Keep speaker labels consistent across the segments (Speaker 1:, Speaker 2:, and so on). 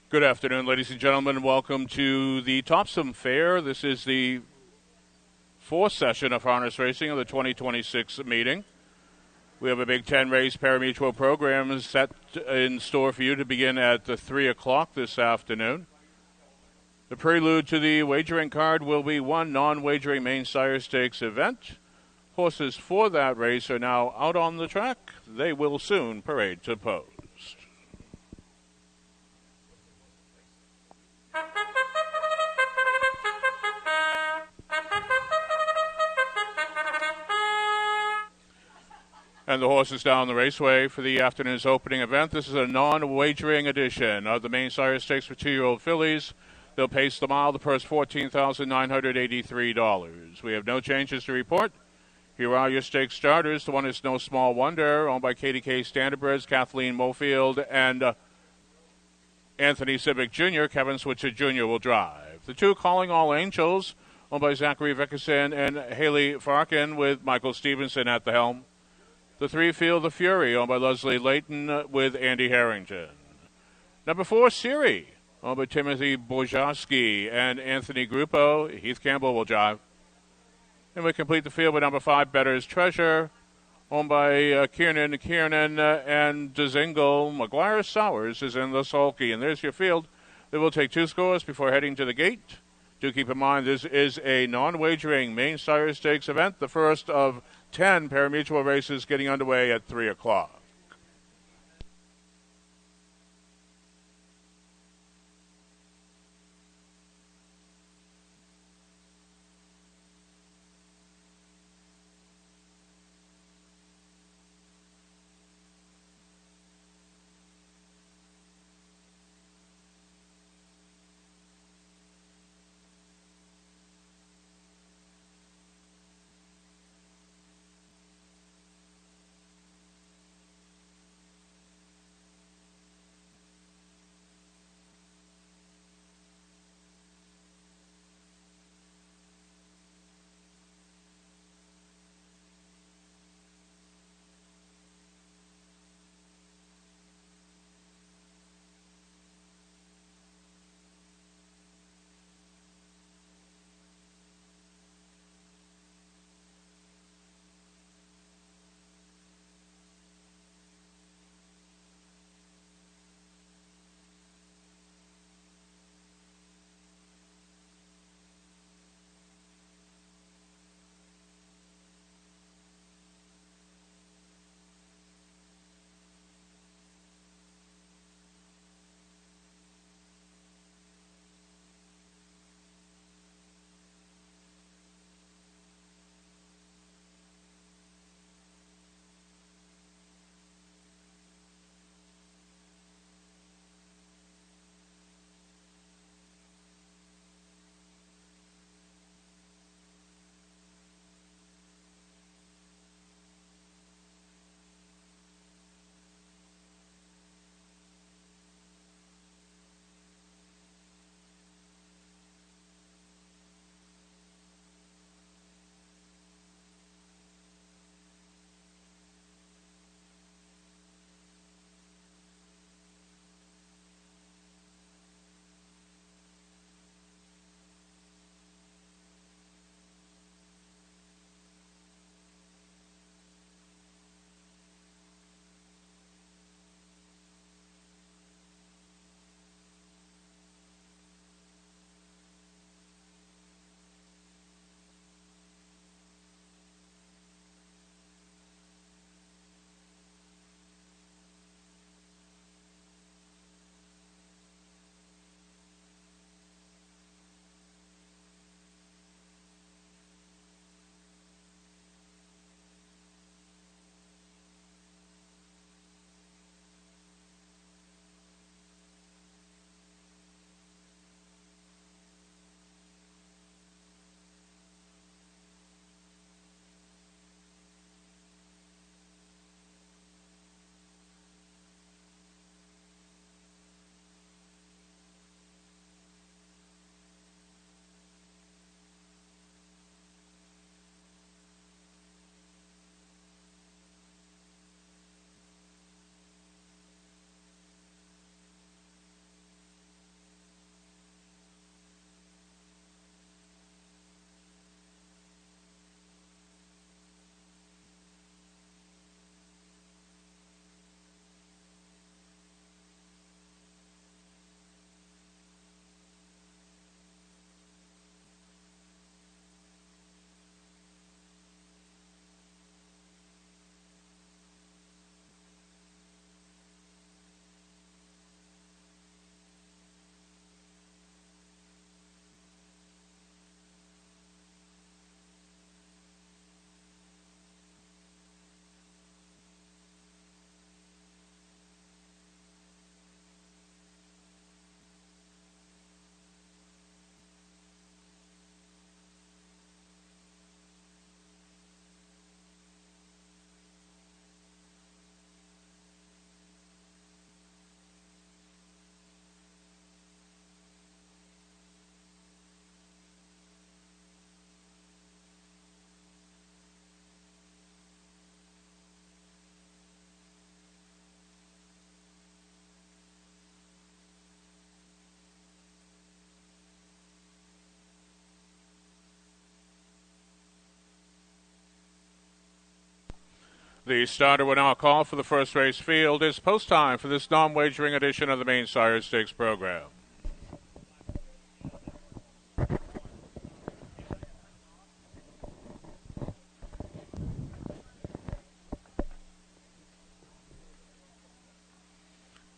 Speaker 1: Good afternoon, ladies and gentlemen. Welcome to the Topsham Fair. This is the fourth session of harness racing of the 2026 meeting. We have a Big Ten race pari-mutuel program set in store for you to begin at 3 o'clock this afternoon. The prelude to the wagering card will be one non-wagering main sire stakes event. Horses for that race are now out on the track. They will soon parade to post. And the horses down the raceway for the afternoon's opening event. This is a non-wagering edition of the main sire stakes for 2-year-old fillies. They'll pace the mile. The purse $14,983. We have no changes to report. Here are your stakes starters. The one is No Small Wonder, owned by KDK Standardbreds, Kathleen Mofield, and Anthony Civic Jr. Kevin Switzer Jr. will drive. The two Calling All Angels, owned by Zachary Vickerson and Haley Farkin, with Michael Stevenson at the helm. The three Feel the Fury, owned by Leslie Layton, with Andy Harrington. Number 4, Siri, owned by Timothy Bojaski and Anthony Gruppo. Heath Campbell will drive. And we complete the field with number 5, Better's Treasure, owned by Kiernan and Dezingle. McGuire Sowers is in the sulky. And there's your field. They will take 2 scores before heading to the gate. Do keep in mind this is a non-wagering main sire stakes event, the first of 10 pari-mutuel races getting underway at 3 o'clock. The starter will now call for the first race field. It's post time for this non-wagering edition of the Maine Sire Stakes program.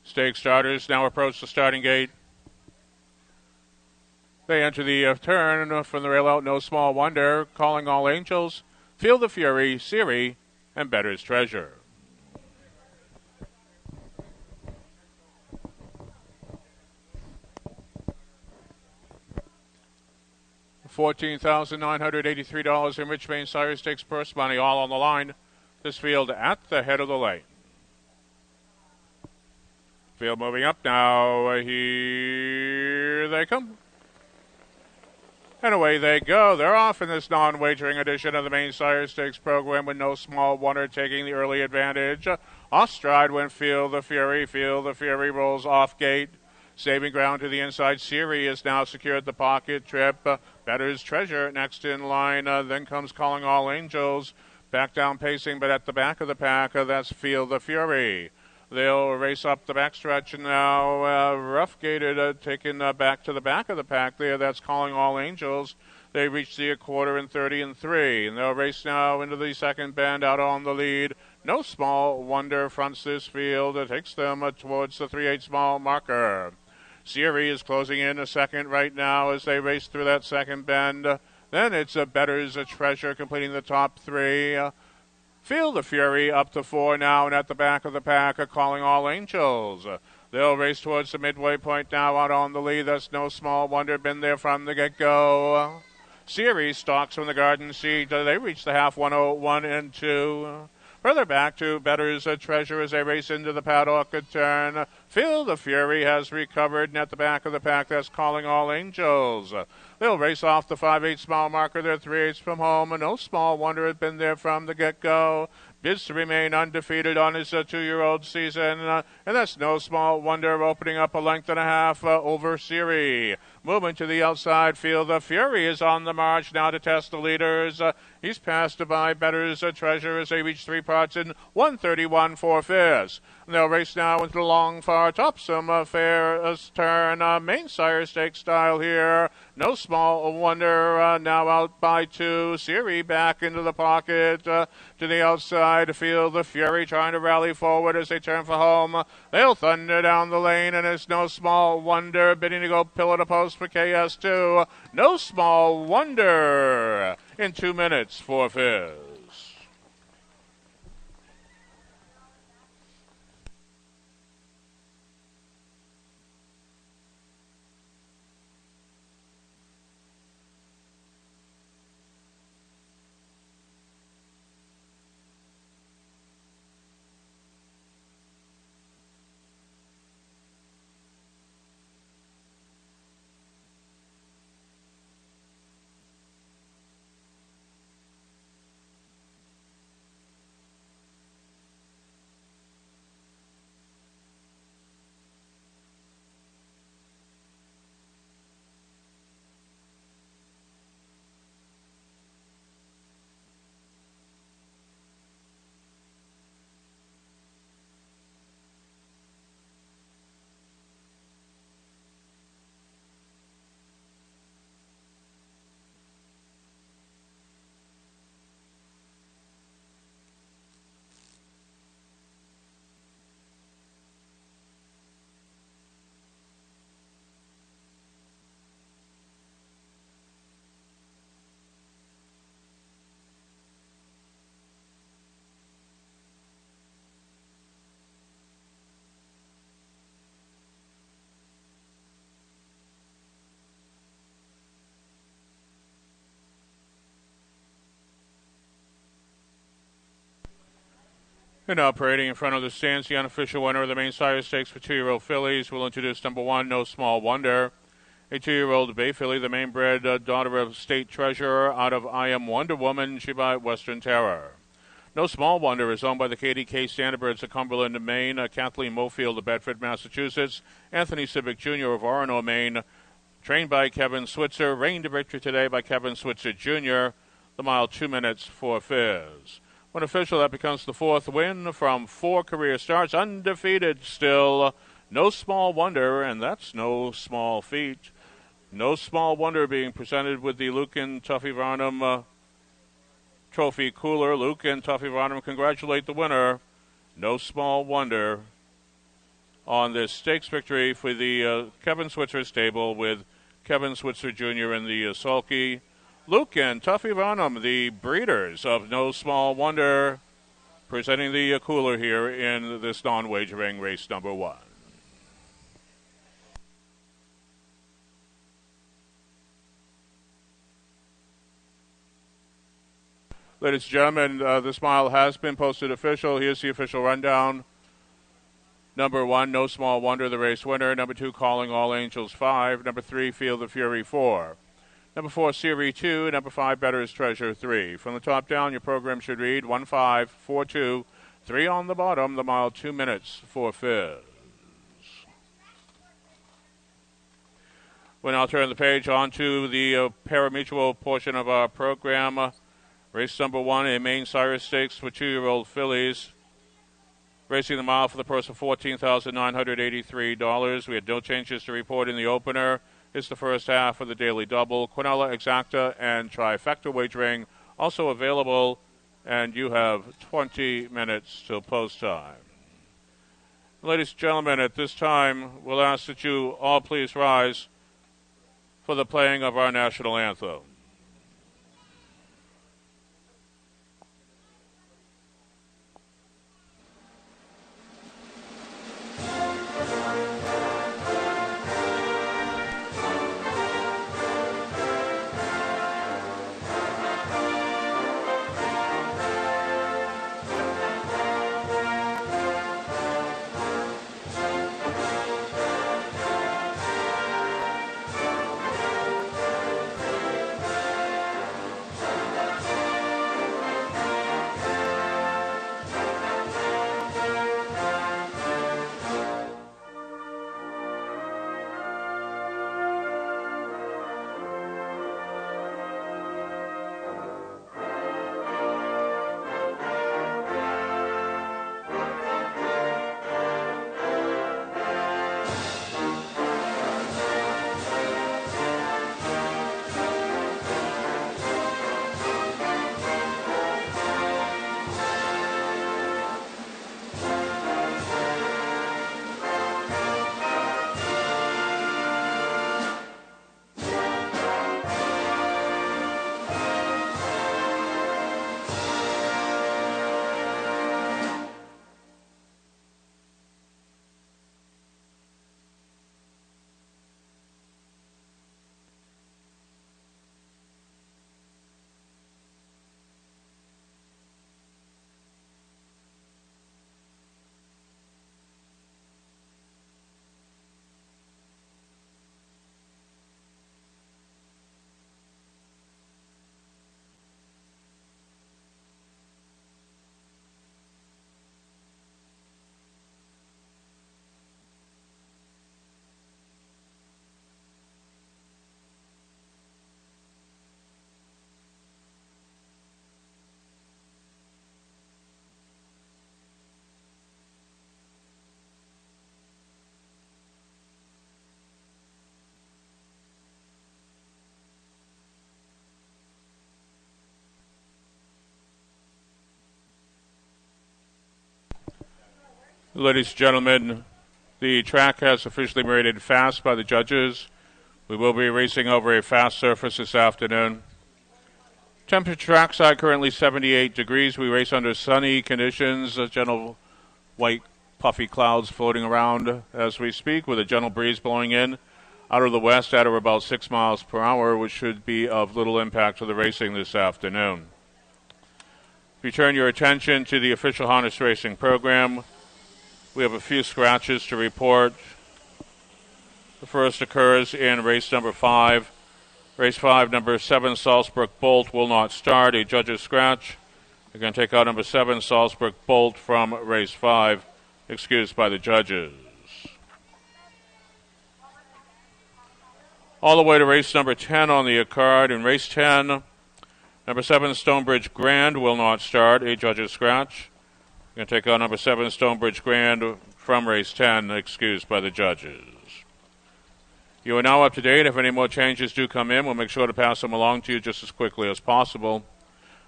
Speaker 1: Stakes starters now approach the starting gate. They enter the turn from the rail out, No Small Wonder, Calling All Angels, Feel the Fury, Siri, and Better's Treasure. $14,983 in Rich Maine Sire Stakes purse money, all on the line. This field at the head of the lane. Field moving up now. Here they come. And away they go. They're off in this non-wagering edition of the Maine Sire Stakes program with No Small Wonder taking the early advantage. Off stride went Feel the Fury. Feel the Fury rolls off gate. Saving ground to the inside. Siri is now secured the pocket trip. Better's Treasure next in line. Then comes Calling All Angels. Back down pacing, but at the back of the pack, that's Feel the Fury. They'll race up the backstretch now. Rough gated, taken back to the back of the pack there. That's Calling All Angels. They reach the quarter in 30 and 3. And they'll race now into the second bend out on the lead. No Small Wonder fronts this field. It takes them towards the 3/8 mile marker. Siri is closing in a second right now as they race through that second bend. Then it's Better's Treasure completing the top three. Feel the Fury up to 4 now, and at the back of the pack, Calling All Angels. They'll race towards the midway point now out on the lead. That's No Small Wonder, been there from the get-go. Siri stalks from the garden seat. They reach the half 101 and 2. Further back to Better's Treasure as they race into the paddock turn. Feel the Fury has recovered, and at the back of the pack, that's Calling All Angels. They'll race off the 5/8 mile marker. They're 3/8 from home. No Small Wonder had been there from the get-go. Bids to remain undefeated on his 2-year-old season. And that's No Small Wonder opening up a length and a half over Siri. Moving to the outside, Feel the Fury is on the march now to test the leaders. He's passed by Better's Treasure as they reach 3 parts in 1:31 4/5. They'll race now into the long far Topsham Fair turn. Maine Sire Stakes style here. No Small Wonder now out by 2. Siri back into the pocket to the outside. Feel the Fury trying to rally forward as they turn for home. They'll thunder down the lane, and it's No Small Wonder bidding to go pillar to post for KS2. No Small Wonder in 2 minutes 4/5. And now parading in front of the stands, the unofficial winner of the Maine Sire Stakes for 2-year-old fillies. We'll introduce number 1, No Small Wonder. A 2-year-old bay filly, the mainbred daughter of State Treasurer out of I Am Wonder Woman, she by Western Terror. No Small Wonder is owned by the KDK Standardbirds of Cumberland, Maine, Kathleen Mofield of Bedford, Massachusetts, Anthony Civic Jr. of Orono, Maine, trained by Kevin Switzer, reigned to victory today by Kevin Switzer Jr., the mile 2 minutes 4/5. One official, that becomes the fourth win from 4 career starts. Undefeated still. No small wonder, and that's no small feat. No small wonder being presented with the Lucan Tuffy Varnum Trophy Cooler. Luke and Tuffy Varnum congratulate the winner. No small wonder on this stakes victory for the Kevin Switzer stable, with Kevin Switzer Jr. in the sulky. Luke and Tuffy Varnum, the breeders of No Small Wonder, presenting the cooler here in this non-wagering race number 1. Ladies and gentlemen, this mile has been posted official. Here's the official rundown. Number 1, No Small Wonder, the race winner. Number 2, Calling All Angels 5. Number 3, Field of Fury 4. Number 4, Series 2. Number 5, Better's Treasure 3. From the top down, your program should read 1, 5, 4, 2, 3 on the bottom. The mile 2 minutes for Fizz. We'll now turn the page on to the parimutuel portion of our program. Race number 1, a Maine Cyrus Stakes for 2-year-old fillies. Racing the mile for the purse of $14,983. We had no changes to report in the opener. It's the first half of the daily double. Quinella, Exacta, and Trifecta wagering also available, and you have 20 minutes till post time. Ladies and gentlemen, at this time, we'll ask that you all please rise for the playing of our national anthem. Ladies and gentlemen, the track has officially been rated fast by the judges. We will be racing over a fast surface this afternoon. Temperature trackside currently 78 degrees. We race under sunny conditions, gentle white puffy clouds floating around as we speak, with a gentle breeze blowing in out of the west at or about 6 miles per hour, which should be of little impact to the racing this afternoon. If you turn your attention to the official harness racing program, we have a few scratches to report. The first occurs in race number 5. Race 5, number 7, Salzburg Bolt, will not start. A judge's scratch. We're going to take out number 7, Salzburg Bolt, from race 5. Excused by the judges. All the way to race number 10 on the card. In race 10, Number 7, Stonebridge Grand will not start. 8 judges scratch. Going to take on number 7, Stonebridge Grand from race 10, excused by the judges. You are now up to date. If any more changes do come in, we'll make sure to pass them along to you just as quickly as possible.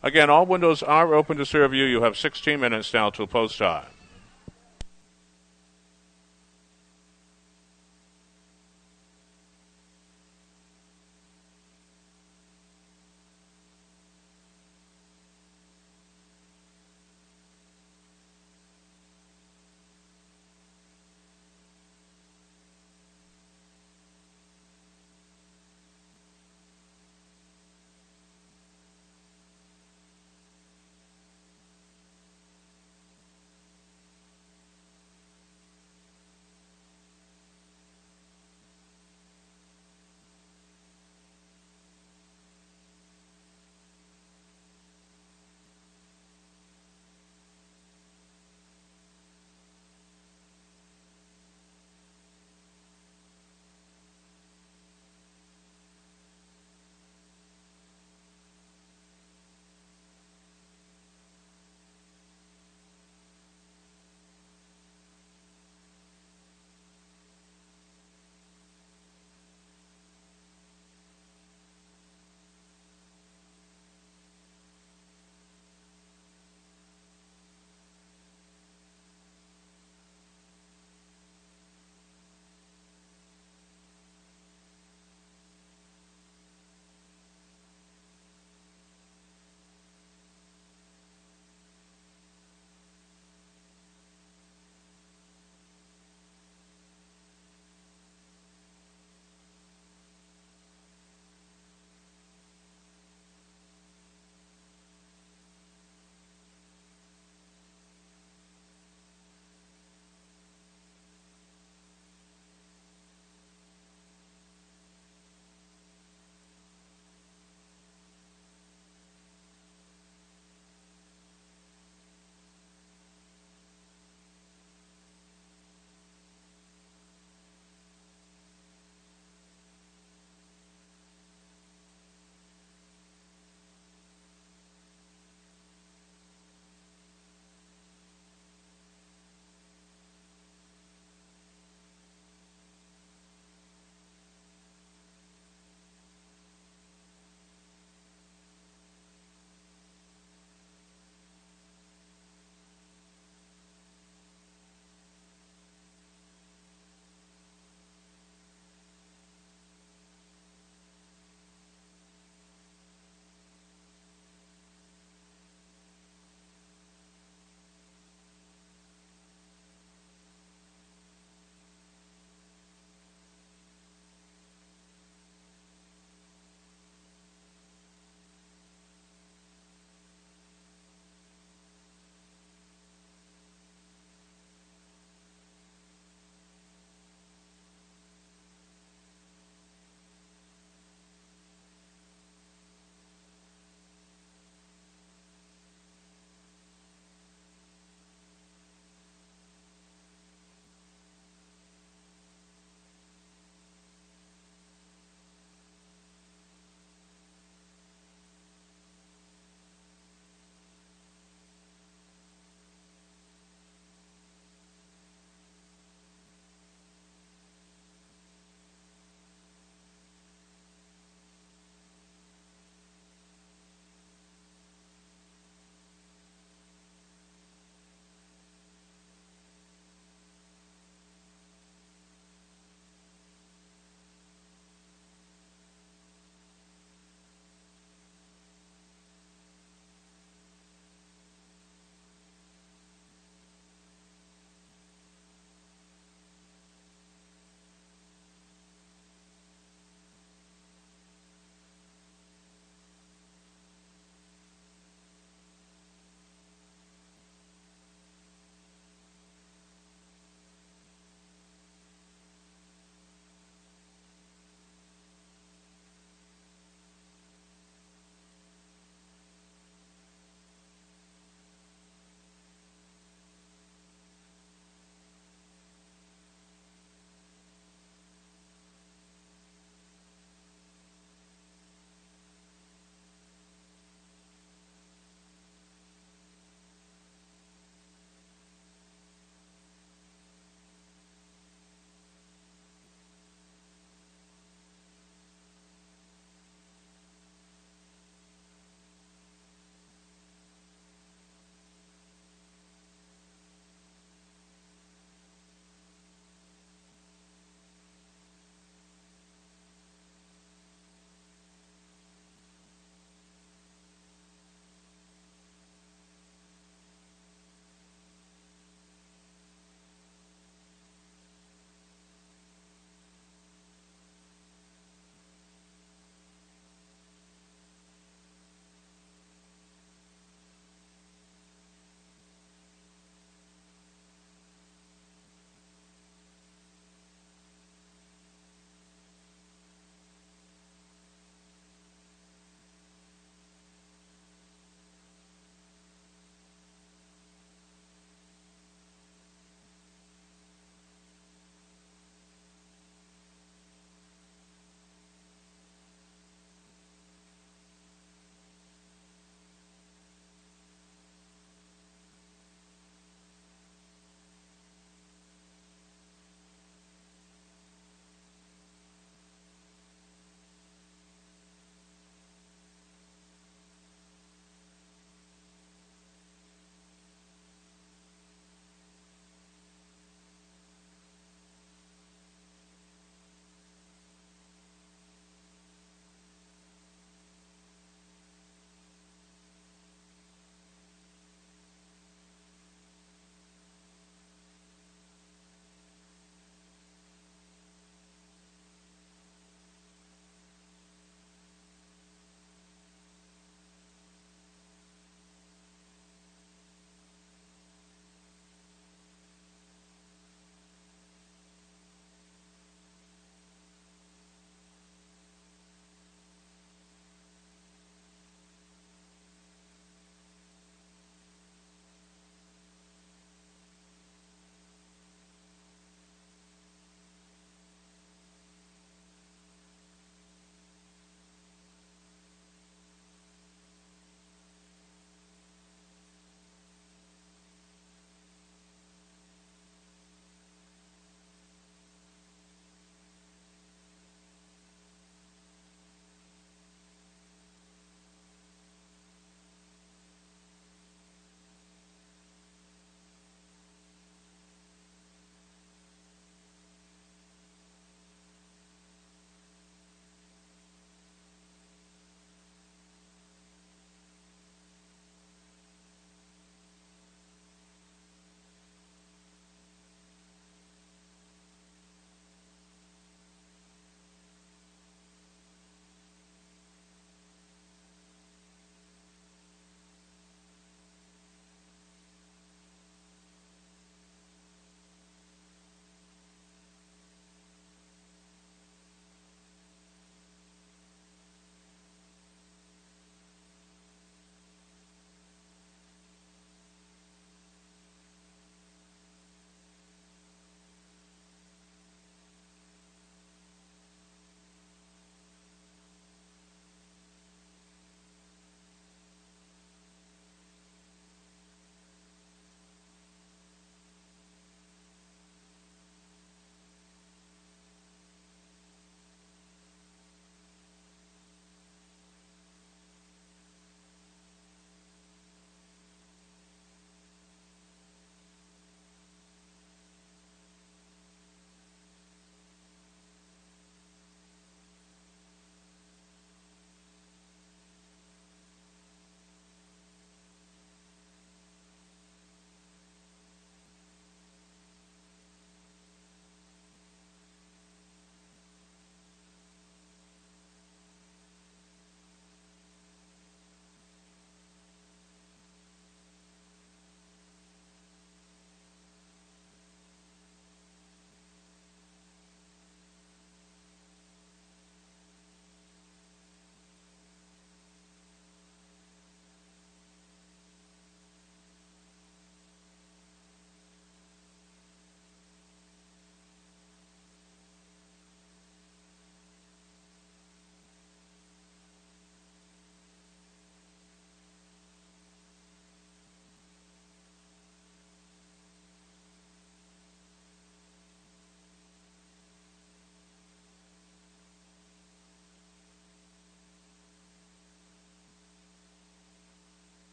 Speaker 1: Again, all windows are open to serve you. You have 16 minutes now till post time.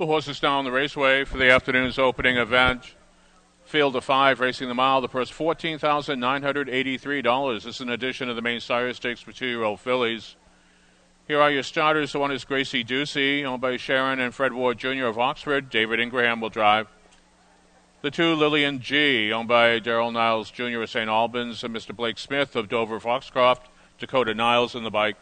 Speaker 1: The horses down the raceway for the afternoon's opening event. Field of 5 racing the mile. The purse $14,983. This is in addition to the main sire stakes for 2-year-old fillies. Here are your starters. The one is Gracie Ducey, owned by Sharon and Fred Ward Jr. of Oxford. David Ingraham will drive. The 2, Lillian G., owned by Darrell Niles Jr. of St. Albans and Mr. Blake Smith of Dover Foxcroft. Dakota Niles in the bike.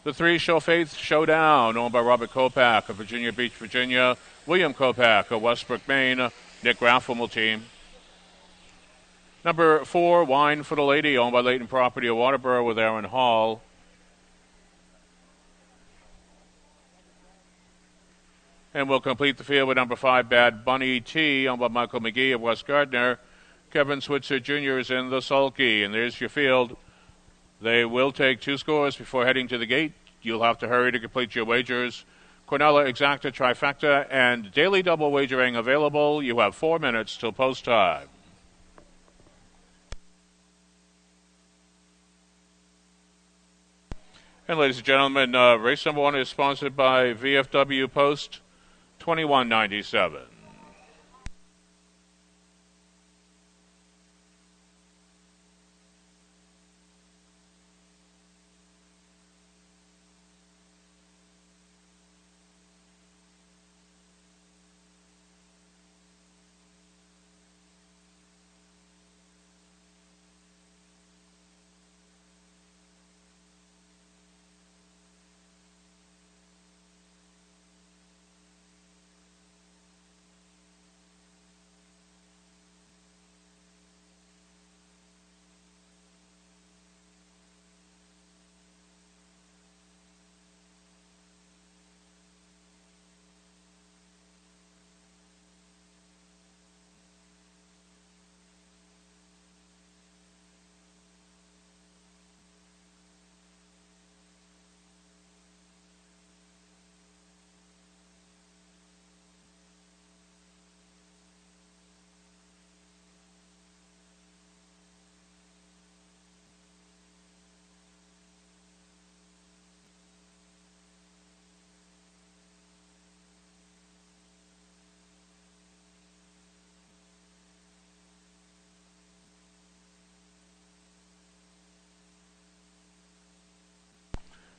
Speaker 1: The 3, Show Faith Showdown, owned by Robert Kopak of Virginia Beach, Virginia. William Kopak of Westbrook, Maine. Nick Raffam will team. Number 4, Wine for the Lady, owned by Leighton Property of Waterboro with Aaron Hall. And we'll complete the field with number 5, Bad Bunny T, owned by Michael McGee of West Gardner. Kevin Switzer Jr. is in the sulky. And there's your field. They will take 2 scores before heading to the gate. You'll have to hurry to complete your wagers. Cornella Exacta Trifecta and Daily Double Wagering available. You have 4 minutes till post time. And ladies and gentlemen, race number 1 is sponsored by VFW Post 2197.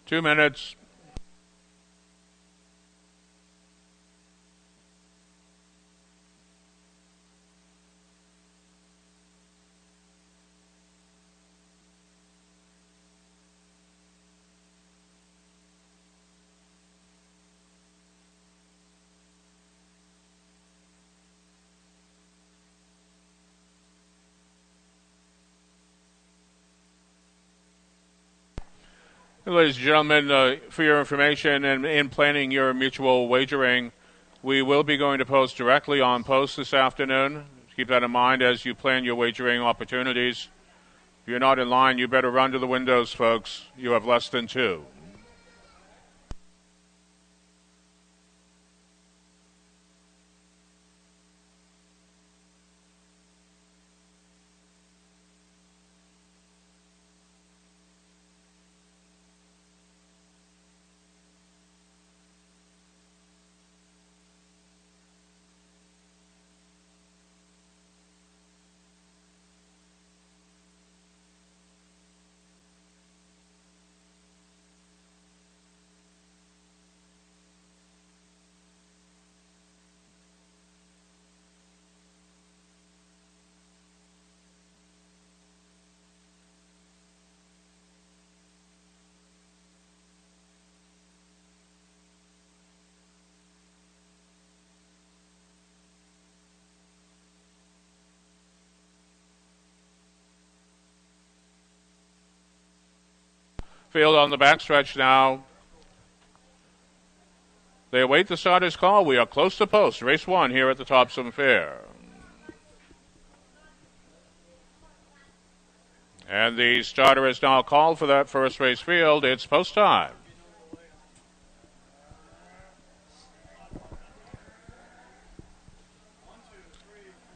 Speaker 1: Two minutes. Ladies and gentlemen, for your information and in planning your mutual wagering, we will be going to post directly on post this afternoon. Keep that in mind as you plan your wagering opportunities. If you're not in line, you better run to the windows, folks. You have less than 2. Field on the backstretch now. They await the starter's call. We are close to post. Race 1 here at the Topsham Fair. And the starter is now called for that first race field. It's post time.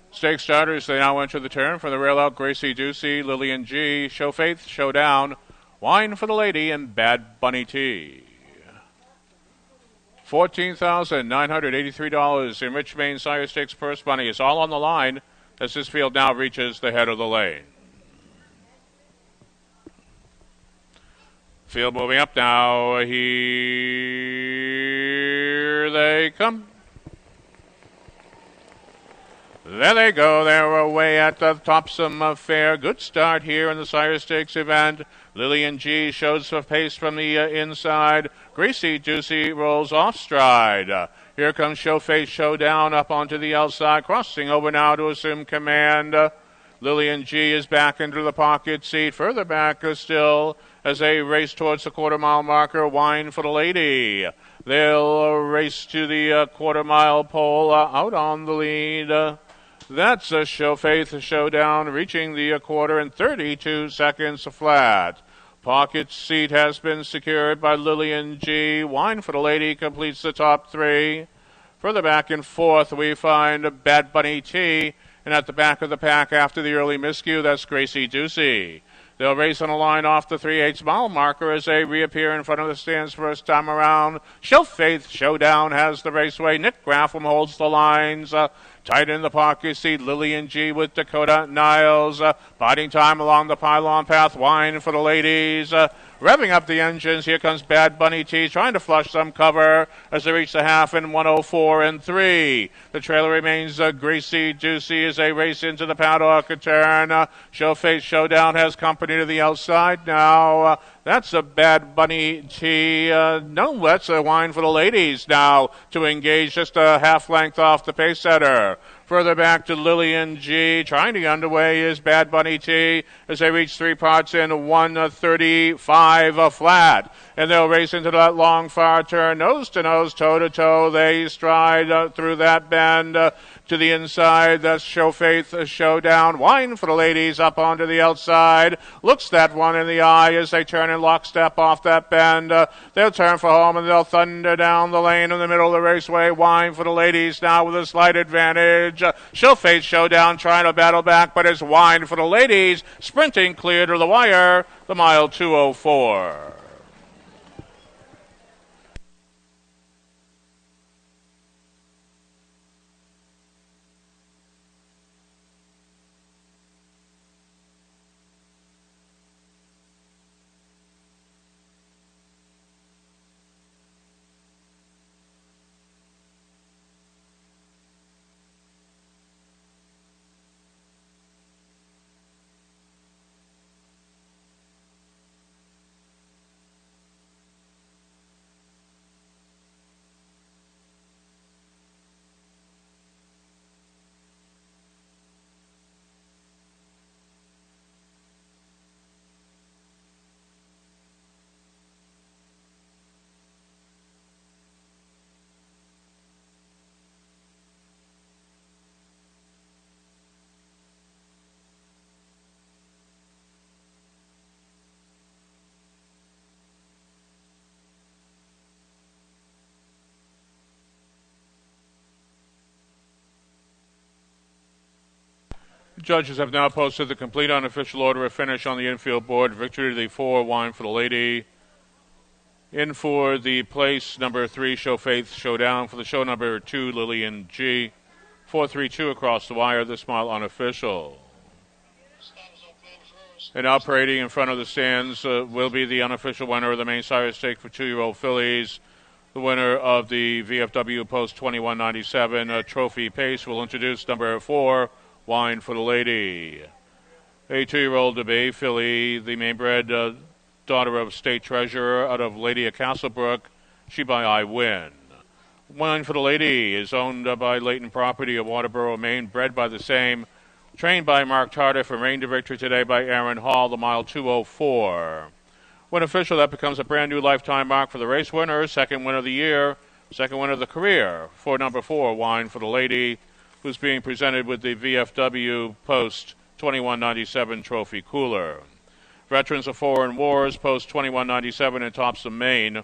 Speaker 1: Stake starters, they now enter the turn from the rail out. Gracie Ducey, Lillian G., Show Faith, Showdown, Wine for the Lady, and Bad Bunny T. $14,983 in Rich Main Sire Stakes purse money is all on the line as this field now reaches the head of the lane. Field moving up now. Here they come. There they go. They're away at the Topsham Fair. Good start here in the Sire Stakes event. Lillian G shows a pace from the inside. Greasy Juicy rolls off stride. Here comes Showface Showdown up onto the outside, crossing over now to assume command. Lillian G is back into the pocket seat. Further back still as they race towards the quarter-mile marker. Wine for the Lady. They'll race to the quarter-mile pole out on the lead. That's a Showface Showdown reaching the quarter in 32 seconds flat. Pocket seat has been secured by Lillian G. Wine for the Lady completes the top three. Further back in fourth, we find Bad Bunny T. And at the back of the pack after the early miscue, that's Gracie Ducey. They'll race on a line off the 3/8 mile marker as they reappear in front of the stands first time around. Showface Showdown has the raceway. Nick Graffam holds the lines. Tight in the pocket seat, Lillian G with Dakota Niles. Biding time along the pylon path. Wine for the Ladies. Revving up the engines. Here comes Bad Bunny T trying to flush some cover as they reach the half in 104 and 3. The trailer remains Greasy Juicy as they race into the paddock turn. Showface Showdown has company to the outside now. That's a Bad Bunny T. No, that's a Wine for the Ladies now to engage just a half length off the pace setter. Further back to Lillian G. Trying to get underway is Bad Bunny T as they reach three parts in 135 flat. And they'll race into that long far turn. Nose to nose, toe to toe. They stride through that bend to the inside. That's Showface Showdown. Wine for the Ladies up onto the outside. Looks that one in the eye as they turn in lockstep off that bend. They'll turn for home and they'll thunder down the lane in the middle of the raceway. Wine for the Ladies now with a slight advantage. Showface Showdown trying to battle back, but it's Wine for the Ladies sprinting clear to the wire, the mile 2:04. Judges have now posted the complete unofficial order of finish on the infield board. Victory to the 4, Wine for the Lady. In for the place number 3, Showface Showdown. For the show number 2, Lillian G. 4-3-2 across the wire. This mile unofficial. And now parading in front of the stands will be the unofficial winner of the main sire stake for 2-year-old fillies. The winner of the VFW Post 2197 Trophy Pace will introduce number 4, Wine for the Lady. A 2-year-old Bay filly, the mainbred daughter of State Treasurer out of Lady of Castlebrook. She by I Win. Wine for the Lady is owned by Leighton Property of Waterboro, Maine, bred by the same. Trained by Mark Tardif and reigned to victory today by Aaron Hall, the mile 2:04. When official, that becomes a brand new lifetime mark for the race winner, second win of the year, second win of the career for number 4, Wine for the Lady, who's being presented with the VFW Post 2197 Trophy Cooler. Veterans of Foreign Wars, Post 2197 in Topsham, Maine.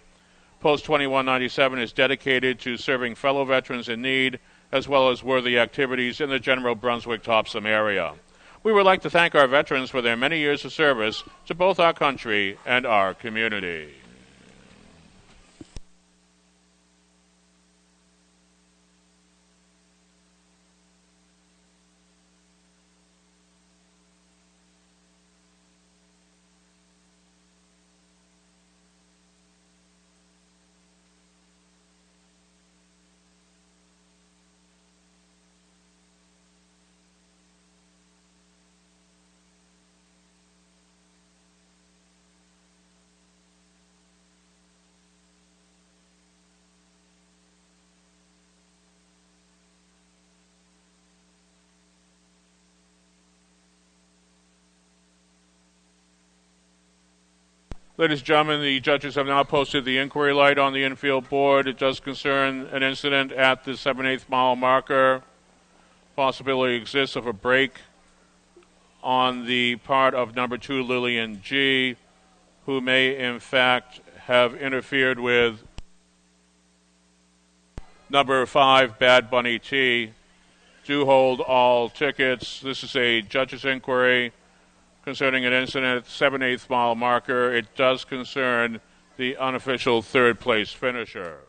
Speaker 1: Post 2197 is dedicated to serving fellow veterans in need, as well as worthy activities in the general Brunswick-Topsham area. We would like to thank our veterans for their many years of service to both our country and our community. Ladies and gentlemen, the judges have now posted the inquiry light on the infield board. It does concern an incident at the 7/8 mile marker. Possibility exists of a break on the part of number 2, Lillian G., who may in fact have interfered with number 5, Bad Bunny T. Do hold all tickets. This is a judge's inquiry concerning an incident at the 7/8 mile marker. It does concern the unofficial third place finisher.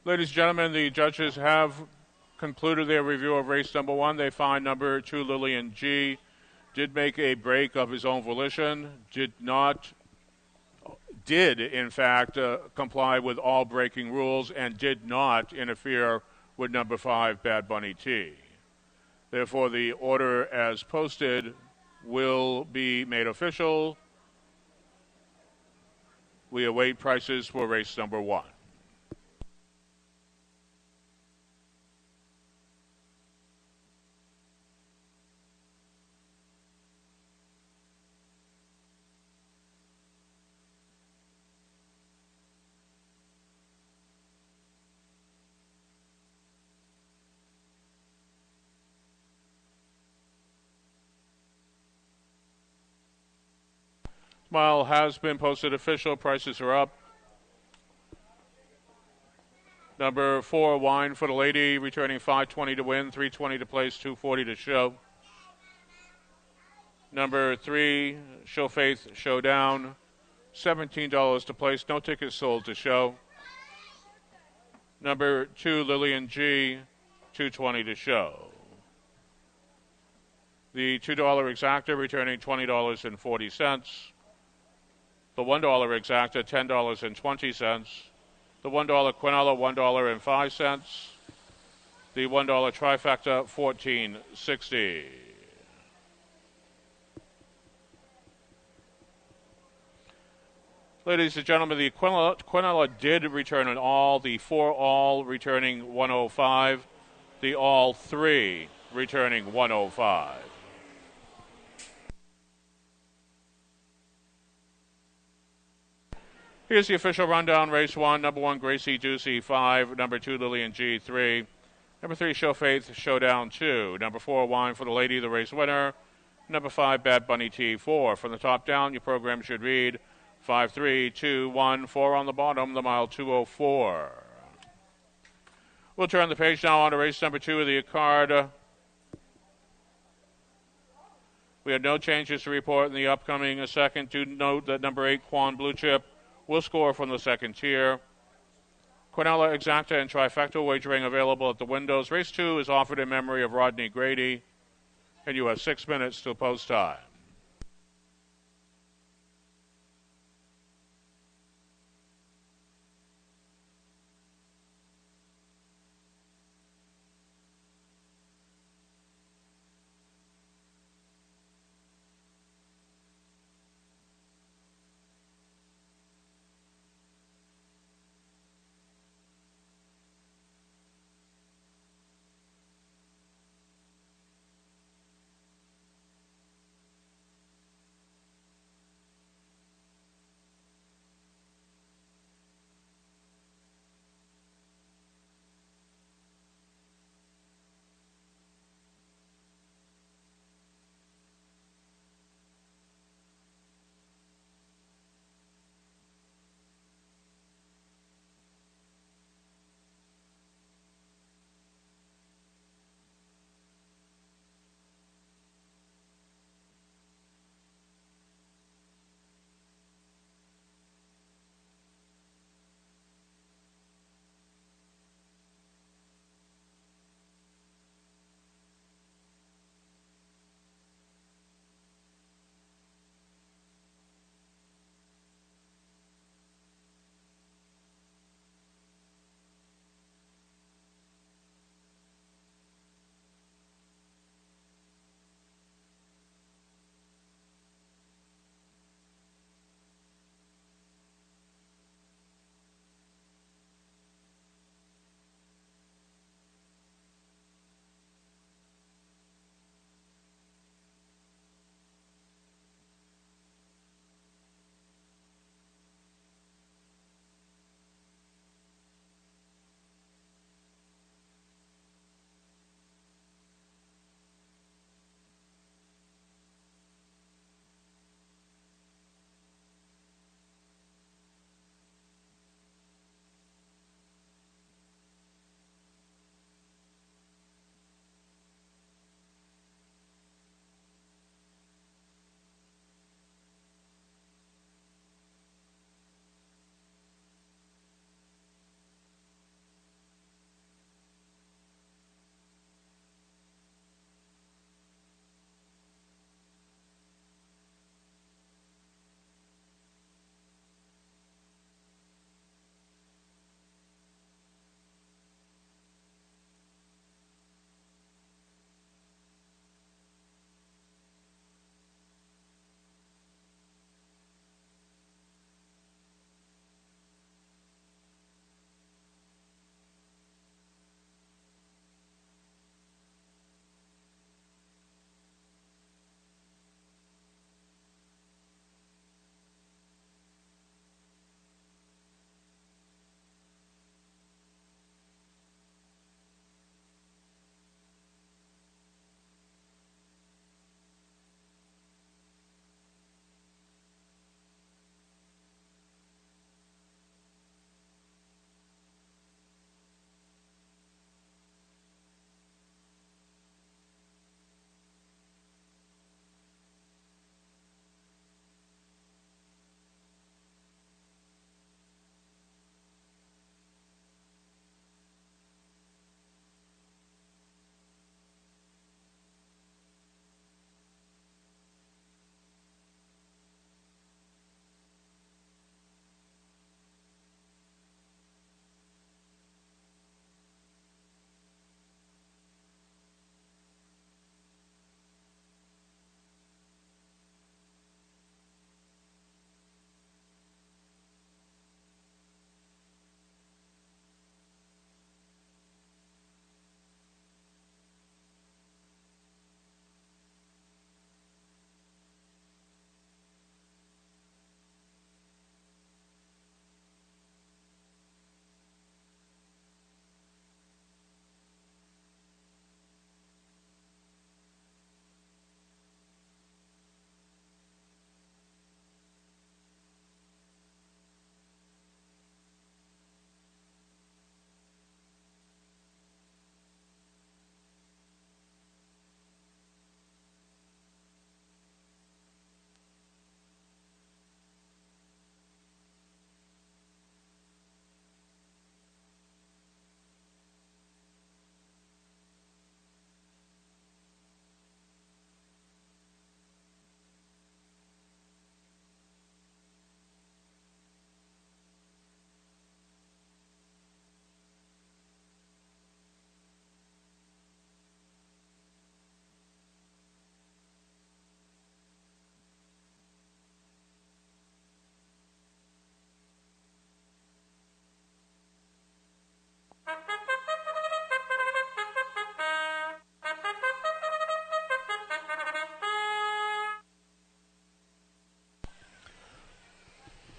Speaker 1: Ladies and gentlemen, the judges have concluded their review of race number 1. They find number 2, Lillian G., did make a break of his own volition, did in fact comply with all braking rules, and did not interfere with number 5, Bad Bunny T. Therefore, the order as posted will be made official. We await prices for race number 1. Mile has been posted official. Prices are up. Number 4, Wine for the Lady, returning $5.20 to win, $3.20 to place, $2.40 to show. Number 3, Show Faith Showdown, $17 to place, no tickets sold to show. Number 2, Lillian G., $2.20 to show. The $2 exacta returning $20.40. The $1 exacta, $10.20. The $1 quinella, $1.05. The $1 trifecta, $14.60. Ladies and gentlemen, the quinella did return an all. The 4 all returning $105. The all 3 returning $105. Here's the official rundown. Race 1, number 1, Gracie Ducey, 5. Number 2, Lillian G, 3. Number 3, Show Faith Showdown, 2. Number 4, Wine for the Lady, the race winner. Number 5, Bad Bunny T, 4. From the top down, your program should read 5, 3, 2, 1, 4 on the bottom, the mile 204. We'll turn the page now on to race number 2 of the card. We had no changes to report in the upcoming second. Do note that number 8, Quan Blue Chip, will score from the second tier. Quinella, Exacta, and Trifecta wagering available at the windows. Race 2 is offered in memory of Rodney Grady, and you have 6 minutes till post time.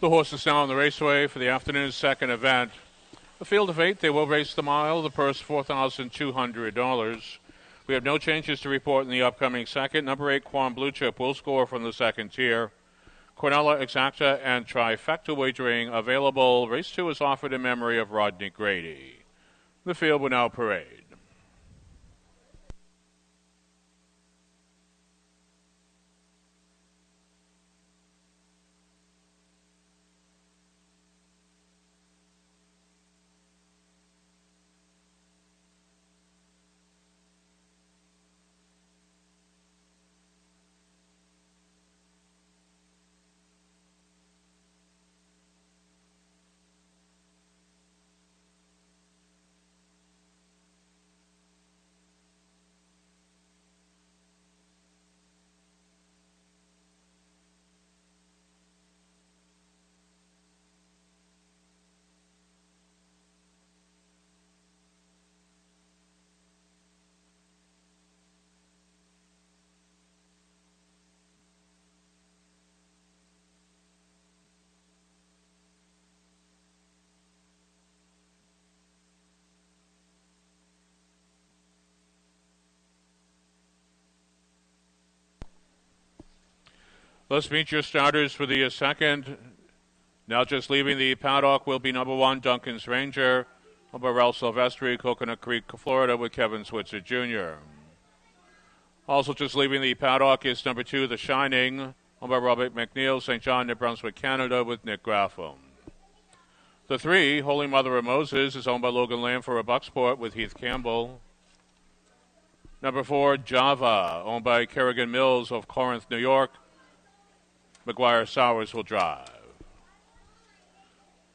Speaker 1: The horses now on the raceway for the afternoon's second event. A field of 8, they will race the mile. The purse, $4,200. We have no changes to report in the upcoming second. Number 8, Quan Blue Chip, will score from the second tier. Cornella Exacta and Trifecta wagering available. Race 2 is offered in memory of Rodney Grady. The field will now parade. Let's meet your starters for the second. Now just leaving the paddock will be number 1, Duncan's Ranger, by Ralph Silvestri, Coconut Creek, Florida, with Kevin Switzer Jr. Also just leaving the paddock is number 2, The Shining, by Robert McNeil, St. John, New Brunswick, Canada, with Nick Graffam. The 3, Holy Mother of Moses, is owned by Logan Lamb for a Bucksport, with Heath Campbell. Number 4, Java, owned by Kerrigan Mills of Corinth, New York. McGuire Sowers will drive.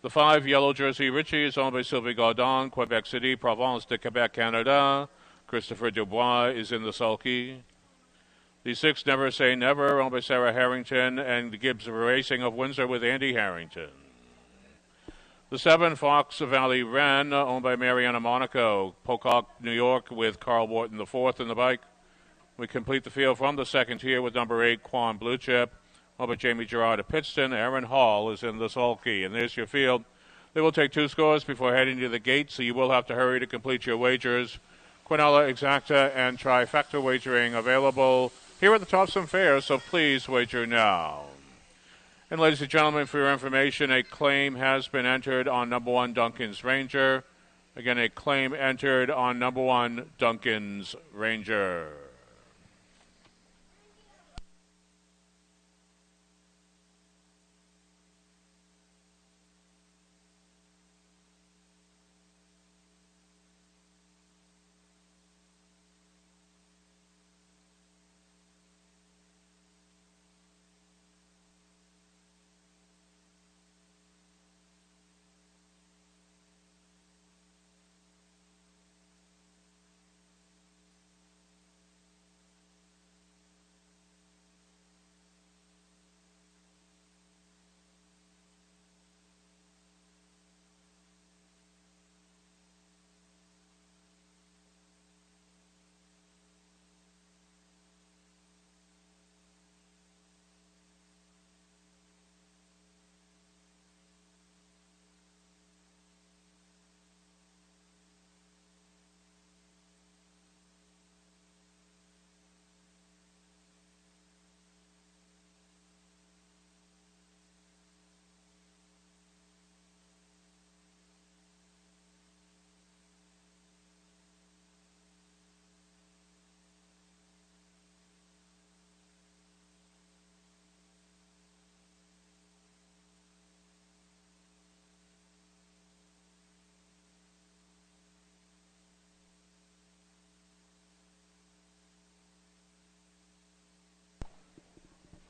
Speaker 1: The 5, Yellow Jersey Richie, is owned by Sylvie Gaudon, Quebec City, Province de Quebec, Canada. Christopher Dubois is in the sulky. The 6, Never Say Never, owned by Sarah Harrington, and the Gibbs Racing of Windsor, with Andy Harrington. The 7, Fox Valley Wren, owned by Mariana Monaco, Pocock, New York, with Carl Wharton IV in the bike. We complete the field from the second tier with number 8, Quan Blue Chip, over Jamie Gerard of Pittston. Aaron Hall is in the sulky. And there's your field. They will take 2 scores before heading to the gate, so you will have to hurry to complete your wagers. Quinella Exacta and Trifecta wagering available here at the Topsham Fair, so please wager now. And ladies and gentlemen, for your information, a claim has been entered on number 1, Duncan's Ranger. Again, a claim entered on number 1, Duncan's Ranger.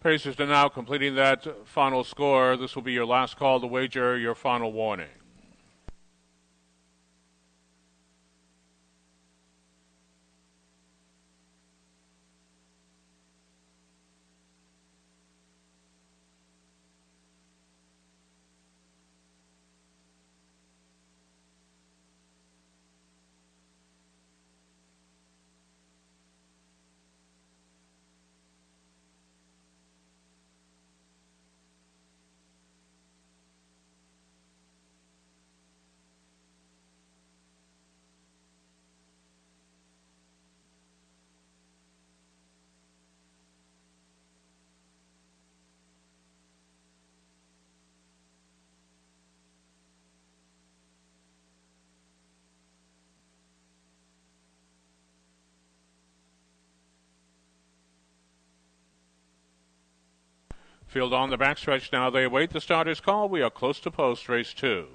Speaker 1: Pacers are now completing that final score. This will be your last call to wager, your final warning. Field on the backstretch now. They await the starter's call. We are close to post, race 2.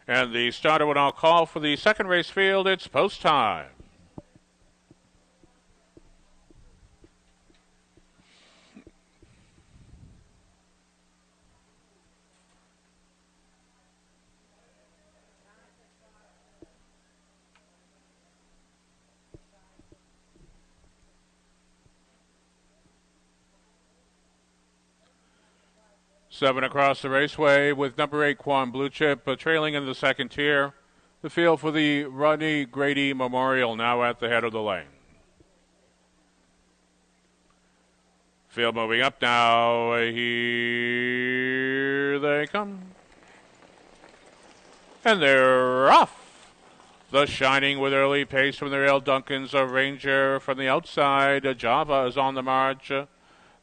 Speaker 1: And the starter will now call for the second race field. It's post time. Seven across the raceway with number 8, Quan Blue Chip, trailing in the second tier. The field for the Rodney Grady Memorial now at the head of the lane. Field moving up now. Here they come. And they're off. The Shining with early pace from the rail. Duncan's a Ranger from the outside. Java is on the march.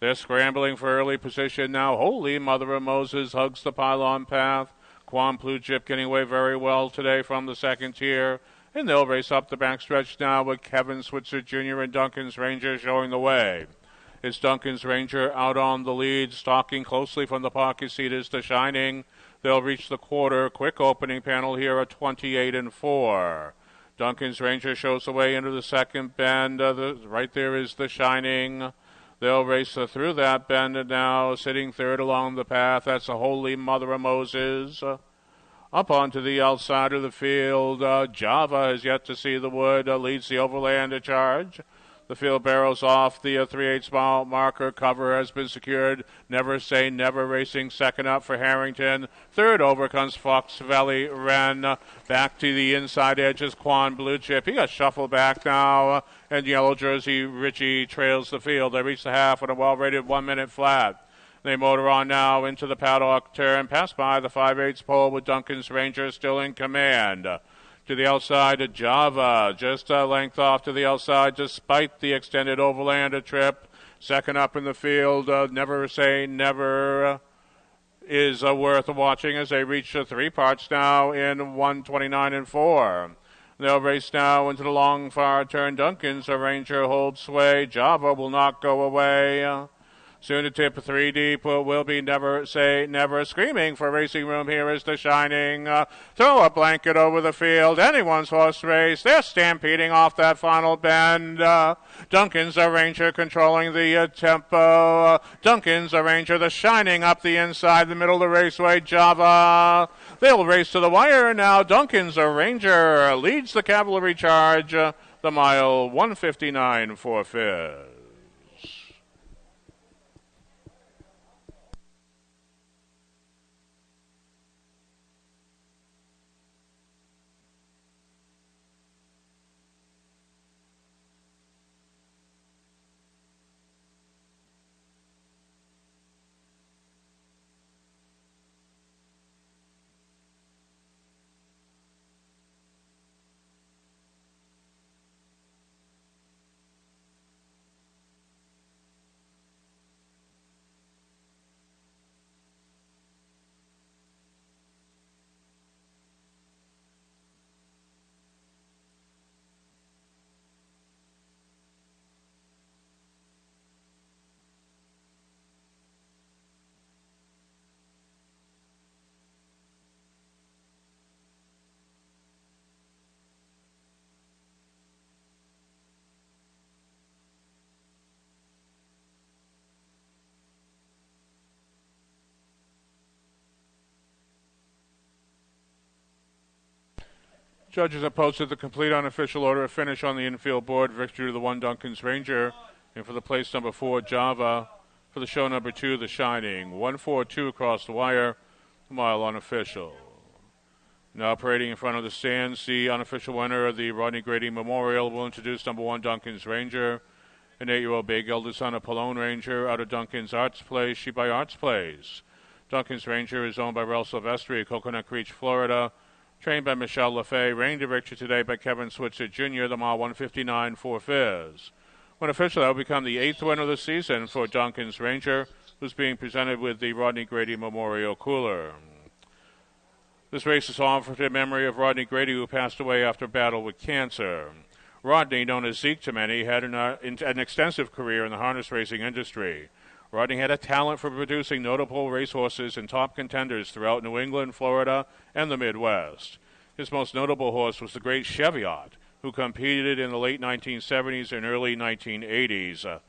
Speaker 1: They're scrambling for early position now. Holy Mother of Moses hugs the pylon path. Quan Blue Chip getting away very well today from the second tier. And they'll race up the backstretch now with Kevin Switzer Jr. and Duncan's Ranger showing the way. It's Duncan's Ranger out on the lead, stalking closely from the pocket seat is the Shining. They'll reach the quarter. Quick opening panel here at 28-4. Duncan's Ranger shows the way into the second bend. Right there is the Shining. They'll race through that bend now, sitting third along the path. That's the Holy Mother of Moses. Up onto the outside of the field, Java has yet to see the wood, leads the overland charge. The field barrels off. The 3/8 mile marker cover has been secured. Never Say Never racing second up for Harrington. Third over comes Fox Valley Wren. Back to the inside edge is Quan Blue Chip. He got shuffled back now. And yellow jersey Richie trails the field. They reach the half with a well-rated 1 minute flat. They motor on now into the paddock turn. Pass by the 5/8 pole with Duncan's Ranger still in command. To the outside of Java, just a length off to the outside despite the extended overland trip. Second up in the field, Never Say Never is worth watching as they reach the three parts now in 1:29-4. They'll race now into the long far turn. Duncan's Ranger holds sway. Java will not go away. Soon to tip 3 deep will be Never Say Never. Screaming for racing room here is the Shining. Throw a blanket over the field. Anyone's horse race. They're stampeding off that final bend. Duncan's Ranger controlling the tempo. Duncan's Ranger, the Shining up the inside, the middle of the raceway. Java. They'll race to the wire now. Duncan's Ranger leads the cavalry charge. The mile 1:59 for fifth. Judges have posted the complete unofficial order of finish on the infield board. Victory to the 1 Duncan's Ranger. And for the place number 4, Java. For the show number 2, The Shining. 1-4-2 across the wire. A mile unofficial. Now parading in front of the stands, the unofficial winner of the Rodney Grady Memorial will introduce number 1 Duncan's Ranger. An 8-year-old bay gelded son of Palone Ranger out of Duncan's Arts Place, She by Arts Place. Duncan's Ranger is owned by Rel Silvestri, Coconut Creek, Florida. Trained by Michelle LaFay. Reining directed today by Kevin Switzer Jr., the mile 159 for Fizz. When official, that will become the 8th win of the season for Duncan's Ranger, who's being presented with the Rodney Grady Memorial Cooler. This race is offered in memory of Rodney Grady, who passed away after a battle with cancer. Rodney, known as Zeke to many, had an extensive career in the harness racing industry. Rodney had a talent for producing notable racehorses and top contenders throughout New England, Florida, and the Midwest. His most notable horse was the great Cheviot, who competed in the late 1970s and early 1980s.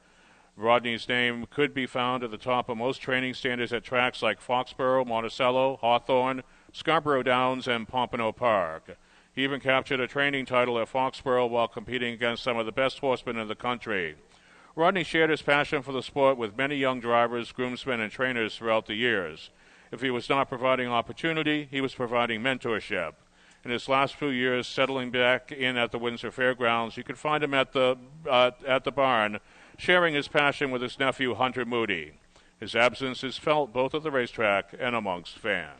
Speaker 1: Rodney's name could be found at the top of most training standards at tracks like Foxborough, Monticello, Hawthorne, Scarborough Downs, and Pompano Park. He even captured a training title at Foxborough while competing against some of the best horsemen in the country. Rodney shared his passion for the sport with many young drivers, groomsmen, and trainers throughout the years. If he was not providing opportunity, he was providing mentorship. In his last few years, settling back in at the Windsor Fairgrounds, you could find him at the barn, sharing his passion with his nephew, Hunter Moody. His absence is felt both at the racetrack and amongst fans.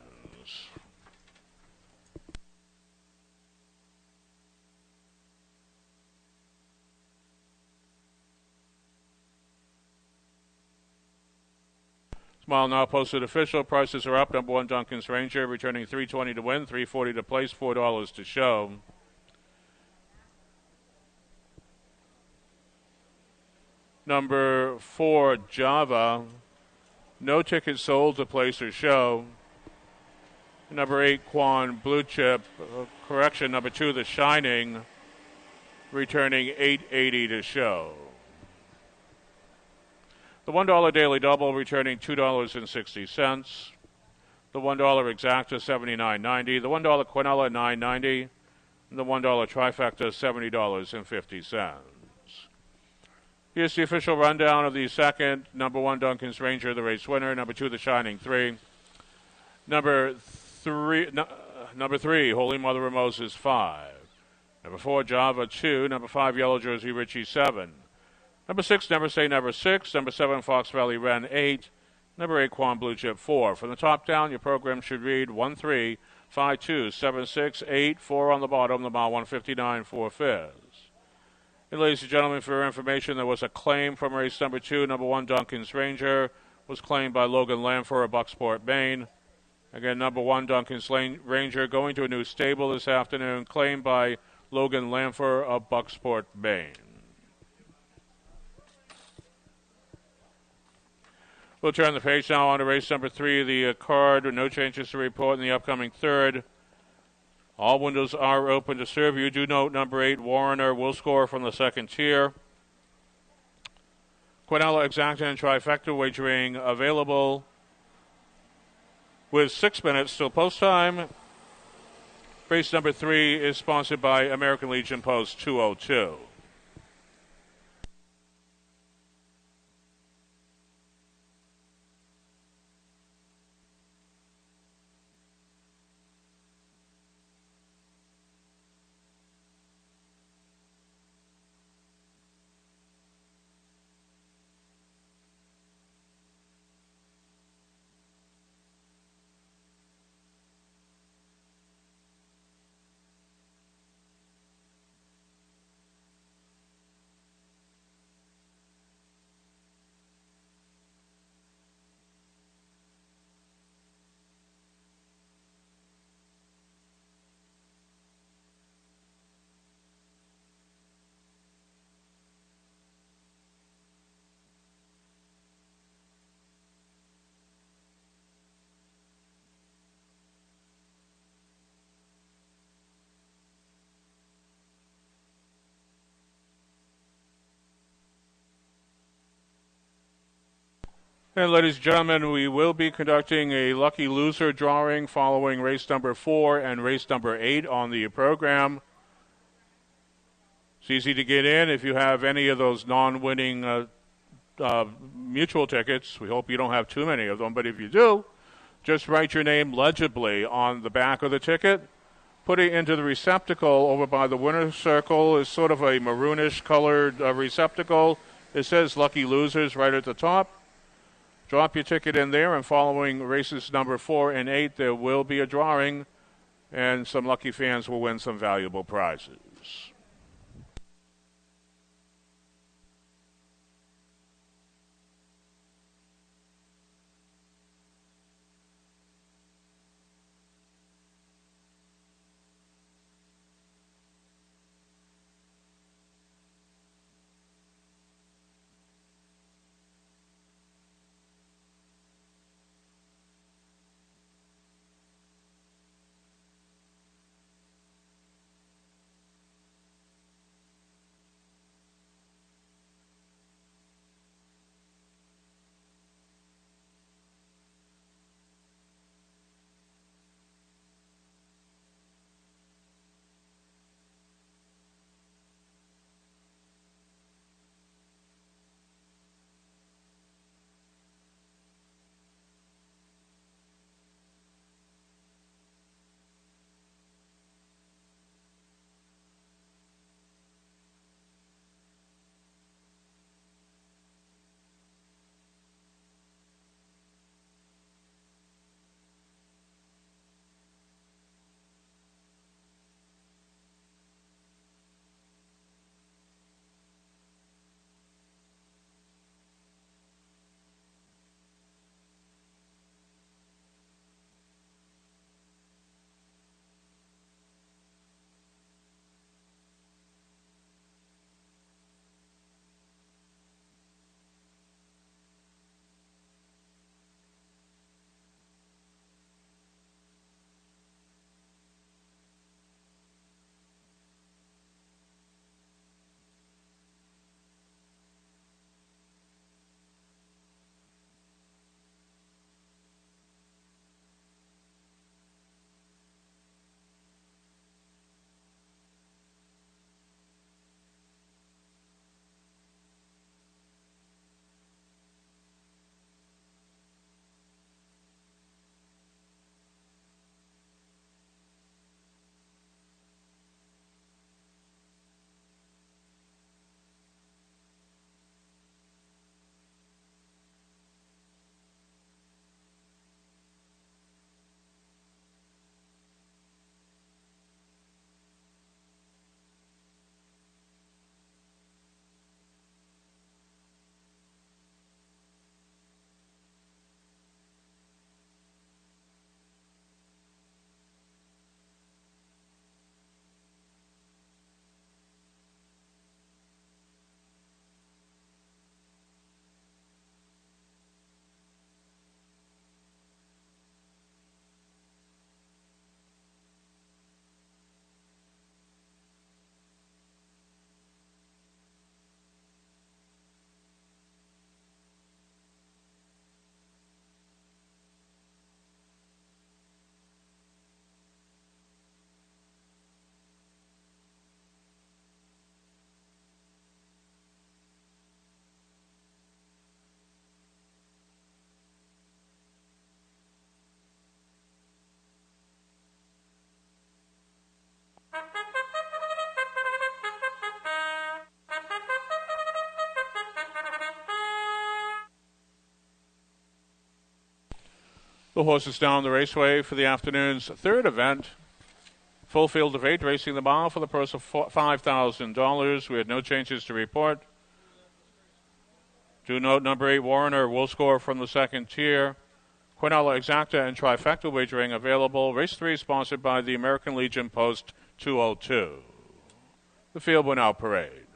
Speaker 1: Mile now posted official. Prices are up. Number 1, Duncan's Ranger, returning $3.20 to win, $3.40 to place, $4 to show. Number 4, Java, no tickets sold to place or show. Number 8, Quan Blue Chip, number 2, The Shining, returning $8.80 to show. The $1 Daily Double returning $2.60. The $1 Exacta $79.90. The $1 Quinella $9.90. And the $1 Trifecta $70.50. Here's the official rundown of the second. Number 1, Duncan's Ranger, the race winner. Number 2, The Shining 3. Number 3, Holy Mother of Moses 5. Number 4, Java 2. Number 5, Yellow Jersey Richie 7. Number 6, Never Say Never 6. Number 7, Fox Valley Wren 8. Number 8, Quan Blue Chip 4. From the top down, your program should read 1, 3, 5, 2, 7, 6, 8, 4 on the bottom, the mile 159 for Fizz. And ladies and gentlemen, for your information, there was a claim from race number 2. Number 1, Duncan's Ranger, was claimed by Logan Lamfer of Bucksport, Maine. Again, number 1, Duncan's Ranger, going to a new stable this afternoon, claimed by Logan Lamfer of Bucksport, Maine. We'll turn the page now on to race number 3 of the card. No changes to report in the upcoming third. All windows are open to serve you. Do note number 8, Warrener, will score from the second tier. Quinella, Exacta, and Trifecta wagering available with 6 minutes till post time. Race number 3 is sponsored by American Legion Post 202. And ladies and gentlemen, we will be conducting a lucky loser drawing following race number 4 and race number 8 on the program. It's easy to get in if you have any of those non-winning mutual tickets. We hope you don't have too many of them, but if you do, just write your name legibly on the back of the ticket. Put it into the receptacle over by the winner's circle. It's sort of a maroonish colored receptacle. It says Lucky Losers right at the top. Drop your ticket in there, and following races number 4 and 8, there will be a drawing, and some lucky fans will win some valuable prizes. The horses down the raceway for the afternoon's third event. Full field of 8 racing the mile for the purse of $5,000. We had no changes to report. Do note number 8 Warrener will score from the second tier. Quinella Exacta and Trifecta wagering available. Race 3 sponsored by the American Legion Post 202. The field will now parade.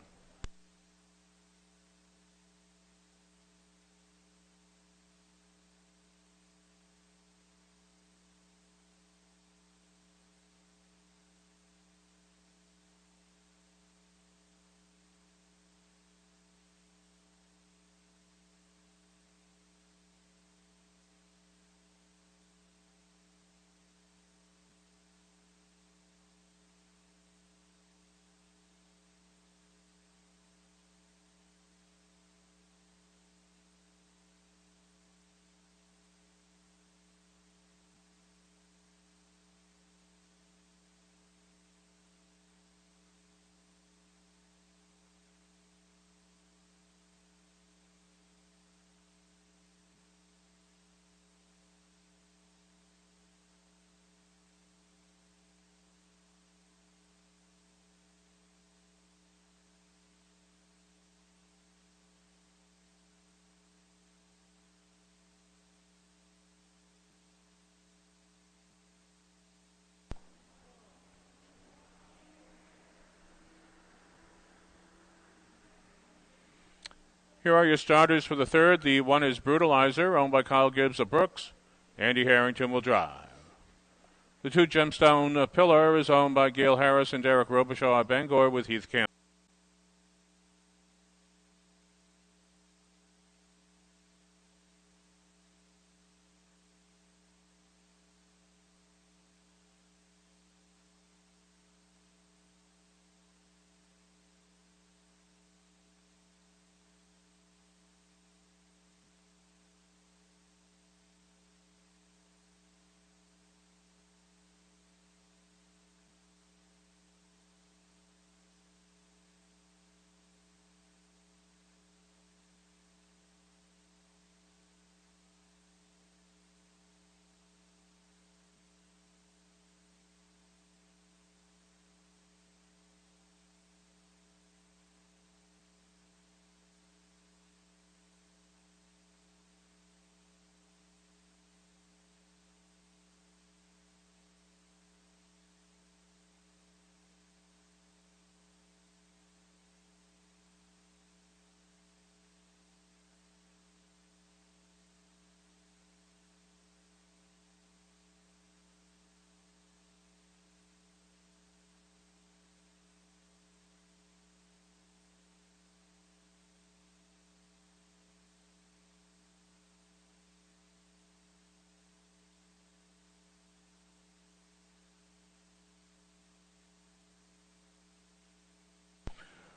Speaker 1: Here are your starters for the third. The one is Brutalizer, owned by Kyle Gibbs of Brooks. Andy Harrington will drive. The two Gemstone Pillar is owned by Gail Harris and Derek Robichaud of Bangor with Heath Campbell.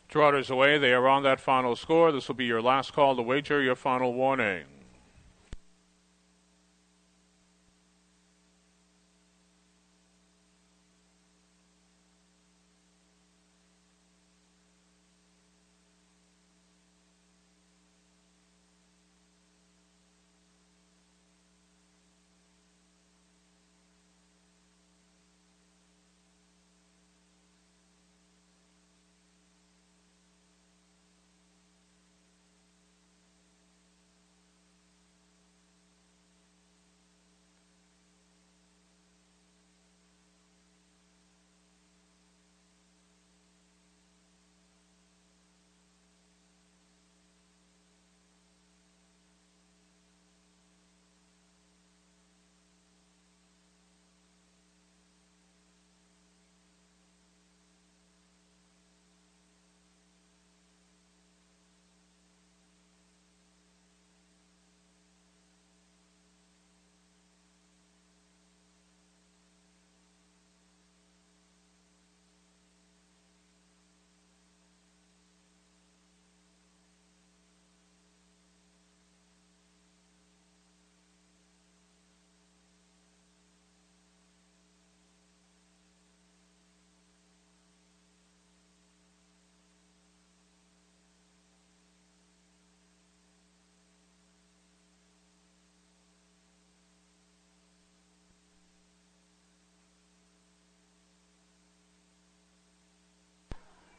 Speaker 1: Trotters away. They are on that final score. This will be your last call to wager, your final warning.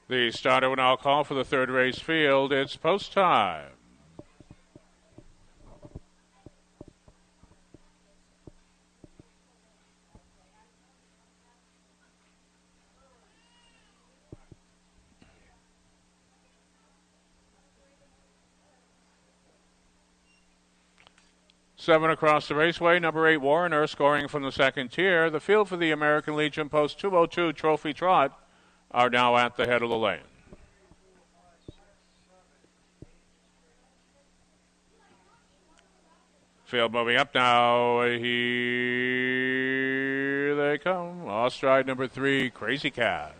Speaker 1: The starter will now call for the third race field. It's post time. Seven across the raceway. Number 8, Warrener, scoring from the second tier. The field for the American Legion Post 202 Trophy Trot are now at the head of the lane. Field moving up now. Here they come. Off stride number 3, Crazy Cat.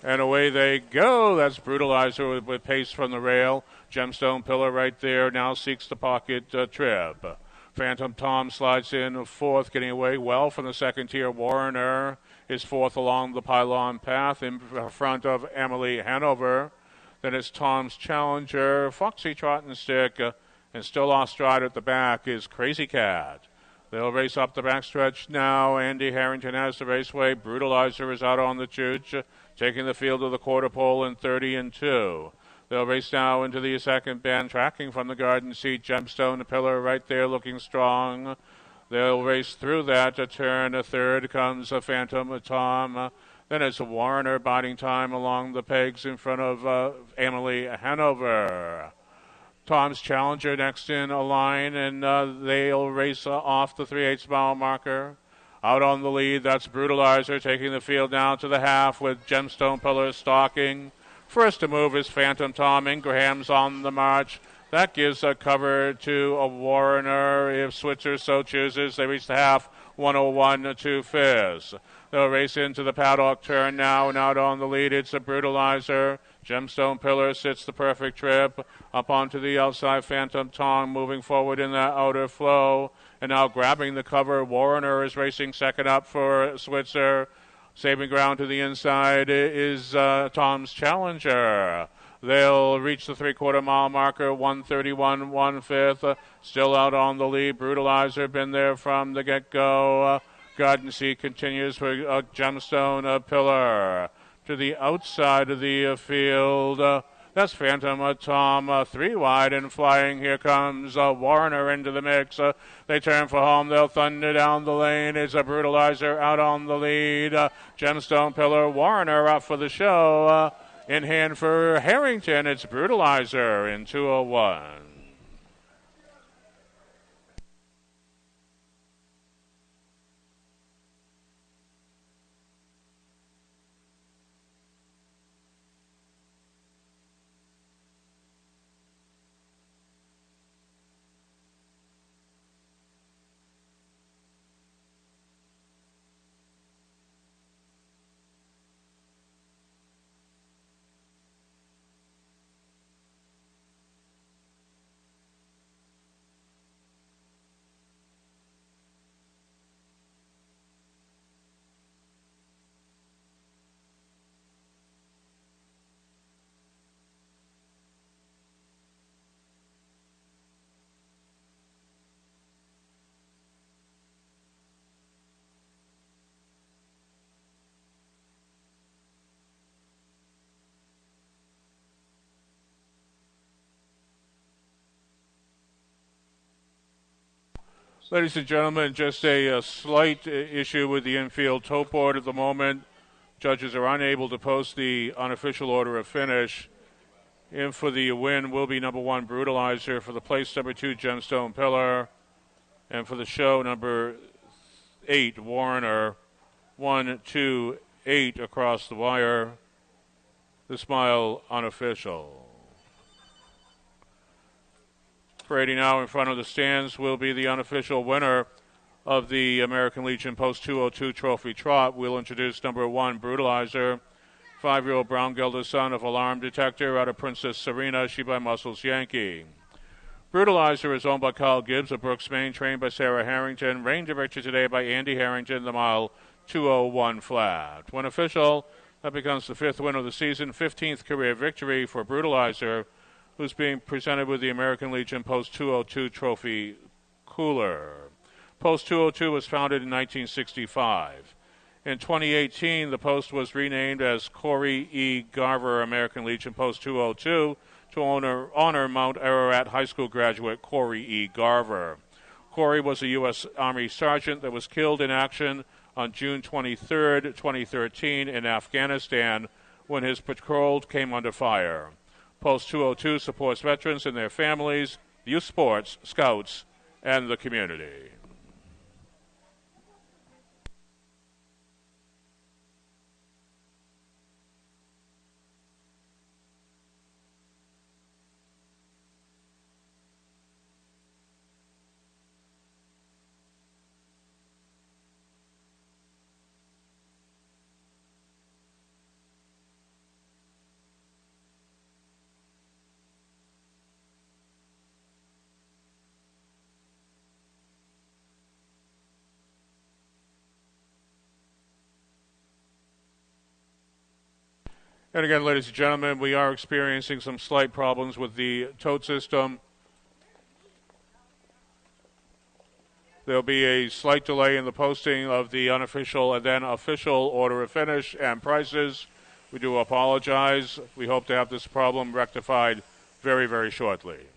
Speaker 1: And away they go. That's Brutalizer with pace from the rail. Gemstone Pillar right there now seeks the pocket trip. Phantom Tom slides in fourth, getting away well from the second tier. Warrener is fourth along the pylon path in front of Emily Hanover. Then it's Tom's Challenger, Foxy Trot and Stick, and still off stride at the back is Crazy Cat. They'll race up the backstretch now. Andy Harrington has the raceway. Brutalizer is out on the chooch, taking the field to the quarter pole in 30-2. They'll race now into the second bend, tracking from the garden seat. Gemstone Pillar right there looking strong. They'll race through that. A turn, a third comes a Phantom Tom. Then it's Warner biding time along the pegs in front of Emily Hanover. Tom's Challenger next in a line, and they'll race off the 3/8 mile marker. Out on the lead, that's Brutalizer taking the field down to the half with Gemstone Pillar stalking. First to move is Phantom Tom. Ingraham's on the march. That gives a cover to a Warner if Switzer so chooses. They reach the half, 101 to Fizz. They'll race into the paddock turn now, and out on the lead, it's a Brutalizer. Gemstone Pillar sits the perfect trip. Up onto the outside, Phantom Tom moving forward in that outer flow. And now grabbing the cover, Warner is racing second up for Switzer. Saving ground to the inside is Tom's Challenger. They'll reach the 3/4 mile marker, 131 1/5. Still out on the lead. Brutalizer been there from the get-go. Garden Seat continues for Gemstone Pillar. To the outside of the field, that's Phantom Tom, 3 wide and flying. Here comes Warner into the mix. They turn for home. They'll thunder down the lane. It's a Brutalizer out on the lead. Gemstone Pillar, Warner up for the show. In hand for Harrington, it's Brutalizer in 2:01. Ladies and gentlemen, just a slight issue with the infield tote board at the moment. Judges are unable to post the unofficial order of finish. In for the win will be number 1, Brutalizer. For the place, number 2, Gemstone Pillar. And for the show, number 8, Warner. 1, 2, 8 across the wire. The Smile unofficial. Parading now in front of the stands will be the unofficial winner of the American Legion Post 202 Trophy Trot. We'll introduce number 1, Brutalizer, 5-year-old brown gelded son of Alarm Detector out of Princess Serena, she by Muscles Yankee. Brutalizer is owned by Kyle Gibbs of Brooks, Maine, trained by Sarah Harrington, rain directed today by Andy Harrington, the mile 2:01 flat. When official, that becomes the 5th win of the season, 15th career victory for Brutalizer, who's being presented with the American Legion Post 202 Trophy Cooler. Post 202 was founded in 1965. In 2018, the post was renamed as Corey E. Garver American Legion Post 202 to honor Mount Ararat High School graduate Corey E. Garver. Corey was a U.S. Army sergeant that was killed in action on June 23, 2013 in Afghanistan when his patrol came under fire. Post 202 supports veterans and their families, youth sports, scouts, and the community. And again, ladies and gentlemen, we are experiencing some slight problems with the tote system. There'll be a slight delay in the posting of the unofficial and then official order of finish and prices. We do apologize. We hope to have this problem rectified very, very shortly.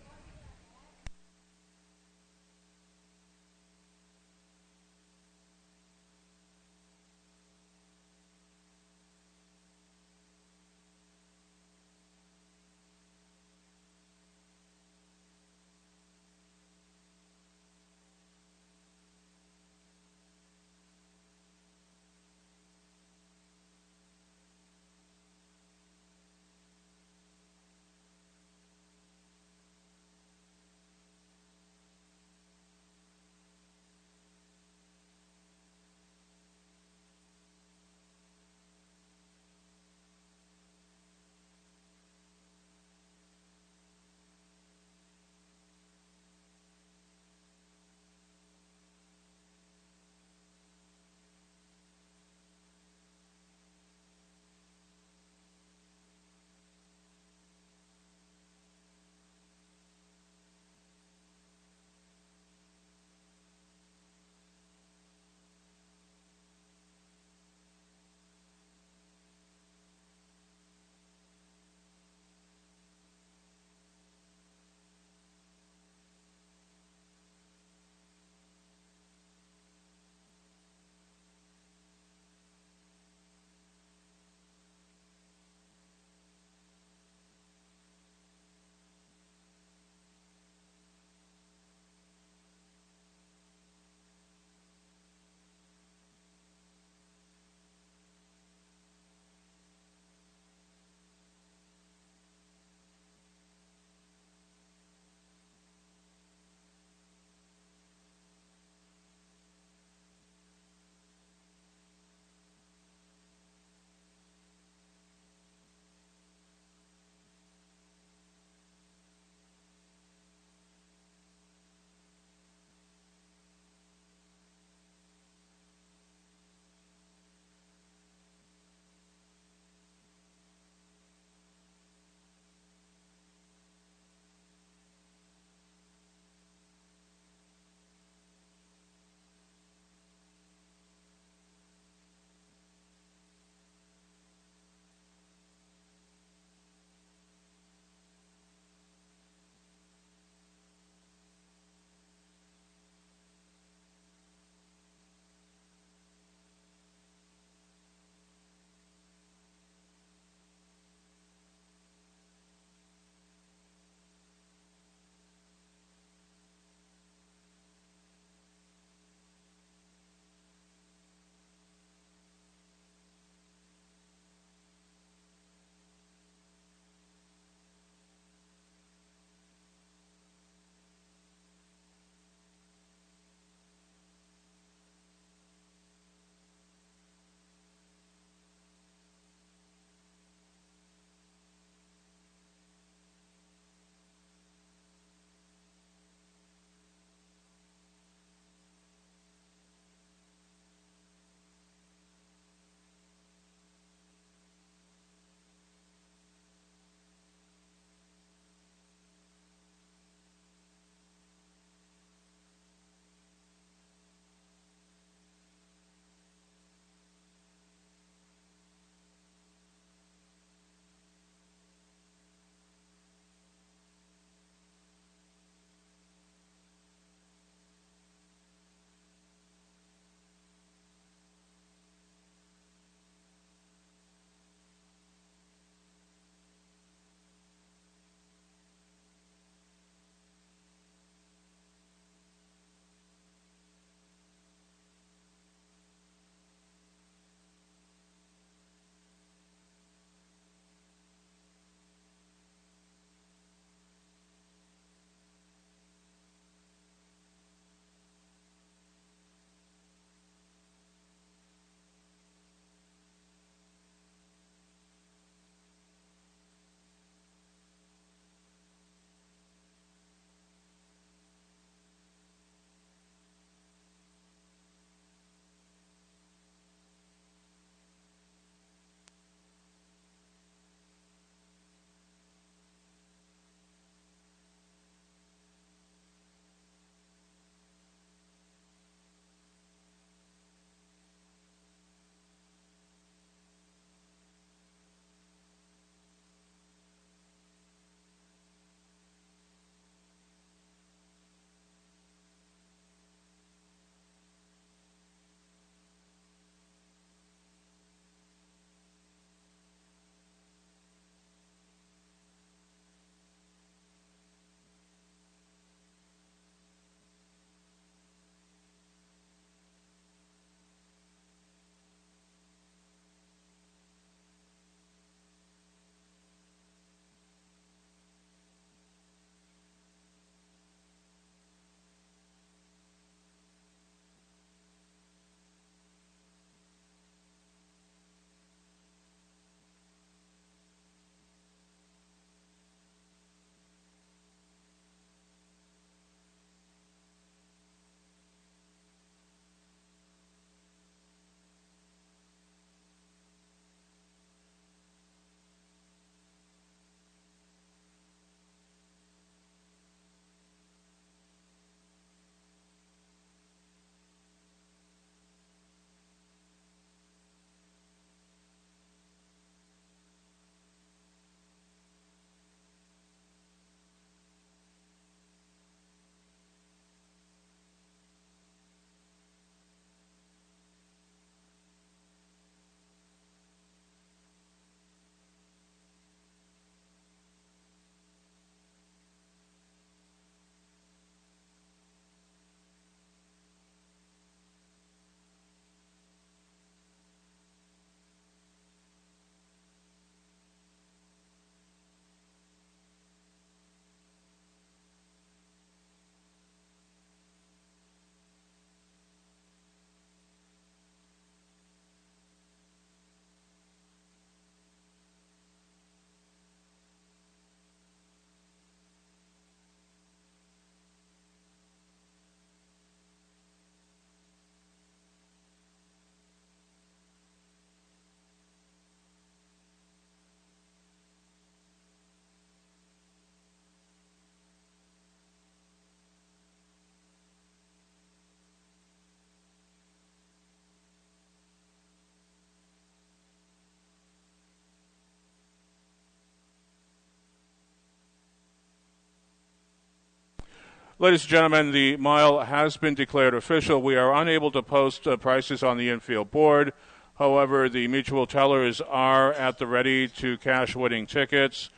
Speaker 1: Ladies and gentlemen, the mile has been declared official. We are unable to post prices on the infield board. However, the mutual tellers are at the ready to cash winning tickets.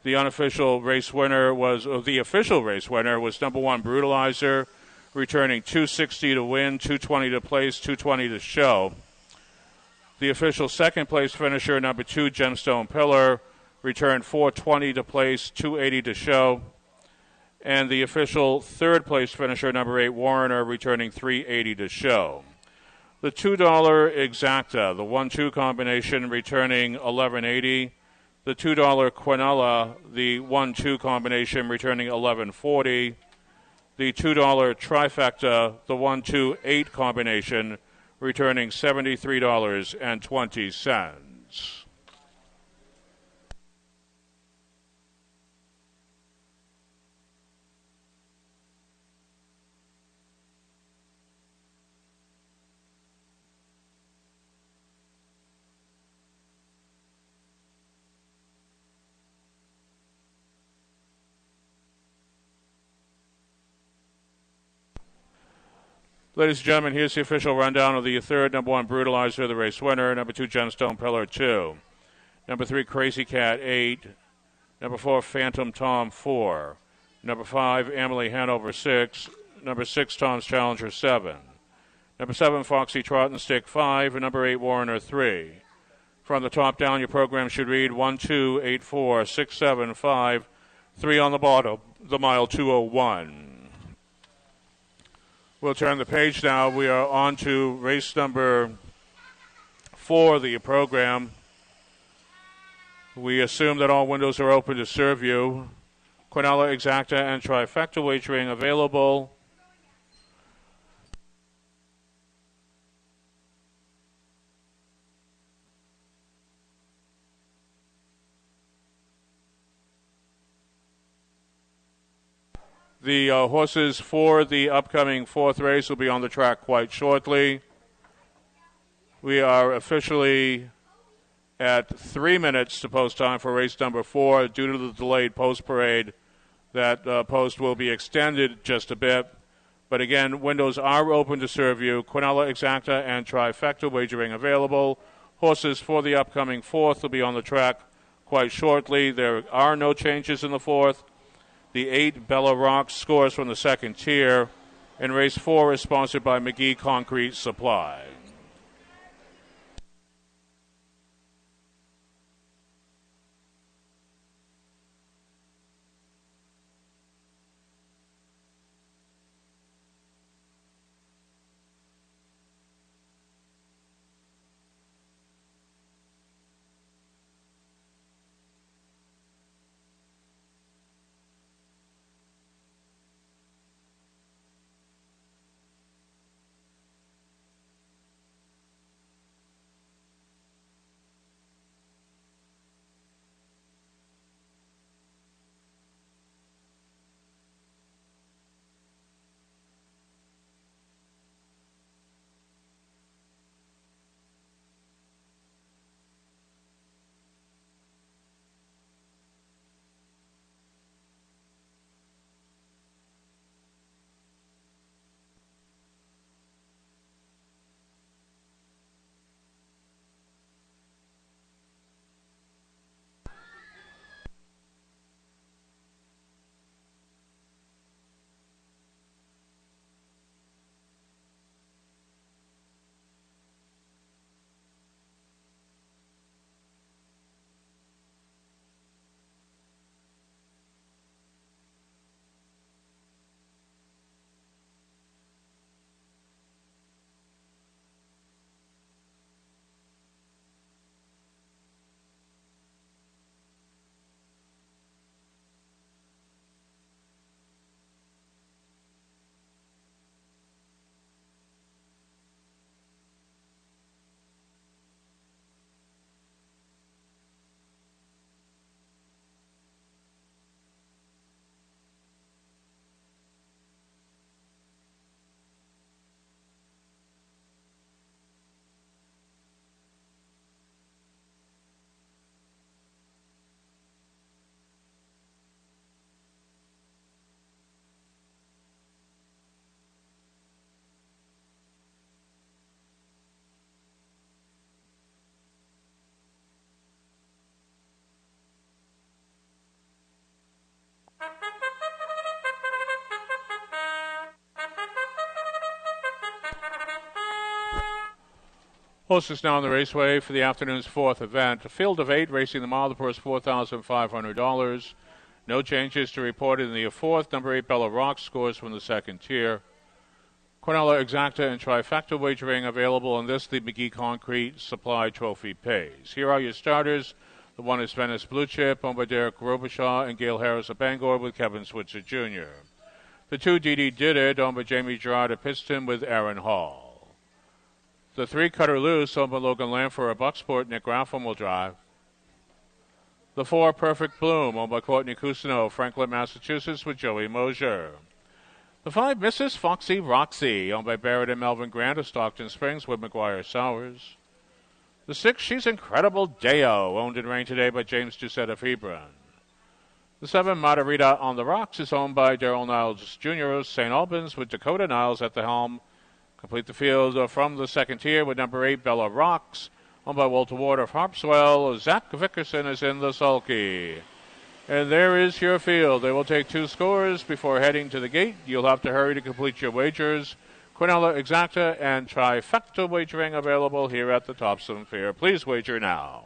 Speaker 1: The official race winner was number one Brutalizer, returning $260 to win, $220 to place, $220 to show. The official second place finisher, number 2 Gemstone Pillar, returned $420 to place, $280 to show. And the official third place finisher, number 8 Warrener, returning $380 to show. The $2 Exacta, the 1-2 combination, returning $11.80. The $2 Quinella, the 1-2 combination, returning $11.40. The $2 Trifecta, the 1-2-8 combination, returning $73.20. Ladies and gentlemen, here's the official rundown of the third. Number 1, Brutalizer, the race winner. Number 2, Gemstone Pillar, 2. Number 3, Crazy Cat, 8. Number 4, Phantom Tom, 4. Number 5, Emily Hanover, 6. Number 6, Tom's Challenger, 7. Number 7, Foxy Trot and Stick, 5. And number 8, Warrener, 3. From the top down, your program should read 1, 2, 8, 4, 6, 7, 5, 3 on the bottom, the mile 201. We'll turn the page now. We are on to race number 4 of the program. We assume that all windows are open to serve you. Quinella, Exacta, and Trifecta wagering available. The horses for the upcoming 4th race will be on the track quite shortly. We are officially at 3 minutes to post time for race number 4. Due to the delayed post parade, that post will be extended just a bit. But again, windows are open to serve you. Quinella, Exacta, and Trifecta wagering available. Horses for the upcoming 4th will be on the track quite shortly. There are no changes in the 4th. The 8 Bella Rocks scores from the second tier, and race 4 is sponsored by McGee Concrete Supply. Horses now on the raceway for the afternoon's fourth event. A field of 8 racing the mile. The purse $4,500. No changes to report in the fourth. Number 8 Bella Rock scores from the second tier. Cornella Exacta and Trifecta wagering available in this. The McGee Concrete Supply Trophy pays. Here are your starters. The one is Venice Blue Chip, owned by Derek Robichaud and Gail Harris of Bangor with Kevin Switzer Jr. The 2 Dee Did It, owned by Jamie Gerard of Pittston with Aaron Hall. The 3 Cutter Loose, owned by Logan Lamfer of Bucksport, Nick Raffam will drive. The 4 Perfect Bloom, owned by Courtney Cousineau, Franklin, Massachusetts with Joey Mosier. The 5 Mrs. Foxy Roxy, owned by Barrett and Melvin Grant of Stockton Springs with McGuire Sowers. The 6 She's Incredible Deo, owned in rain today by James Doucette of Hebron. The 7 Margarita on the Rocks is owned by Darrell Niles Jr. of St. Albans with Dakota Niles at the helm. Complete the field from the second tier with number 8 Bella Rocks, owned by Walter Ward of Harpswell. Zach Vickerson is in the sulky. And there is your field. They will take 2 scores before heading to the gate. You'll have to hurry to complete your wagers. Cornella Exacta and Trifecta wagering available here at the Topsham Fair. Please wager now.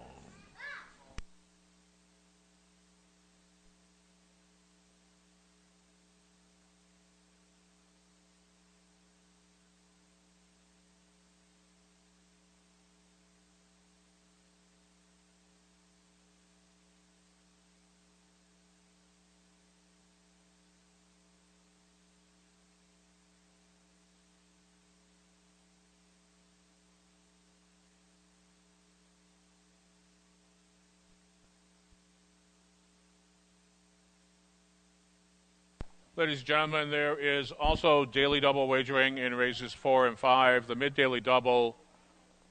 Speaker 1: Ladies and gentlemen, there is also daily double wagering in races 4 and 5. The mid-daily double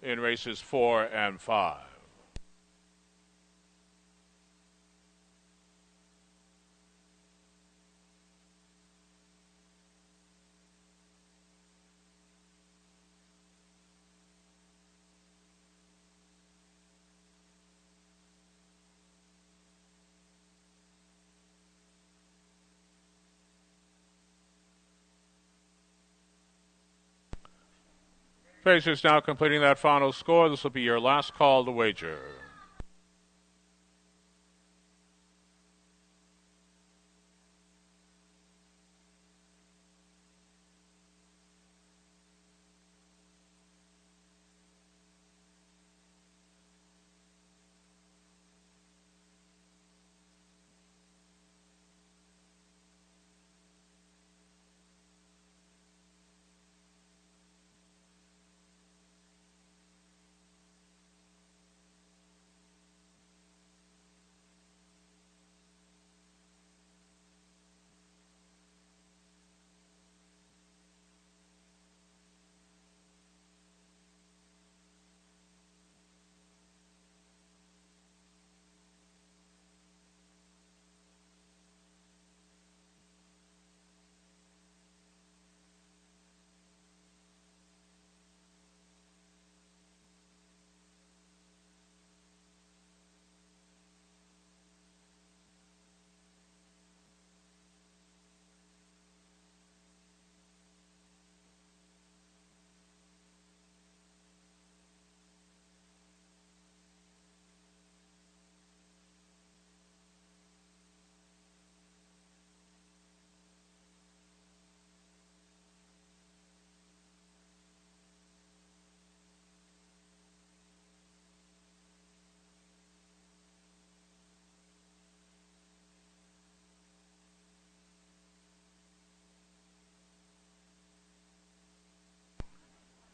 Speaker 1: in races 4 and 5. Pacers now completing that final score. This will be your last call to wager.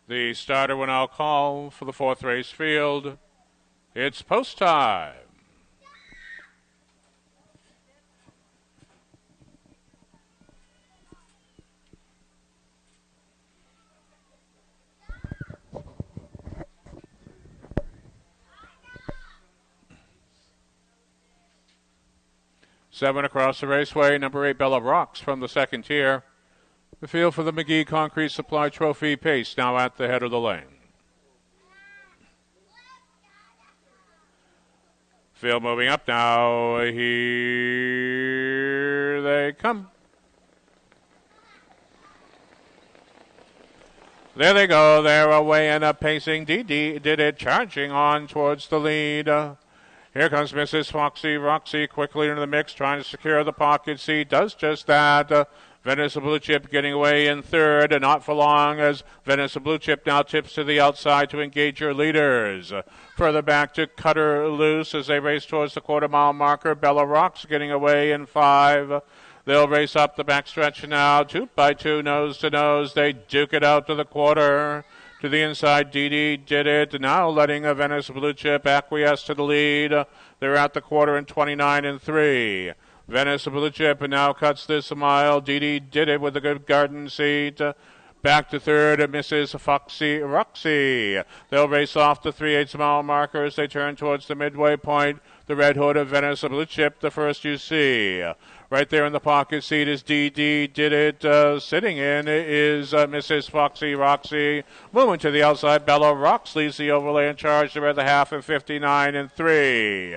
Speaker 1: The starter will now call for the 4th race field. It's post time. Seven across the raceway, number 8 Bella Rocks from the second tier. The field for the McGee Concrete Supply Trophy pace now at the head of the lane. Field moving up now. Here they come. There they go. They're away and up pacing. DD did it, charging on towards the lead. Here comes Mrs. Foxy Roxy quickly into the mix, trying to secure the pocket seat. Does just that. Venice Blue Chip getting away in third, and not for long as Venice Blue Chip now tips to the outside to engage your leaders. Further back to Cutter Loose as they race towards the quarter-mile marker. Bella Rocks getting away in 5. They'll race up the backstretch now, 2 by 2, nose to nose. They duke it out to the quarter. To the inside, Dee did it. Now letting a Venice Blue Chip acquiesce to the lead. They're at the quarter in 29 and 3. Venice Blue Chip now cuts this mile. Dee did it with a good garden seat. Back to third, Mrs. Foxy Roxy. They'll race off the 3/8 mile marker as they turn towards the midway point. The red hood of Venice Blue Chip, the first you see. Right there in the pocket seat is Dee did it. Sitting in is Mrs. Foxy Roxy. Moving to the outside, Bella Rocks leads the overlay in charge. They're at the half in 59 and 3.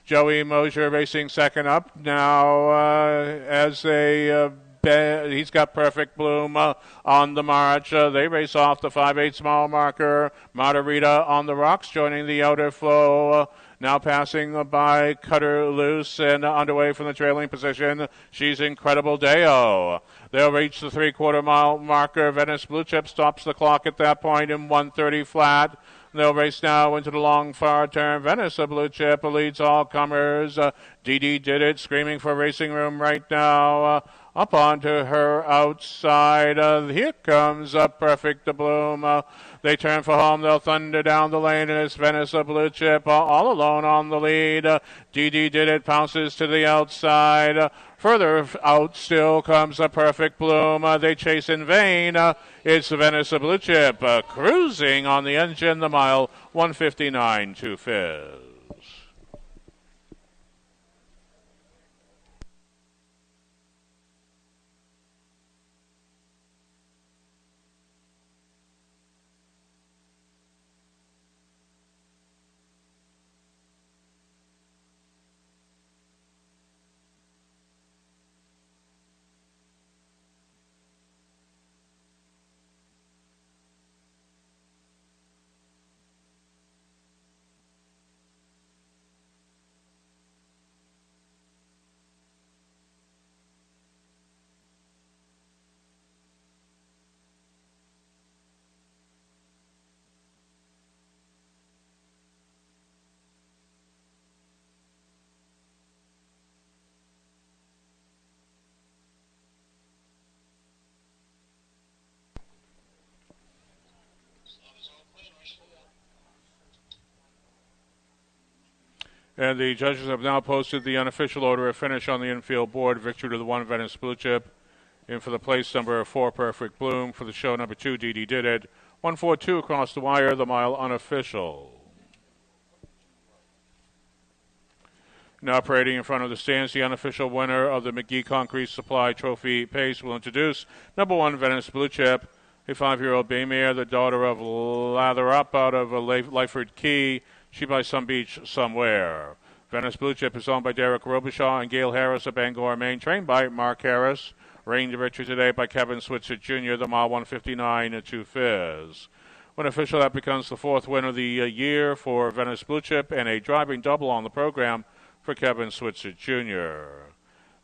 Speaker 1: Joey Mosier racing second up now as he's got Perfect Bloom on the march. They race off the 5/8 mile marker. Margarita on the rocks joining the outer flow. Now passing by Cutter Loose and underway from the trailing position. She's Incredible Deo. They'll reach the 3/4 mile marker. Venice Blue Chip stops the clock at that point in 1:30 flat. They'll race now into the long far turn. Venice Blue Chip leads all comers. Dee did it, screaming for racing room right now. Up onto her outside. Here comes Perfect Bloom. They turn for home. They'll thunder down the lane, and it's Venice Blue Chip all alone on the lead. Dee did it, pounces to the outside. Further out still comes a Perfect Bloom. They chase in vain. It's Venice Blue Chip cruising on the engine, the mile 159 to Fizz. And the judges have now posted the unofficial order of finish on the infield board. Victory to the 1 Venice Blue Chip. In for the place number 4 Perfect Bloom. For the show number 2 Dee did it. 142 across the wire, the mile unofficial. Now parading in front of the stands, the unofficial winner of the McGee Concrete Supply Trophy Pace will introduce number 1 Venice Blue Chip, a 5-year-old bay mare, the daughter of Lather Up out of Lyford Key. She by Some Beach Somewhere. Venice Blue Chip is owned by Derek Robichaud and Gail Harris of Bangor, Maine, trained by Mark Harris. Reigned to victory today by Kevin Switzer Jr., the mile 159 to Fizz. When official, that becomes the 4th win of the year for Venice Blue Chip and a driving double on the program for Kevin Switzer Jr.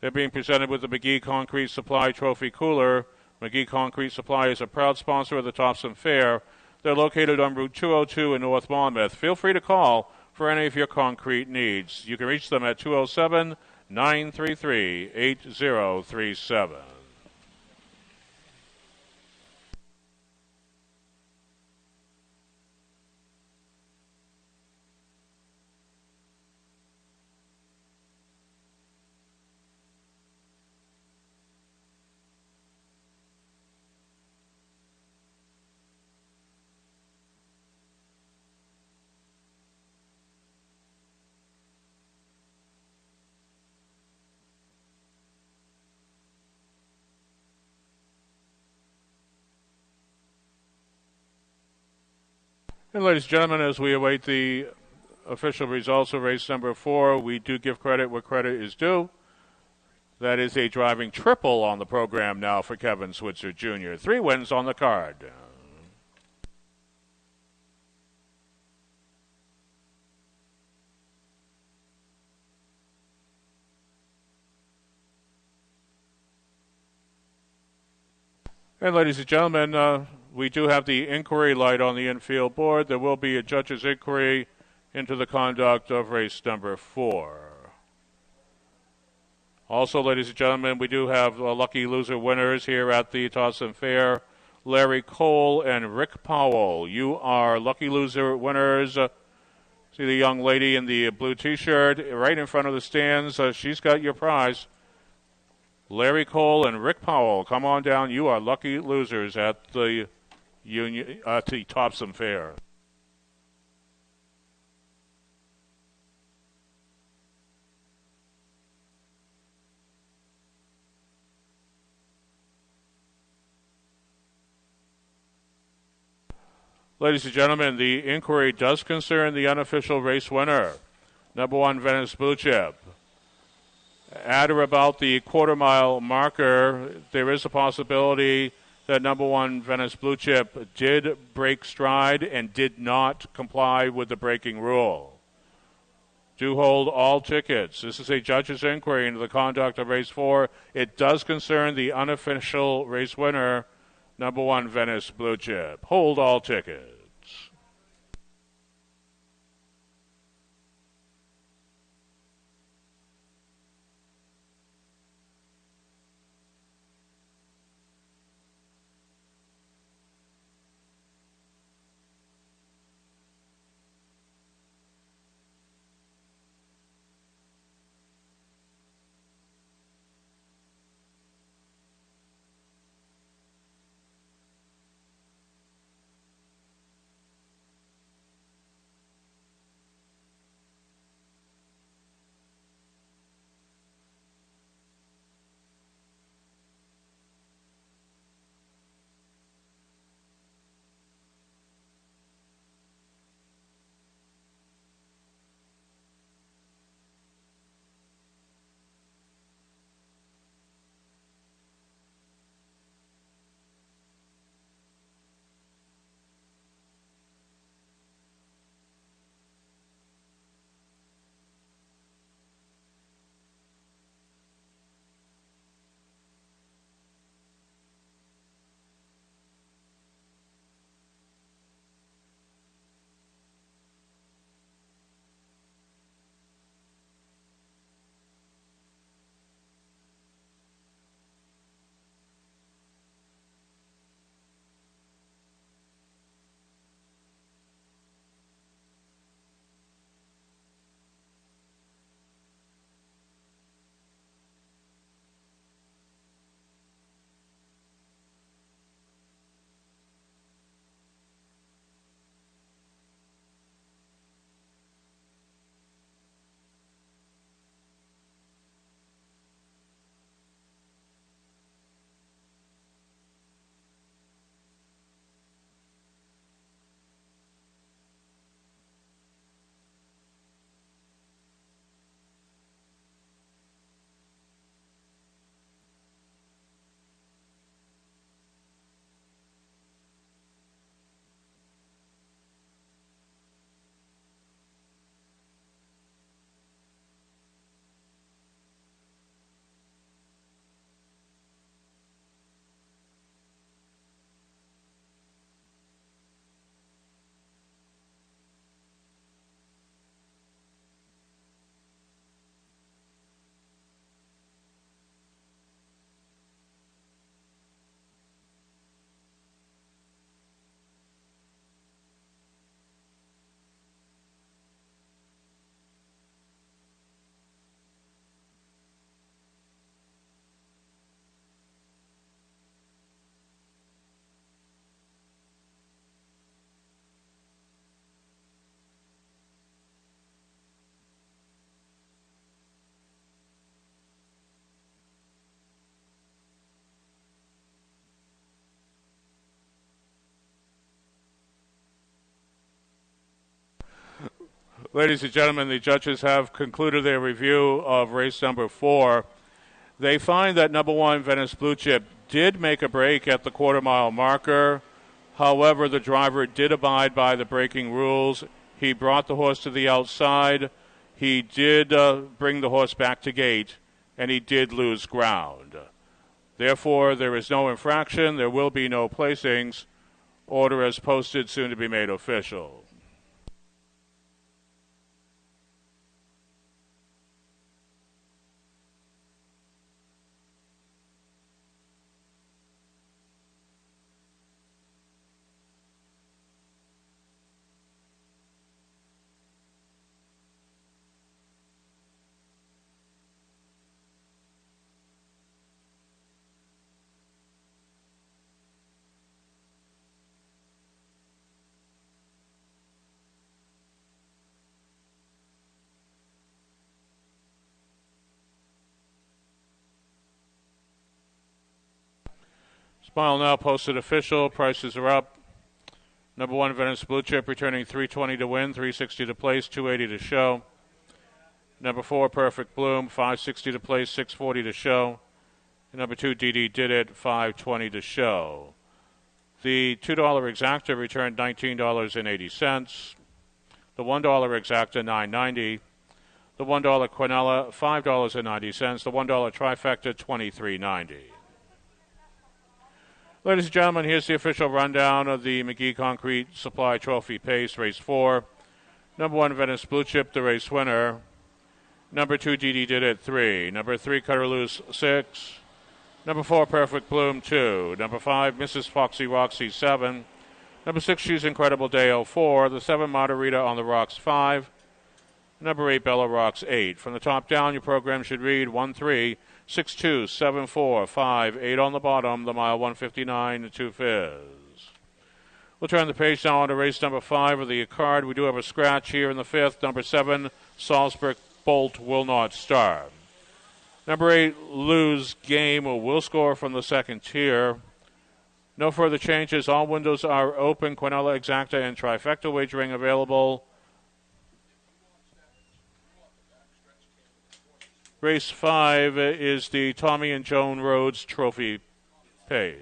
Speaker 1: They're being presented with the McGee Concrete Supply Trophy Cooler. McGee Concrete Supply is a proud sponsor of the Topsham Fair. They're located on Route 202 in North Monmouth. Feel free to call for any of your concrete needs. You can reach them at 207-933-8037. And ladies and gentlemen, as we await the official results of race number 4, we do give credit where credit is due. That is a driving triple on the program now for Kevin Switzer Jr. 3 wins on the card. And ladies and gentlemen, we do have the inquiry light on the infield board. There will be a judge's inquiry into the conduct of race number 4. Also, ladies and gentlemen, we do have lucky loser winners here at the Topsham Fair. Larry Cole and Rick Powell, you are lucky loser winners. See the young lady in the blue T-shirt right in front of the stands. She's got your prize. Larry Cole and Rick Powell, come on down. You are lucky losers at the Topsham Fair. Ladies and gentlemen, the inquiry does concern the unofficial race winner, number 1 Venice Blue Chip. At or about the quarter-mile marker, there is a possibility that number 1 Venice Blue Chip did break stride and did not comply with the braking rule. Do hold all tickets. This is a judge's inquiry into the conduct of race 4. It does concern the unofficial race winner, number 1 Venice Blue Chip. Hold all tickets. Ladies and gentlemen, the judges have concluded their review of race number 4. They find that number 1 Venice Blue Chip did make a break at the quarter-mile marker. However, the driver did abide by the braking rules. He brought the horse to the outside. He did bring the horse back to gate, and he did lose ground. Therefore, there is no infraction. There will be no placings. Order as posted, soon to be made official. Smile now posted official. Prices are up. Number 1, Venice Blue Chip returning $320 to win, $360 to place, $280 to show. Number 4, Perfect Bloom, $560 to place, $640 to show. And number 2, DD Did It, $520 to show. The $2 exacta returned $19.80. The $1 exacta, $9.90. The $1 quinella, $5.90. The $1 trifecta, $23.90. Ladies and gentlemen, here's the official rundown of the McGee Concrete Supply Trophy Pace, Race 4. Number 1, Venice Blue Chip, the race winner. Number 2, DD Did It, 3. Number 3, Cutter Loose, 6. Number 4, Perfect Bloom, 2. Number 5, Mrs. Foxy Roxy, 7. Number 6, She's Incredible Dale, 4. The 7, Margarita on the Rocks, 5. Number 8, Bella Rocks, 8. From the top down, your program should read 1, 3, 6, 2, 7, 4, 5, 8 on the bottom, the mile 159, the 2 fizz. We'll turn the page now on to race number 5 of the card. We do have a scratch here in the 5th. Number 7, Salzburg Bolt will not start. Number 8, Lose Game will score from the second tier. No further changes. All windows are open. Quinella, Exacta, and Trifecta wagering available. Race 5 is the Tommy and Joan Rhodes Trophy Pace.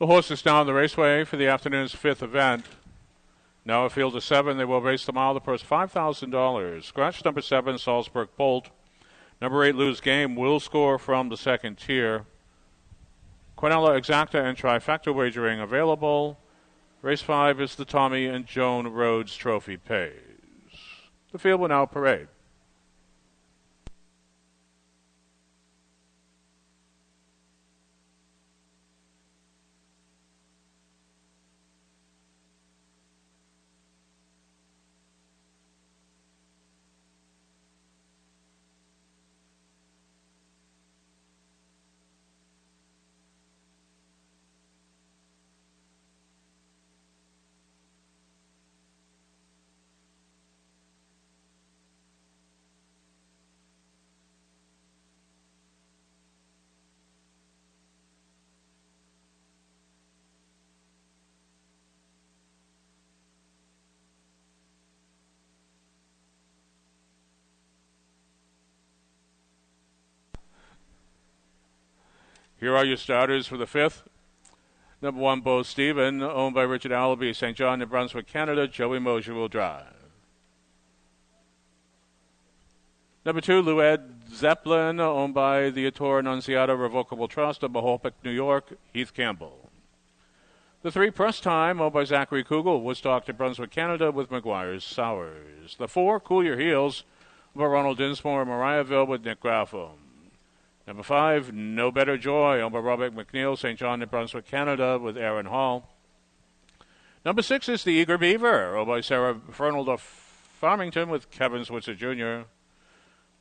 Speaker 1: The horses down the raceway for the afternoon's fifth event. Now a field of 7. They will race the mile. The purse $5,000. Scratch number 7, Salzburg Bolt. Number 8, Lose Game, will score from the second tier. Quinella Exacta and Trifecta wagering available. Race 5 is the Tommy and Joan Rhodes Trophy Pays. The field will now parade. Here are your starters for the fifth. Number 1, Bo Stephen, owned by Richard Allaby, St. John, New Brunswick, Canada. Joey Mosier will drive. Number 2, Lued Zeppelin, owned by the Ettore Annunziata Revocable Trust of Mahopac, New York. Heath Campbell. The 3, Press Time, owned by Zachary Kugel, Woodstock, New Brunswick, Canada, with McGuire's Sowers. The 4, Cool Your Heels, by Ronald Dinsmore, Mariahville, with Nick Graffo. Number 5, No Better Joy, owned by Robert McNeil, St. John, New Brunswick, Canada, with Aaron Hall. Number 6 is The Eager Beaver, owned by Sarah Fernald of Farmington, with Kevin Switzer Jr.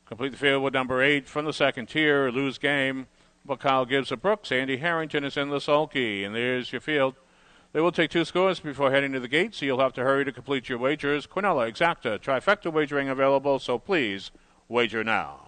Speaker 1: Complete the field with number 8 from the second tier, Lose Game, by Kyle Gibbs of Brooks. Andy Harrington is in the sulky, and there's your field. They will take 2 scores before heading to the gate, so you'll have to hurry to complete your wagers. Quinella, Exacta, Trifecta wagering available, so please wager now.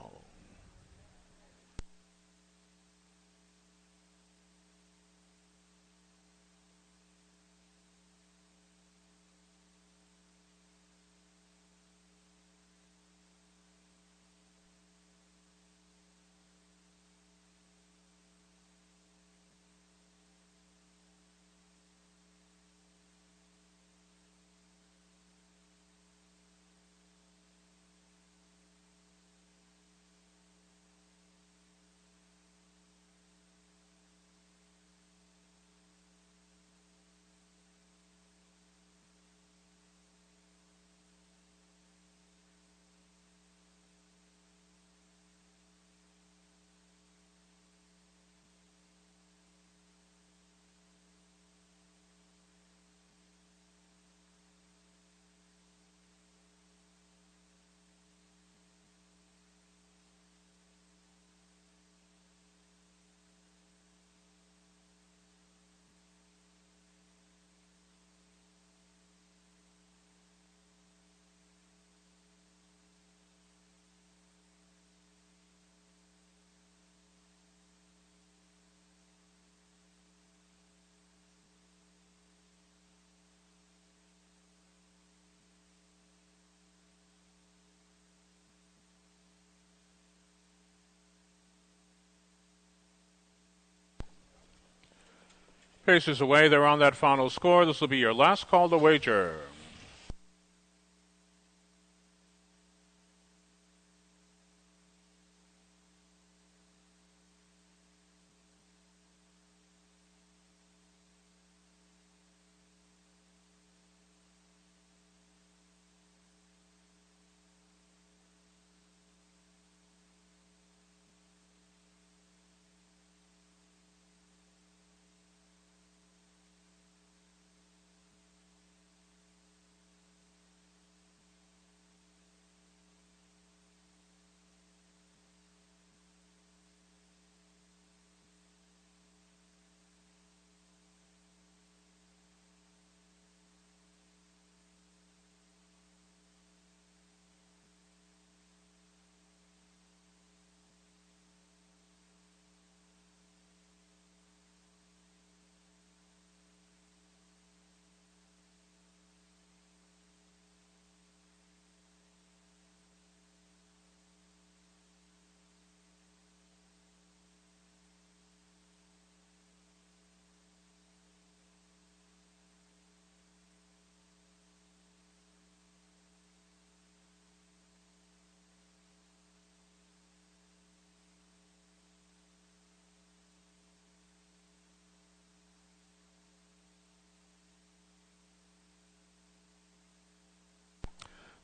Speaker 1: Paces away, they're on that final score. This will be your last call to wager.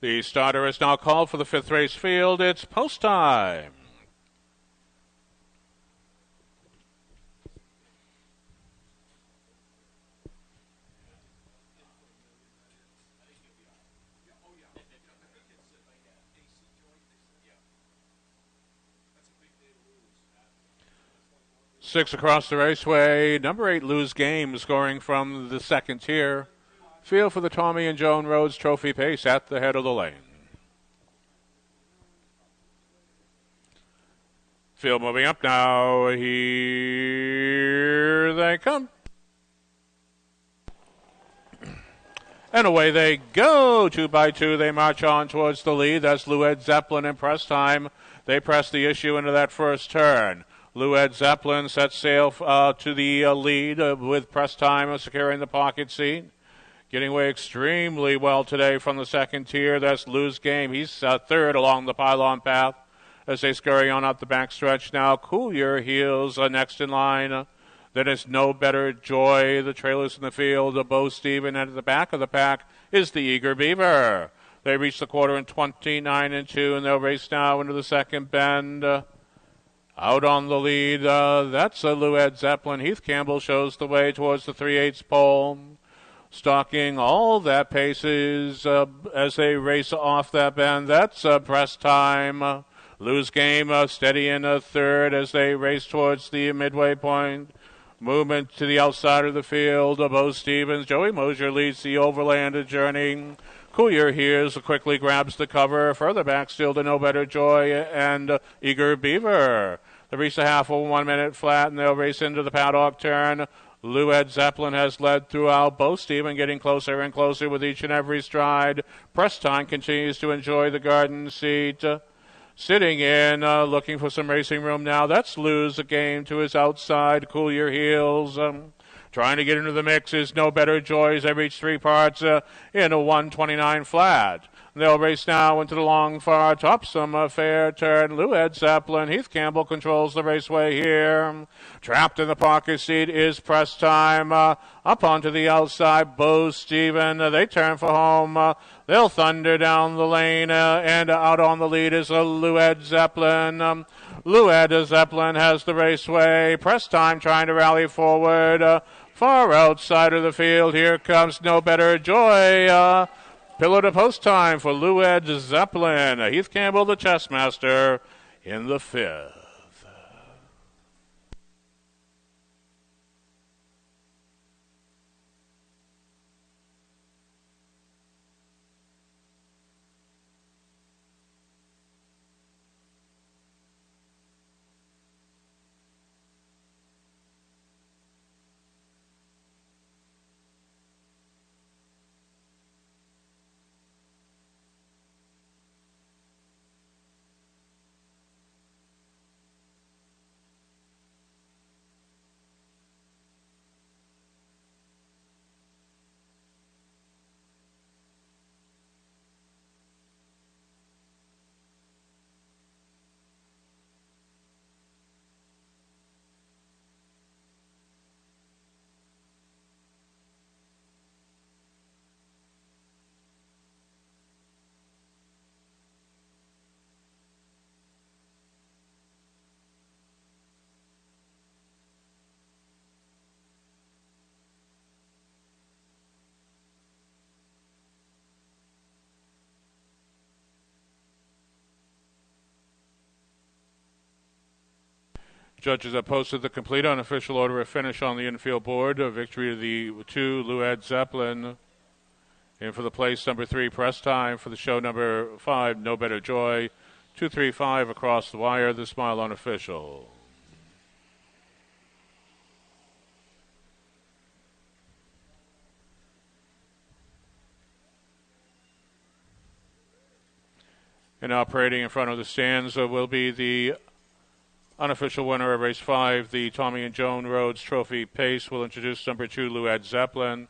Speaker 1: The starter is now called for the fifth race field. It's post time. Six across the raceway. Number 8, Lose Game, scoring from the second tier. Field for the Tommy and Joan Rhodes Trophy Pace at the head of the lane. Field moving up now. Here they come. And away they go. 2 by 2. They march on towards the lead. That's Lou-Ed Zeppelin in press time. They press the issue into that first turn. Lou-Ed Zeppelin sets sail to the lead with press time securing the pocket seat. Getting away extremely well today from the second tier. That's Lose Game. He's third along the pylon path as they scurry on up the backstretch now. Cool Your Heels next in line. Then it's No Better Joy. The trailers in the field. Bo Steven, and at the back of the pack is the Eager Beaver. They reach the quarter in 29-2, and they'll race now into the second bend. Out on the lead, that's Lou-Ed Zeppelin. Heath Campbell shows the way towards the 3/8 pole. Stalking all that paces as they race off that bend. That's press time. Lose Game steady in a third as they race towards the midway point. Movement to the outside of the field. Bo Stevens, Joey Mosier leads the overland journey. Cool Your Heels quickly grabs the cover. Further back still to No Better Joy and Eager Beaver. They reach the half of 1 minute flat, and they'll race into the paddock turn. Lou-Ed Zeppelin has led throughout. Bo Steven getting closer and closer with each and every stride. Press time continues to enjoy the garden seat. Sitting in, looking for some racing room now. That's Lose Game to his outside. Cool Your Heels. Trying to get into the mix is No Better Joys. They reach 3 parts in a 129 flat. They'll race now into the long far Topsham Fair turn. Lou-Ed Zeppelin. Heath Campbell controls the raceway here. Trapped in the pocket seat is press time. Up onto the outside, Bo Steven. They turn for home. They'll thunder down the lane, and out on the lead is Lou-Ed Zeppelin. Lou-Ed Zeppelin has the raceway. Press time trying to rally forward. Far outside of the field, here comes No Better Joy. Pillar to post time for Lou-Ed Zeppelin. Heath Campbell, the chess master, in the fifth. Judges have posted the complete unofficial order of finish on the infield board. A victory of the 2, Lou-Ed Zeppelin. And for the place number 3, press time for the show number 5, No Better Joy. 2-3-5 across the wire, the Smile unofficial. And now parading in front of the stands will be the unofficial winner of race 5, the Tommy and Joan Rhodes Trophy Pace. Will introduce number 2, Lou-Ed Zeppelin,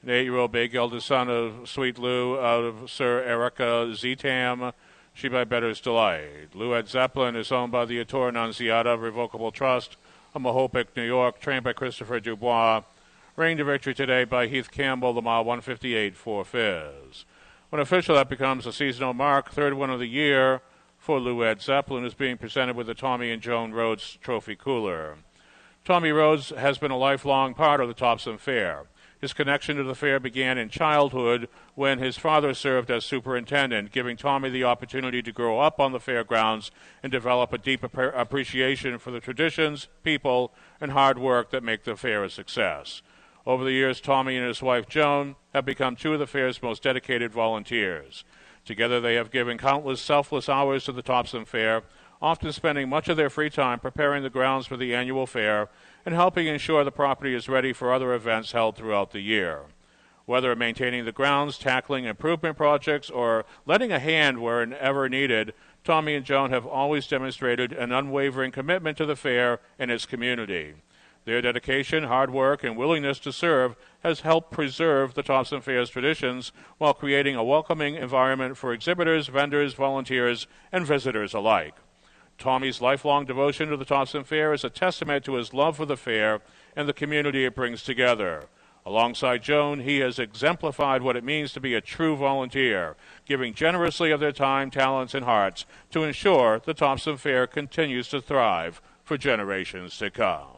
Speaker 1: an 8-year-old big eldest son of Sweet Lou out of Sir Erica Zetam. She by Better's Delight. Lou-Ed Zeppelin is owned by the Ettore Nunziata Revocable Trust of Mahopac, New York, trained by Christopher Dubois. Reigned to victory today by Heath Campbell, the mile 158 4 Fizz. When official, that becomes a seasonal mark. Third one of the year for Led Zeppelin is being presented with the Tommy and Joan Rhodes Trophy Cooler. Tommy Rhodes has been a lifelong part of the Topsham Fair. His connection to the fair began in childhood when his father served as superintendent, giving Tommy the opportunity to grow up on the fairgrounds and develop a deep appreciation for the traditions, people, and hard work that make the fair a success. Over the years, Tommy and his wife Joan have become two of the fair's most dedicated volunteers. Together, they have given countless selfless hours to the Topsham Fair, often spending much of their free time preparing the grounds for the annual fair and helping ensure the property is ready for other events held throughout the year. Whether maintaining the grounds, tackling improvement projects, or lending a hand wherever needed, Tommy and Joan have always demonstrated an unwavering commitment to the fair and its community. Their dedication, hard work, and willingness to serve has helped preserve the Topsham Fair's traditions while creating a welcoming environment for exhibitors, vendors, volunteers, and visitors alike. Tommy's lifelong devotion to the Topsham Fair is a testament to his love for the fair and the community it brings together. Alongside Joan, he has exemplified what it means to be a true volunteer, giving generously of their time, talents, and hearts to ensure the Topsham Fair continues to thrive for generations to come.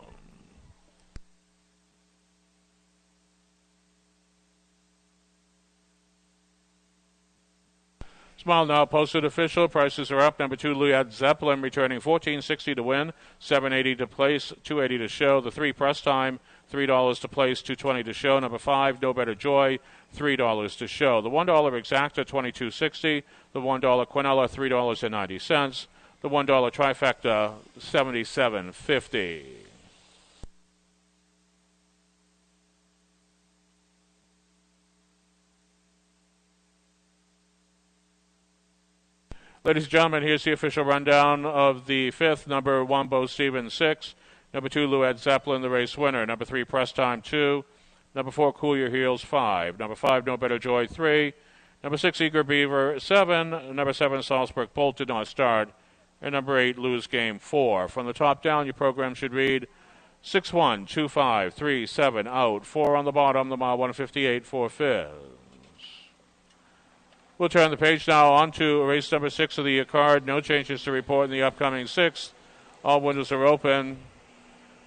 Speaker 1: Smile Now posted official. Prices are up. Number 2, Led Zeppelin, returning $14.60 to win, $7.80 to place, $2.80 to show. The 3 press time, $3 to place, $2.20 to show. Number 5, No Better Joy, $3 to show. The $1 Exacta, $22.60. The $1 Quinella, $3.90. The $1 Trifecta, $77.50. Ladies and gentlemen, here's the official rundown of the 5th. Number 1, Bo Stevens, 6. Number 2, Led Zeppelin, the race winner. Number 3, Press Time, 2. Number 4, Cool Your Heels, 5. Number 5, No Better Joy, 3. Number 6, Eager Beaver, 7. Number 7, Salzburg Bolt did not start. And number 8, Lose Game, 4. From the top down, your program should read 6-1, 2-5, 3-7, out. 4 on the bottom, the mile 158 for fifth. We'll turn the page now on to race number 6 of the card. No changes to report in the upcoming 6th. All windows are open.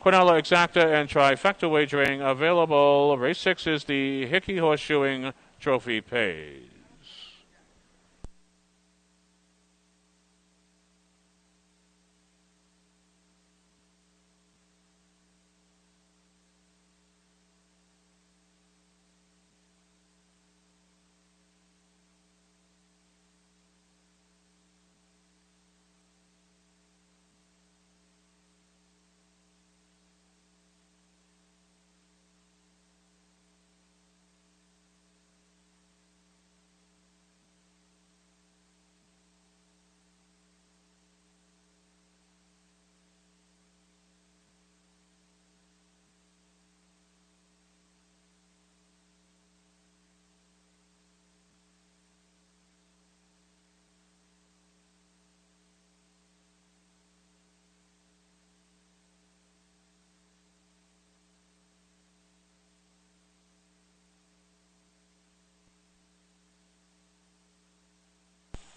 Speaker 1: Quinella Exacta and Trifecta wagering available. Race 6 is the Hickey Horseshoeing Trophy Pays.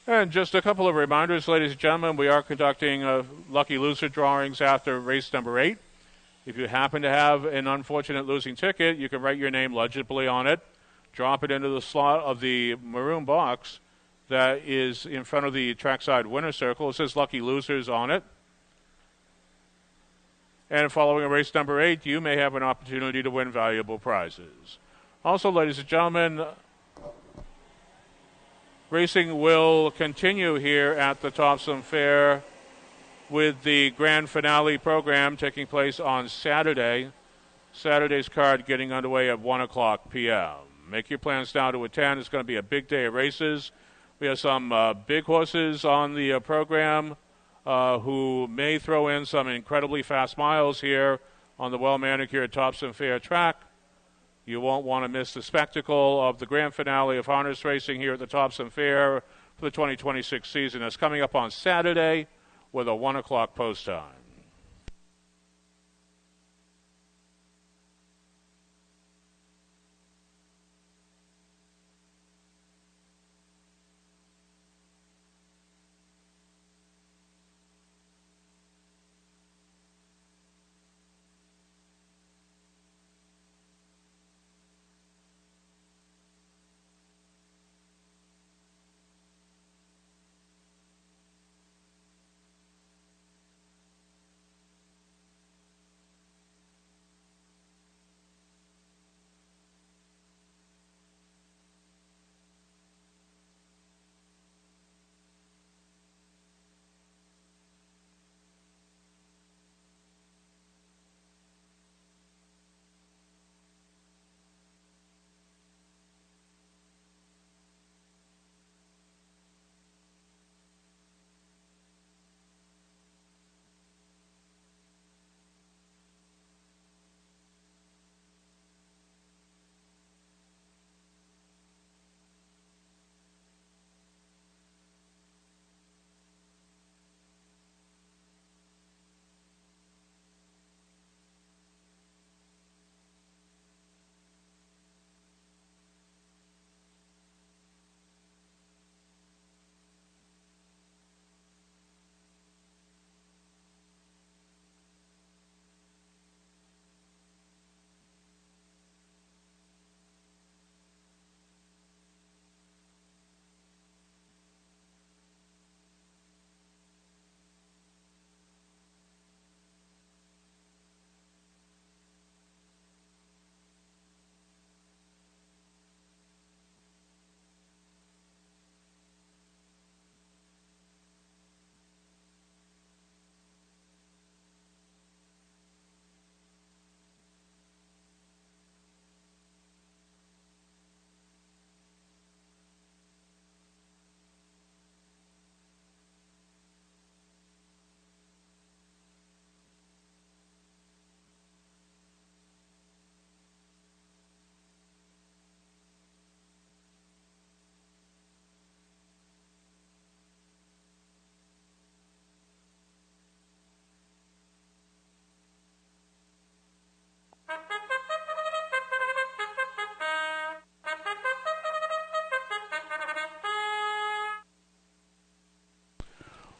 Speaker 1: And just a couple of reminders, ladies and gentlemen. We are conducting lucky loser drawings after race number 8. If you happen to have an unfortunate losing ticket, you can write your name legibly on it, drop it into the slot of the maroon box that is in front of the trackside winner circle. It says lucky losers on it. And following race number 8, you may have an opportunity to win valuable prizes. Also, ladies and gentlemen, racing will continue here at the Topsham Fair with the grand finale program taking place on Saturday. Saturday's card getting underway at 1 o'clock p.m. Make your plans now to attend. It's going to be a big day of races. We have some big horses on the program who may throw in some incredibly fast miles here on the well-manicured Topsham Fair track. You won't want to miss the spectacle of the grand finale of harness racing here at the Topsham Fair for the 2026 season. It's coming up on Saturday with a 1 o'clock post time.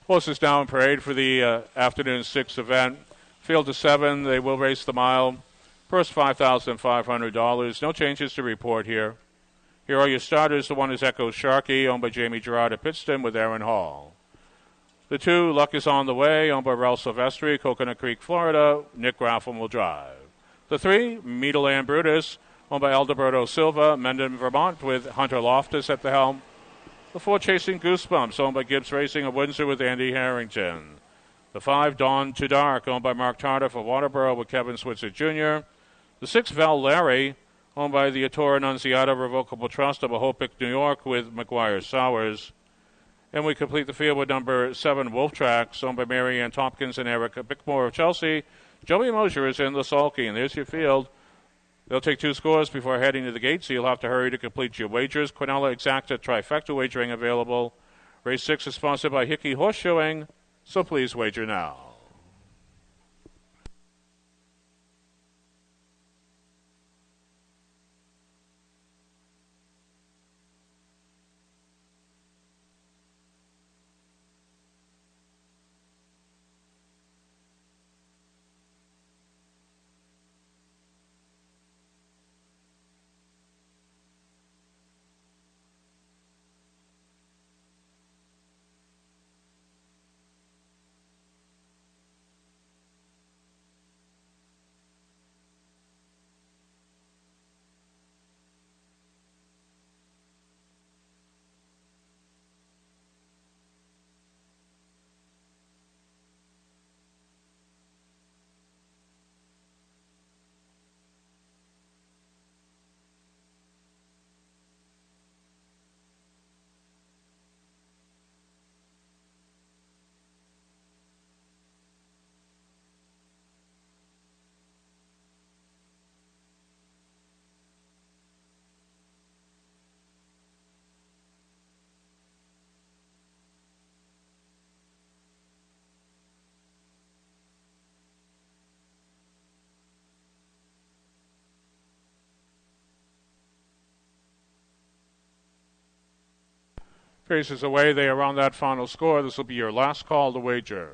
Speaker 1: Horses now in parade for the afternoon sixth event. Field of 7, they will race the mile. First $5,500. No changes to report here. Here are your starters. The one is Echo Sharkey, owned by Jamie Gerard at Pittston with Aaron Hall. The 2, Luck is on the Way, owned by Ralph Silvestri, Coconut Creek, Florida. Nick Graffam will drive. The 3, Meadowland Brutus, owned by Alberto Silva, Mendon, Vermont, with Hunter Loftus at the helm. The 4, Chasing Goosebumps, owned by Gibbs Racing of Windsor with Andy Harrington. The 5, Dawn to Dark, owned by Mark Tardif of Waterboro with Kevin Switzer Jr. The 6, Val Larry, owned by the Atora Annunziata Revocable Trust of Ahopic, New York with McGuire Sowers. And we complete the field with number 7, Wolf Tracks, owned by Mary Ann Tompkins and Erica Bickmore of Chelsea. Joey Mosier is in the sulky, and there's your field. They'll take 2 scores before heading to the gate, so you'll have to hurry to complete your wagers. Quinella Exacta Trifecta wagering available. Race 6 is sponsored by Hickey Horseshoeing, so please wager now. Faces away, they are on that final score. This will be your last call to wager.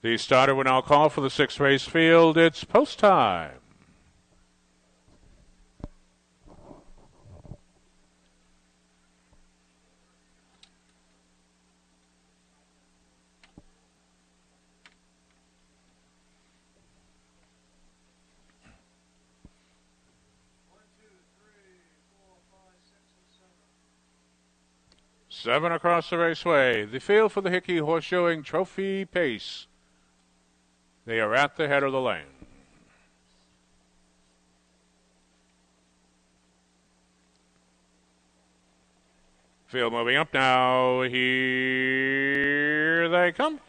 Speaker 1: The starter will now call for the sixth race field. It's post time. Seven across the raceway. The field for the Hickey Horseshoeing Trophy Pace. They are at the head of the lane. Field moving up now. Here they come.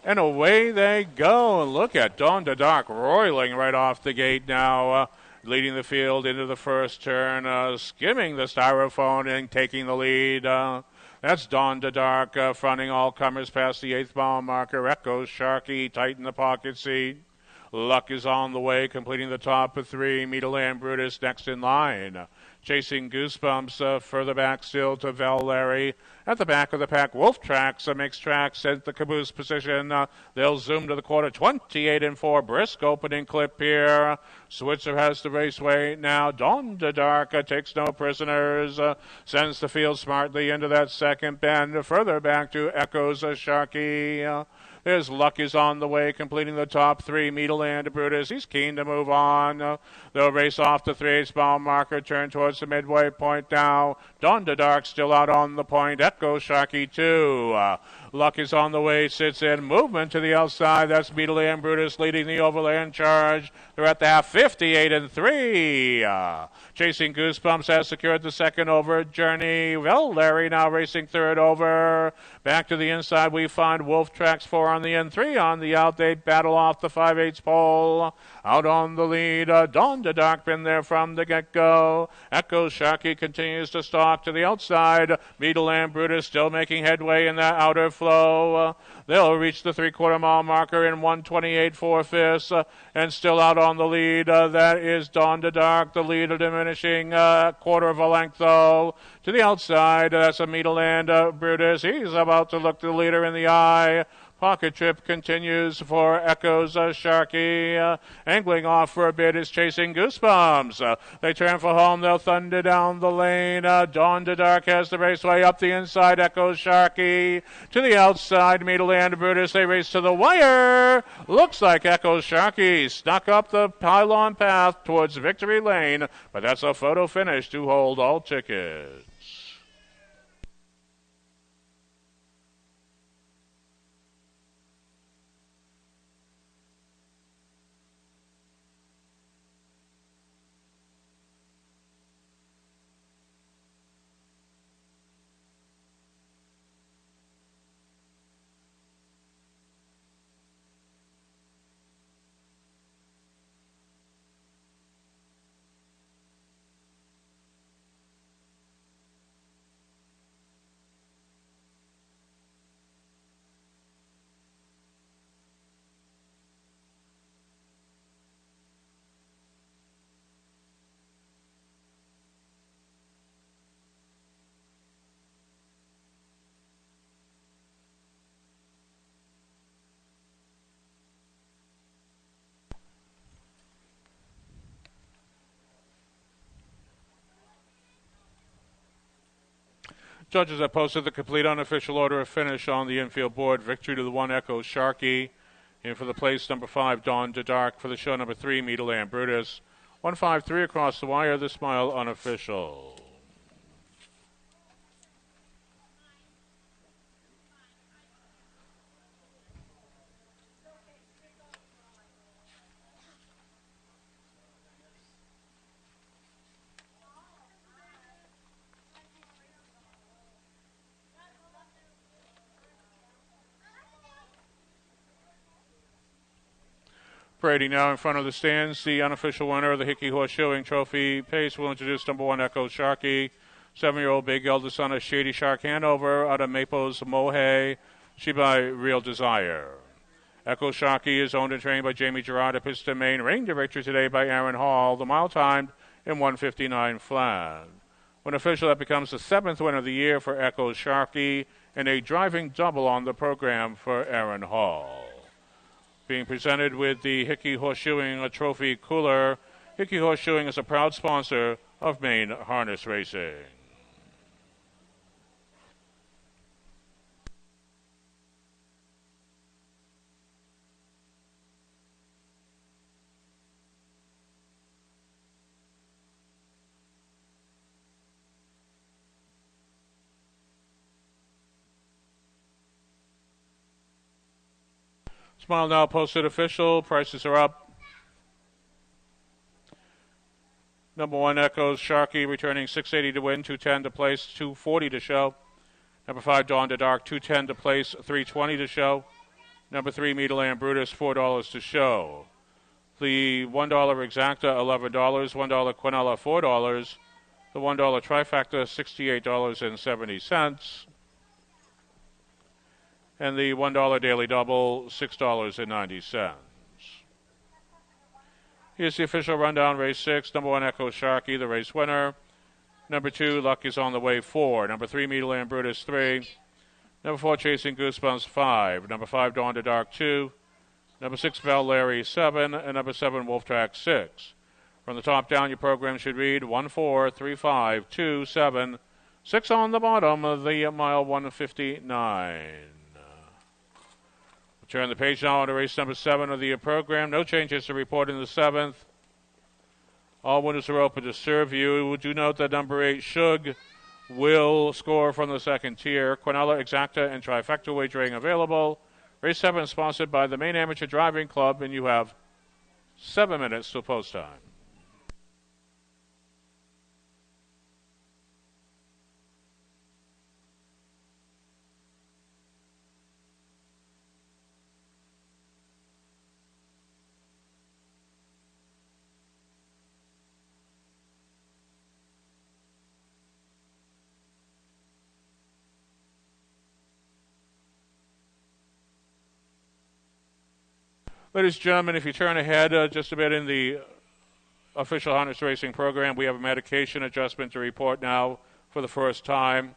Speaker 1: And away they go. And look at Dawn to Dark roiling right off the gate now. Leading the field into the first turn, skimming the styrofoam and taking the lead. That's Dawn to Dark fronting all comers past the 8th mile marker. Echo Sharky tight in the pocket seat. Luck is on the way, completing the top of 3. Meadowland Brutus next in line. Chasing Goosebumps further back still to Val Larry. At the back of the pack, Wolf Tracks makes tracks at the caboose position. They'll zoom to the quarter. 28-4. Brisk opening clip here. Switzer has the raceway now. Dawn to Dark takes no prisoners. Sends the field smartly into that second bend. Further back to Echoes Sharky. There's Luck is on the way, completing the top 3. Meadowland Brutus, he's keen to move on. They'll race off the 3/8 mile marker, turn towards the midway point now. Dawn to Dark still out on the point. Echo Sharky 2. Luck is on the way, sits in. Movement to the outside. That's Meadowland Brutus leading the overland charge. They're at the half, 58-3. Chasing Goosebumps has secured the second over. Journey. Well, Larry now racing third over. Back to the inside, we find Wolf Tracks 4 on the end, 3 on the out. They battle off the 5/8 pole. Out on the lead, Dawn to Dark been there from the get-go. Echo Sharky continues to stalk to the outside. Meadowland Brutus still making headway in that outer flow. They'll reach the 3/4 mile marker in 1:28 4/5, and still out on the lead. That is Dawn to Dark, the leader diminishing quarter of a length, though. To the outside, that's a Meadowland Brutus. He's about to look the leader in the eye. Pocket trip continues for Echoes Sharky. Angling off for a bit is Chasing Goosebumps. They turn for home. They'll thunder down the lane. Dawn to Dark has the raceway up the inside. Echoes Sharky. To the outside, Meadowland Brutus. They race to the wire. Looks like Echoes Sharky snuck up the pylon path towards Victory Lane. But that's a photo finish to hold all tickets. Judges have posted the complete unofficial order of finish on the infield board. Victory to the 1 Echo Sharky. In for the place number 5, Dawn to Dark. For the show number 3, Meadowland Brutus. 153 across the wire, the Smile unofficial. Parading now in front of the stands, the unofficial winner of the Hickey Horseshoeing Trophy Pace will introduce number 1 Echo Sharky. 7-year-old big eldest son of Shady Shark Hanover out of Maples Mohay. She by Real Desire. Echo Sharky is owned and trained by Jamie Gerard of Piston, Maine. Ring director today by Aaron Hall. The mile timed in 1:59 flat. When official, that becomes the 7th winner of the year for Echo Sharky. and a driving double on the program for Aaron Hall. Being presented with the Hickey Horseshoeing Trophy Cooler. Hickey Horseshoeing is a proud sponsor of Maine Harness Racing. Smile Now posted official. Prices are up. Number 1 Echoes Sharky returning $6.80 to win, $2.10 to place, $2.40 to show. Number 5 Dawn to Dark $2.10 to place, $3.20 to show. Number 3 Meadowland Brutus $4 to show. The $1 Exacta $11, $1 Quinella $4. The $1 Trifecta $68.70. And the $1 Daily Double $6.90. Here's the official rundown. Race 6, number 1 Echo Sharky, the race winner. Number 2 Lucky's on the way 4. Number 3 Meadowland Brutus 3. Number 4 Chasing Goosebumps 5. Number 5 Dawn to Dark 2. Number 6 Val Larry 7. And number 7 Wolf Track 6. From the top down, your program should read 1, 4, 3, 5, 2, 7, 6 on the bottom of the mile 159. Turn the page now on to race number 7 of the program. No changes to report in the 7th. All winners are open to serve you. Do note that number 8, Shug, will score from the second tier. Quinella, Exacta, and Trifecta wagering available. Race 7 is sponsored by the Maine Amateur Driving Club, and you have 7 minutes till post time. Ladies and gentlemen, if you turn ahead just a bit in the official harness racing program, we have a medication adjustment to report now for the first time.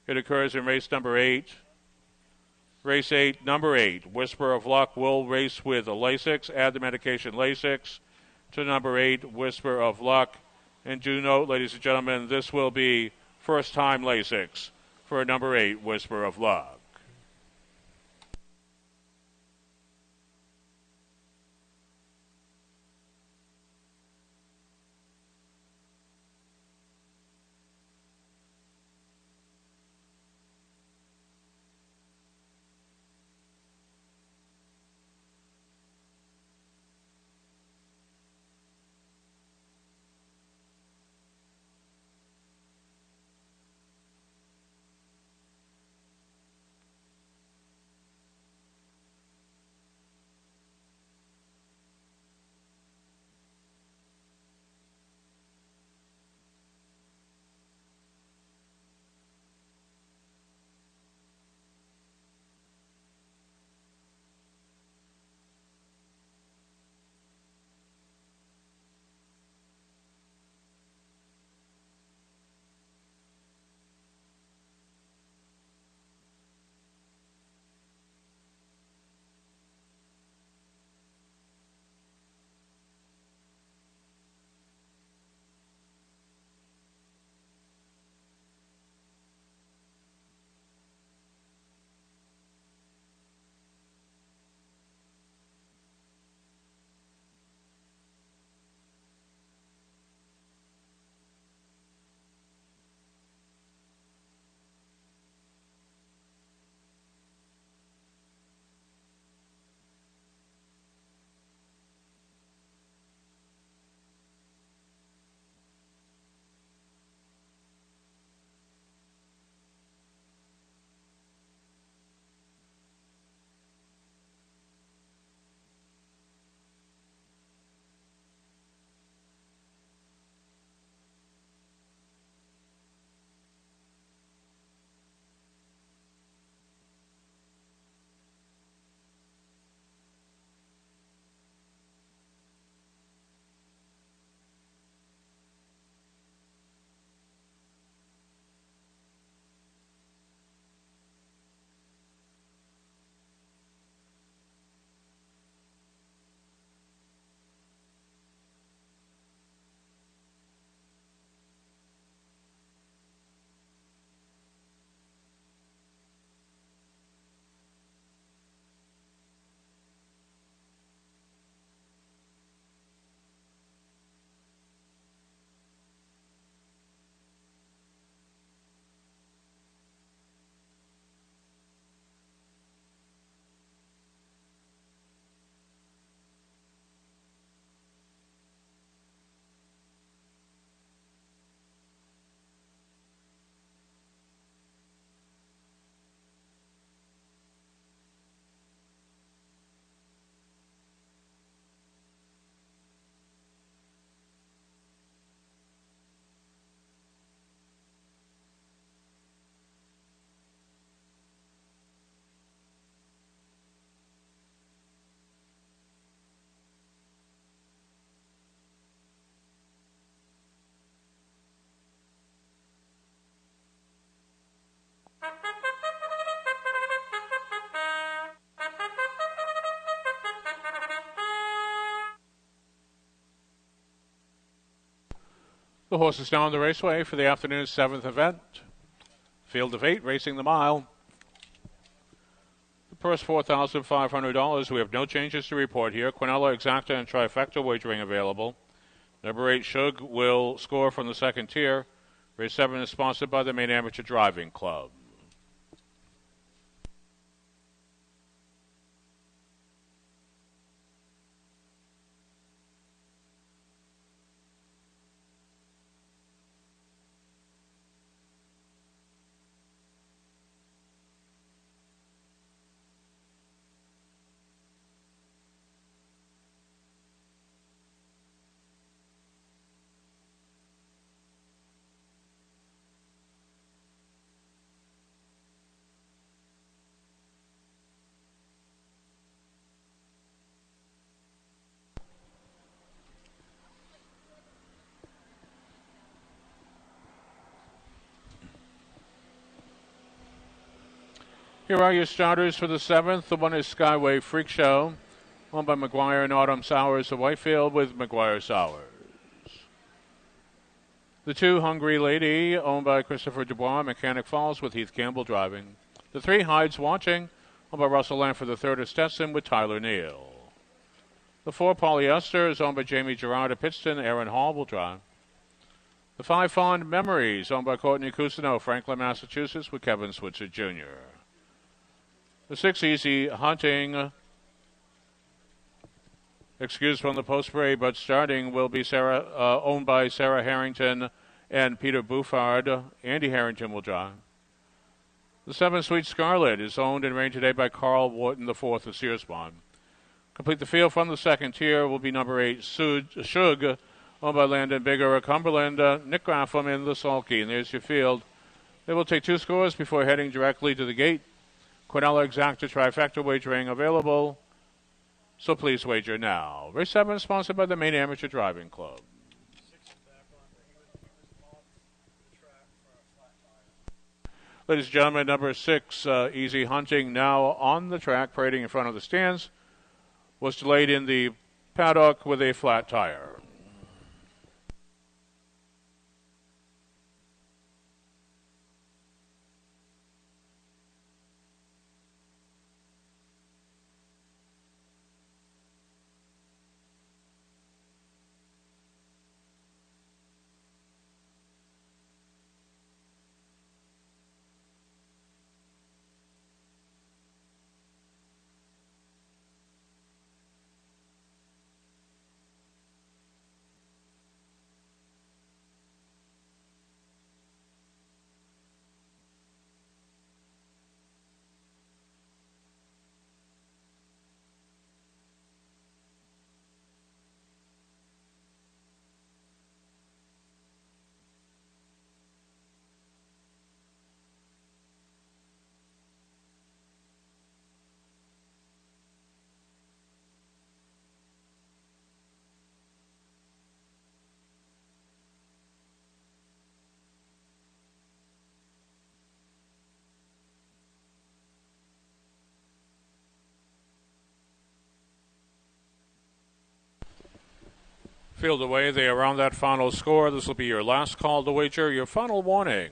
Speaker 1: It occurs in race number 8. Race 8, number 8, Whisper of Luck will race with Lasix. Add the medication Lasix to number 8, Whisper of Luck. And do note, ladies and gentlemen, this will be first-time Lasix for number 8, Whisper of Luck. The horses now on the raceway for the afternoon's 7th event. Field of 8 racing the mile. The purse $4,500. We have no changes to report here. Quinella, Exacta, and Trifecta wagering available. Number 8, Shug, will score from the second tier. Race 7 is sponsored by the Maine Amateur Driving Club. Here are your starters for the 7th. The one is Skyway Freak Show, owned by McGuire and Autumn Sowers of Whitefield with McGuire Sowers. The 2, Hungry Lady, owned by Christopher Dubois, Mechanic Falls with Heath Campbell driving. The 3, Hides Watching, owned by Russell Lanford III of Stetson with Tyler Neal. The 4, Polyester, is owned by Jamie Gerard of Pittston. Aaron Hall will drive. The 5, Fond Memories, owned by Courtney Cousineau, Franklin, Massachusetts with Kevin Switzer Jr. The 6, Easy Hunting, excused from the post parade, but starting will be owned by Sarah Harrington and Peter Bouffard. Andy Harrington will drive. The 7, Sweet Scarlet, is owned and reigned today by Carl Wharton IV of Searsbond. Complete the field from the second tier will be number 8, Shug, owned by Landon Bigger of Cumberland, Nick Graffam in the Sulky. And there's your field. They will take 2 scores before heading directly to the gate. Quinella, Exacta, Trifecta wagering available, so please wager now. Race 7 sponsored by the Maine Amateur Driving Club. Ladies and gentlemen, number 6, Easy Hunting, now on the track, parading in front of the stands, was delayed in the paddock with a flat tire. Field away, they are on that final score. This will be your last call to wager, your final warning.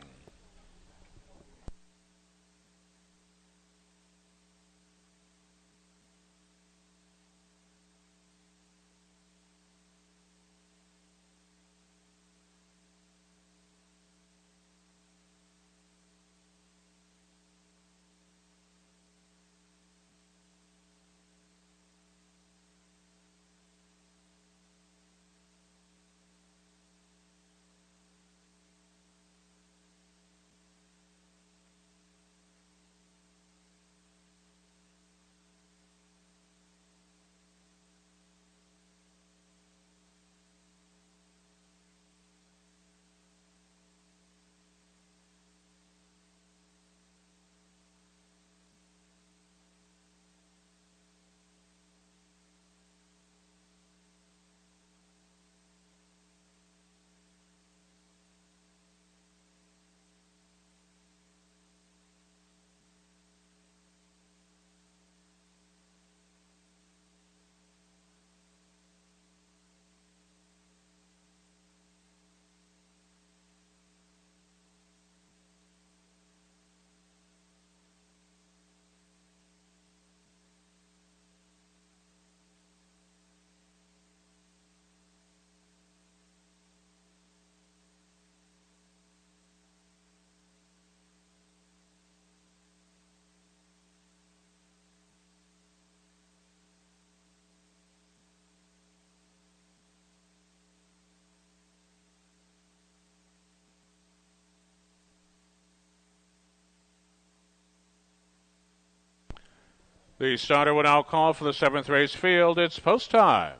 Speaker 1: The starter will now call for the 7th race field. It's post time.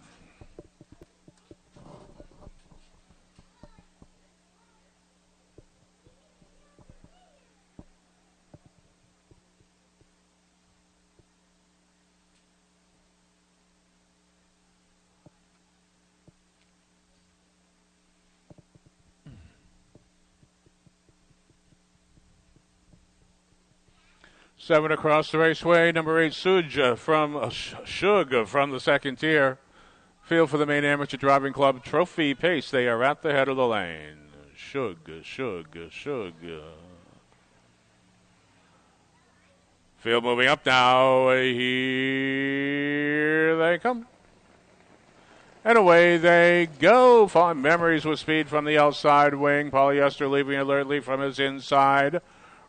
Speaker 1: Seven across the raceway. Number 8, Shug from the second tier. Field for the main amateur driving club Trophy Pace. They are at the head of the lane. Shug. Field moving up now. Here they come. And away they go. Fond Memories with speed from the outside wing. Polyester leaving alertly from his inside.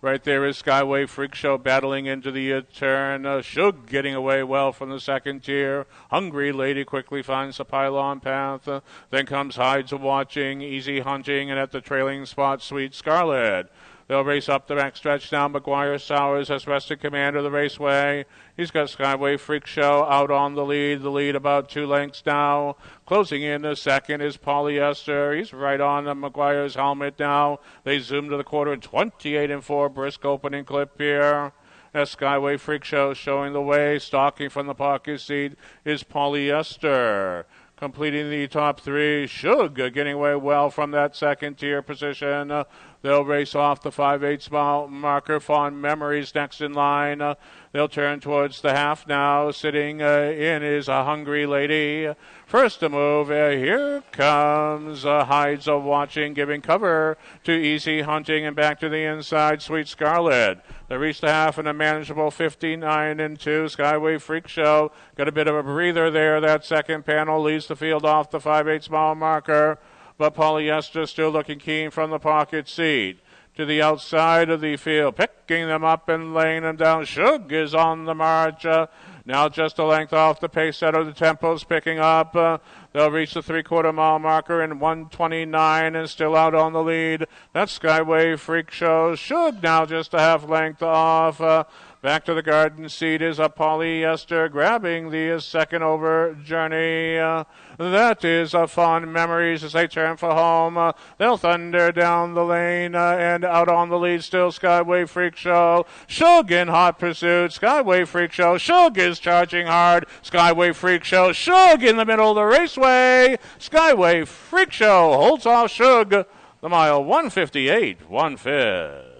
Speaker 1: Right there is Skyway Freak Show battling into the turn. Shug getting away well from the second tier. Hungry Lady quickly finds the pylon path. Then comes Hides Watching, Easy Hunting, and at the trailing spot, Sweet Scarlet. They'll race up the backstretch now. McGuire Sowers has wrested command of the raceway. He's got Skyway Freak Show out on the lead. The lead about 2 lengths now. Closing in the second is Polyester. He's right on McGuire's helmet now. They zoom to the quarter. 28-4. Brisk opening clip here. As Skyway Freak Show showing the way. Stalking from the pocket seat is Polyester. Completing the top 3, Shug getting away well from that second tier position. They'll race off the 5/8 mile marker. Fond Memories next in line. They'll turn towards the half now. Sitting in is a Hungry Lady. First to move, here comes Hides Watching, giving cover to Easy Hunting, and back to the inside, Sweet Scarlet. They reach the half in a manageable 59-2. Skyway Freak Show got a bit of a breather there. That second panel leads the field off the 5/8 mile marker, but Polyester still looking keen from the pocket seat. To the outside of the field, picking them up and laying them down. Shug is on the march. Now just a length off the pace setter. The tempo's picking up. They'll reach the 3/4 mile marker in 1:29 and still out on the lead. That's Skyway Freak Show. Shug now just a half length off. Back to the garden seat is a Polyester grabbing the second over journey. That is a Fond Memories as they turn for home. They'll thunder down the lane and out on the lead still Skyway Freak Show. Shug in hot pursuit. Skyway Freak Show. Shug is charging hard. Skyway Freak Show. Shug in the middle of the raceway. Skyway Freak Show holds off Shug. The mile 158, 1/5.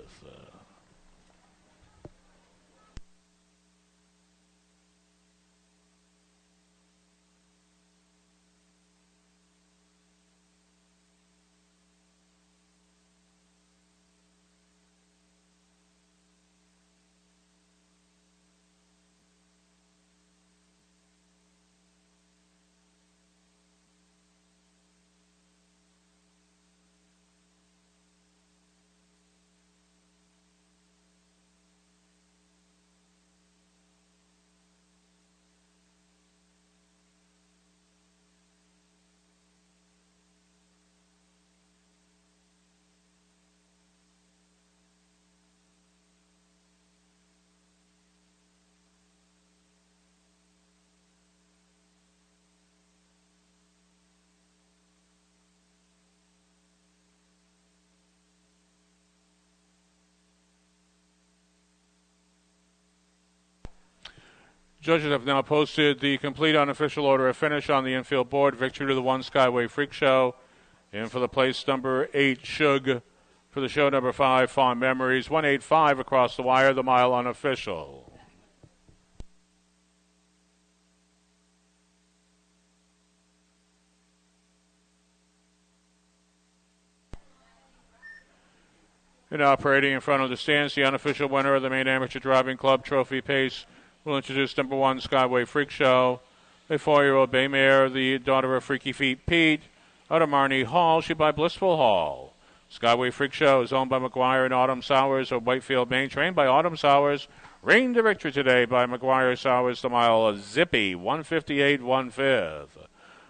Speaker 1: Judges have now posted the complete unofficial order of finish on the infield board. Victory to the 1 Skyway Freak Show. And for the place number 8, Shug. For the show number 5, Fond Memories. 185 across the wire, the mile unofficial. And operating in front of the stands, the unofficial winner of the main amateur driving club Trophy Pace. We'll introduce number 1, Skyway Freak Show. A 4-year-old bay mare, the daughter of Freaky Feet Pete, out of Marnie Hall. She by Blissful Hall. Skyway Freak Show is owned by McGuire and Autumn Sowers of Whitefield, Maine. Trained by Autumn Sowers. Reigned to victory today by McGuire Sowers. The mile zippy, 158, 1/5.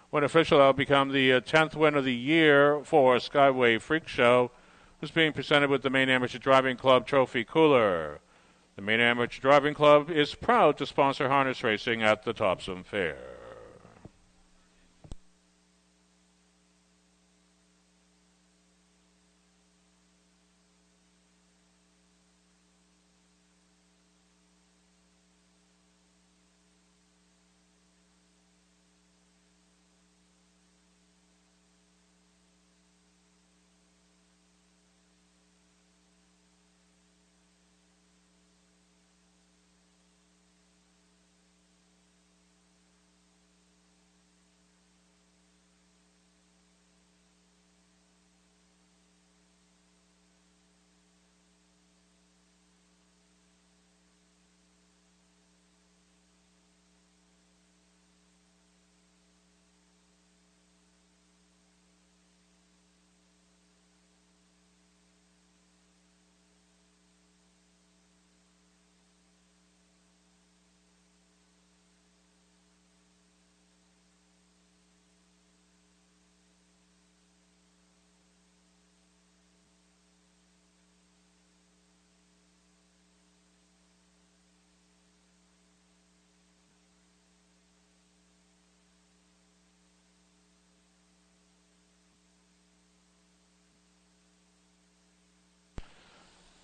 Speaker 1: When official, that will become the 10th win of the year for Skyway Freak Show, who's being presented with the main amateur driving club trophy cooler. The Maine Amateur Driving Club is proud to sponsor harness racing at the Topsham Fair.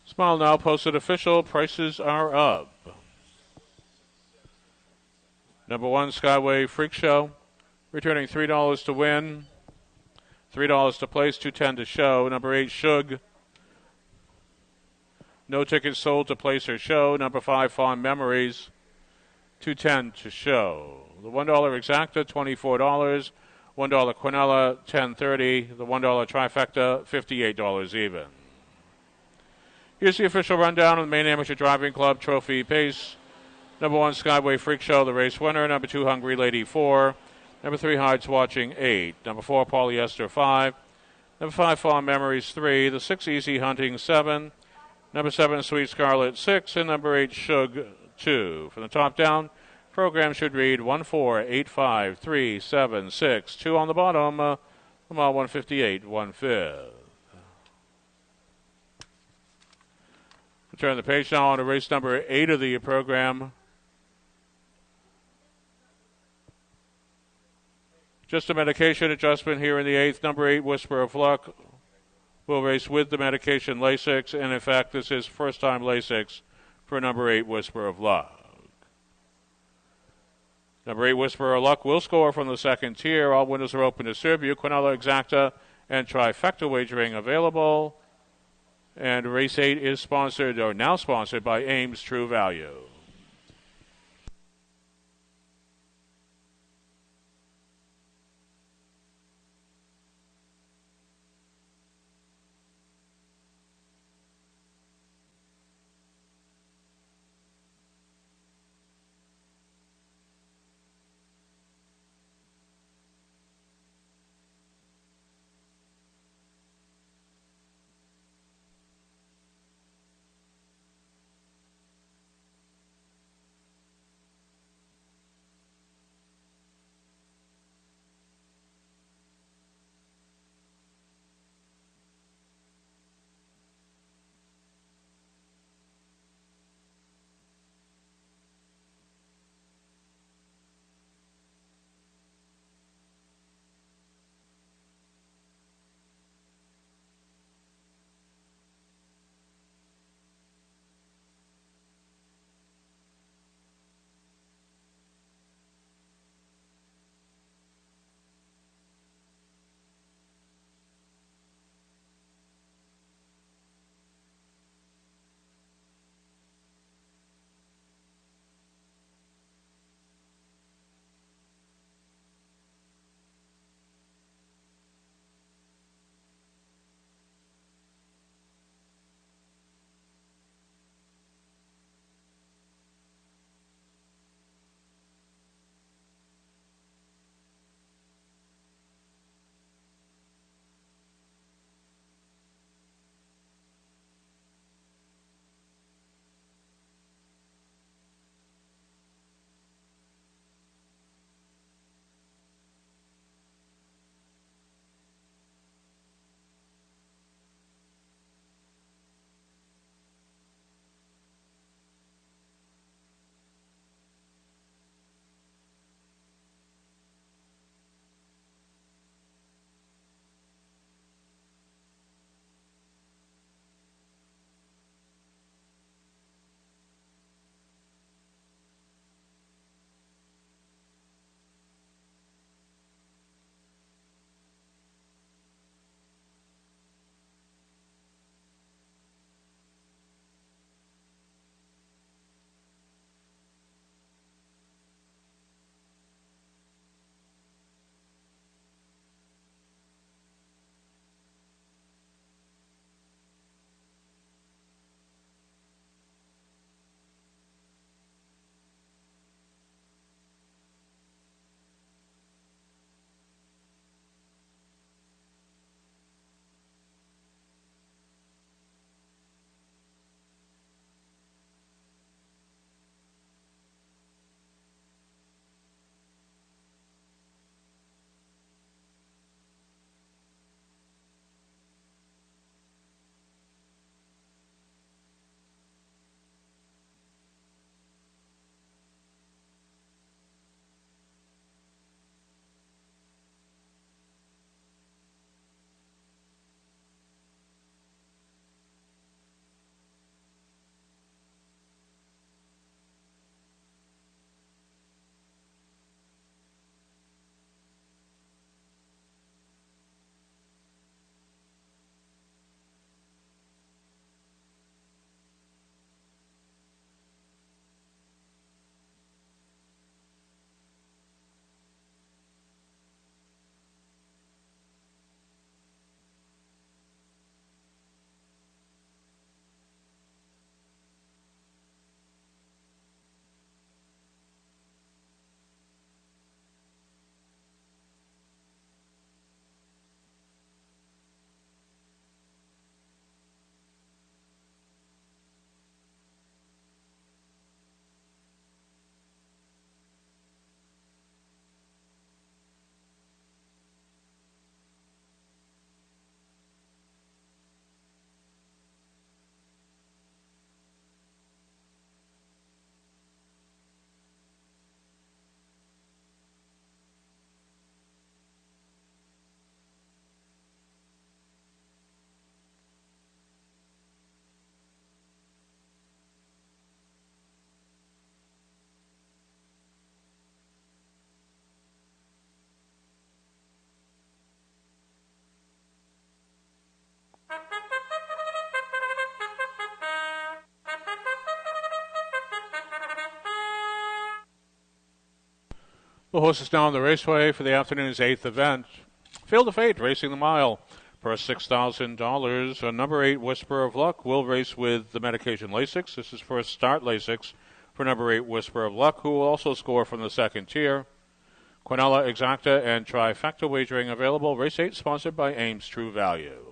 Speaker 1: Smile Now posted official prices are up. Number 1, Skyway Freak Show, returning $3 to win, $3 to place, $2.10 to show. Number 8, Shug, no tickets sold to place or show. Number 5, Fond Memories, $2.10 to show. The $1 Exacta, $24. $1 Quinella, $10.30. The $1 Trifecta, $58 even. Here's the official rundown of the Maine Amateur Driving Club Trophy Pace. Number 1, Skyway Freak Show, the race winner. Number 2, Hungry Lady, 4. Number 3, Hides Watching, 8. Number 4, Polyester, 5. Number 5, Fond Memories, 3. The 6, Easy Hunting, 7. Number 7, Sweet Scarlet, 6. And number 8, Shug, 2. From the top down, program should read 1, 4, 8, 5, 3, 7, 6. 2 on the bottom, mile 158, 1/5. Turn the page now on to race number 8 of the program. Just a medication adjustment here in the 8th. Number 8, Whisper of Luck, will race with the medication Lasix. And in fact, this is first time Lasix for number 8, Whisper of Luck. Number 8, Whisper of Luck, will score from the second tier. All windows are open to serve you. Quinella, Exacta, and Trifecta wagering available. And race 8 is sponsored, or now sponsored, by Ames True Value. The horses now on the raceway for the afternoon's 8th event. Field of Fate racing the mile for $6,000. Number 8, Whisper of Luck, will race with the medication Lasix. This is for a start Lasix for number 8, Whisper of Luck, who will also score from the second tier. Quinella Exacta and Trifecta wagering available. Race 8 sponsored by Ames True Value.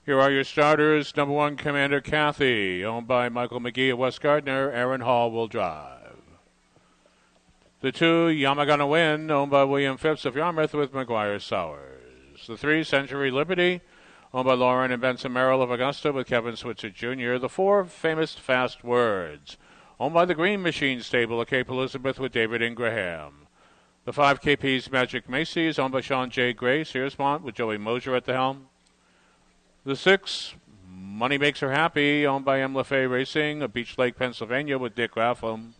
Speaker 1: Here are your starters. Number 1, Commander Kathy, owned by Michael McGee of West Gardner. Aaron Hall will drive. The 2, Yamagana Win, owned by William Phipps of Yarmouth with McGuire Sowers. The 3, Century Liberty, owned by Lauren and Benson Merrill of Augusta with Kevin Switzer Jr. The 4, Famous Fast Words, owned by the Green Machine Stable of Cape Elizabeth with David Ingraham. The 5, KP's Magic Macy's, owned by Sean J. Gray, Searsmont with Joey Mosier at the helm. The 6, Money Makes Her Happy, owned by M. LaFay Racing of Beach Lake, Pennsylvania with Dick Raffam.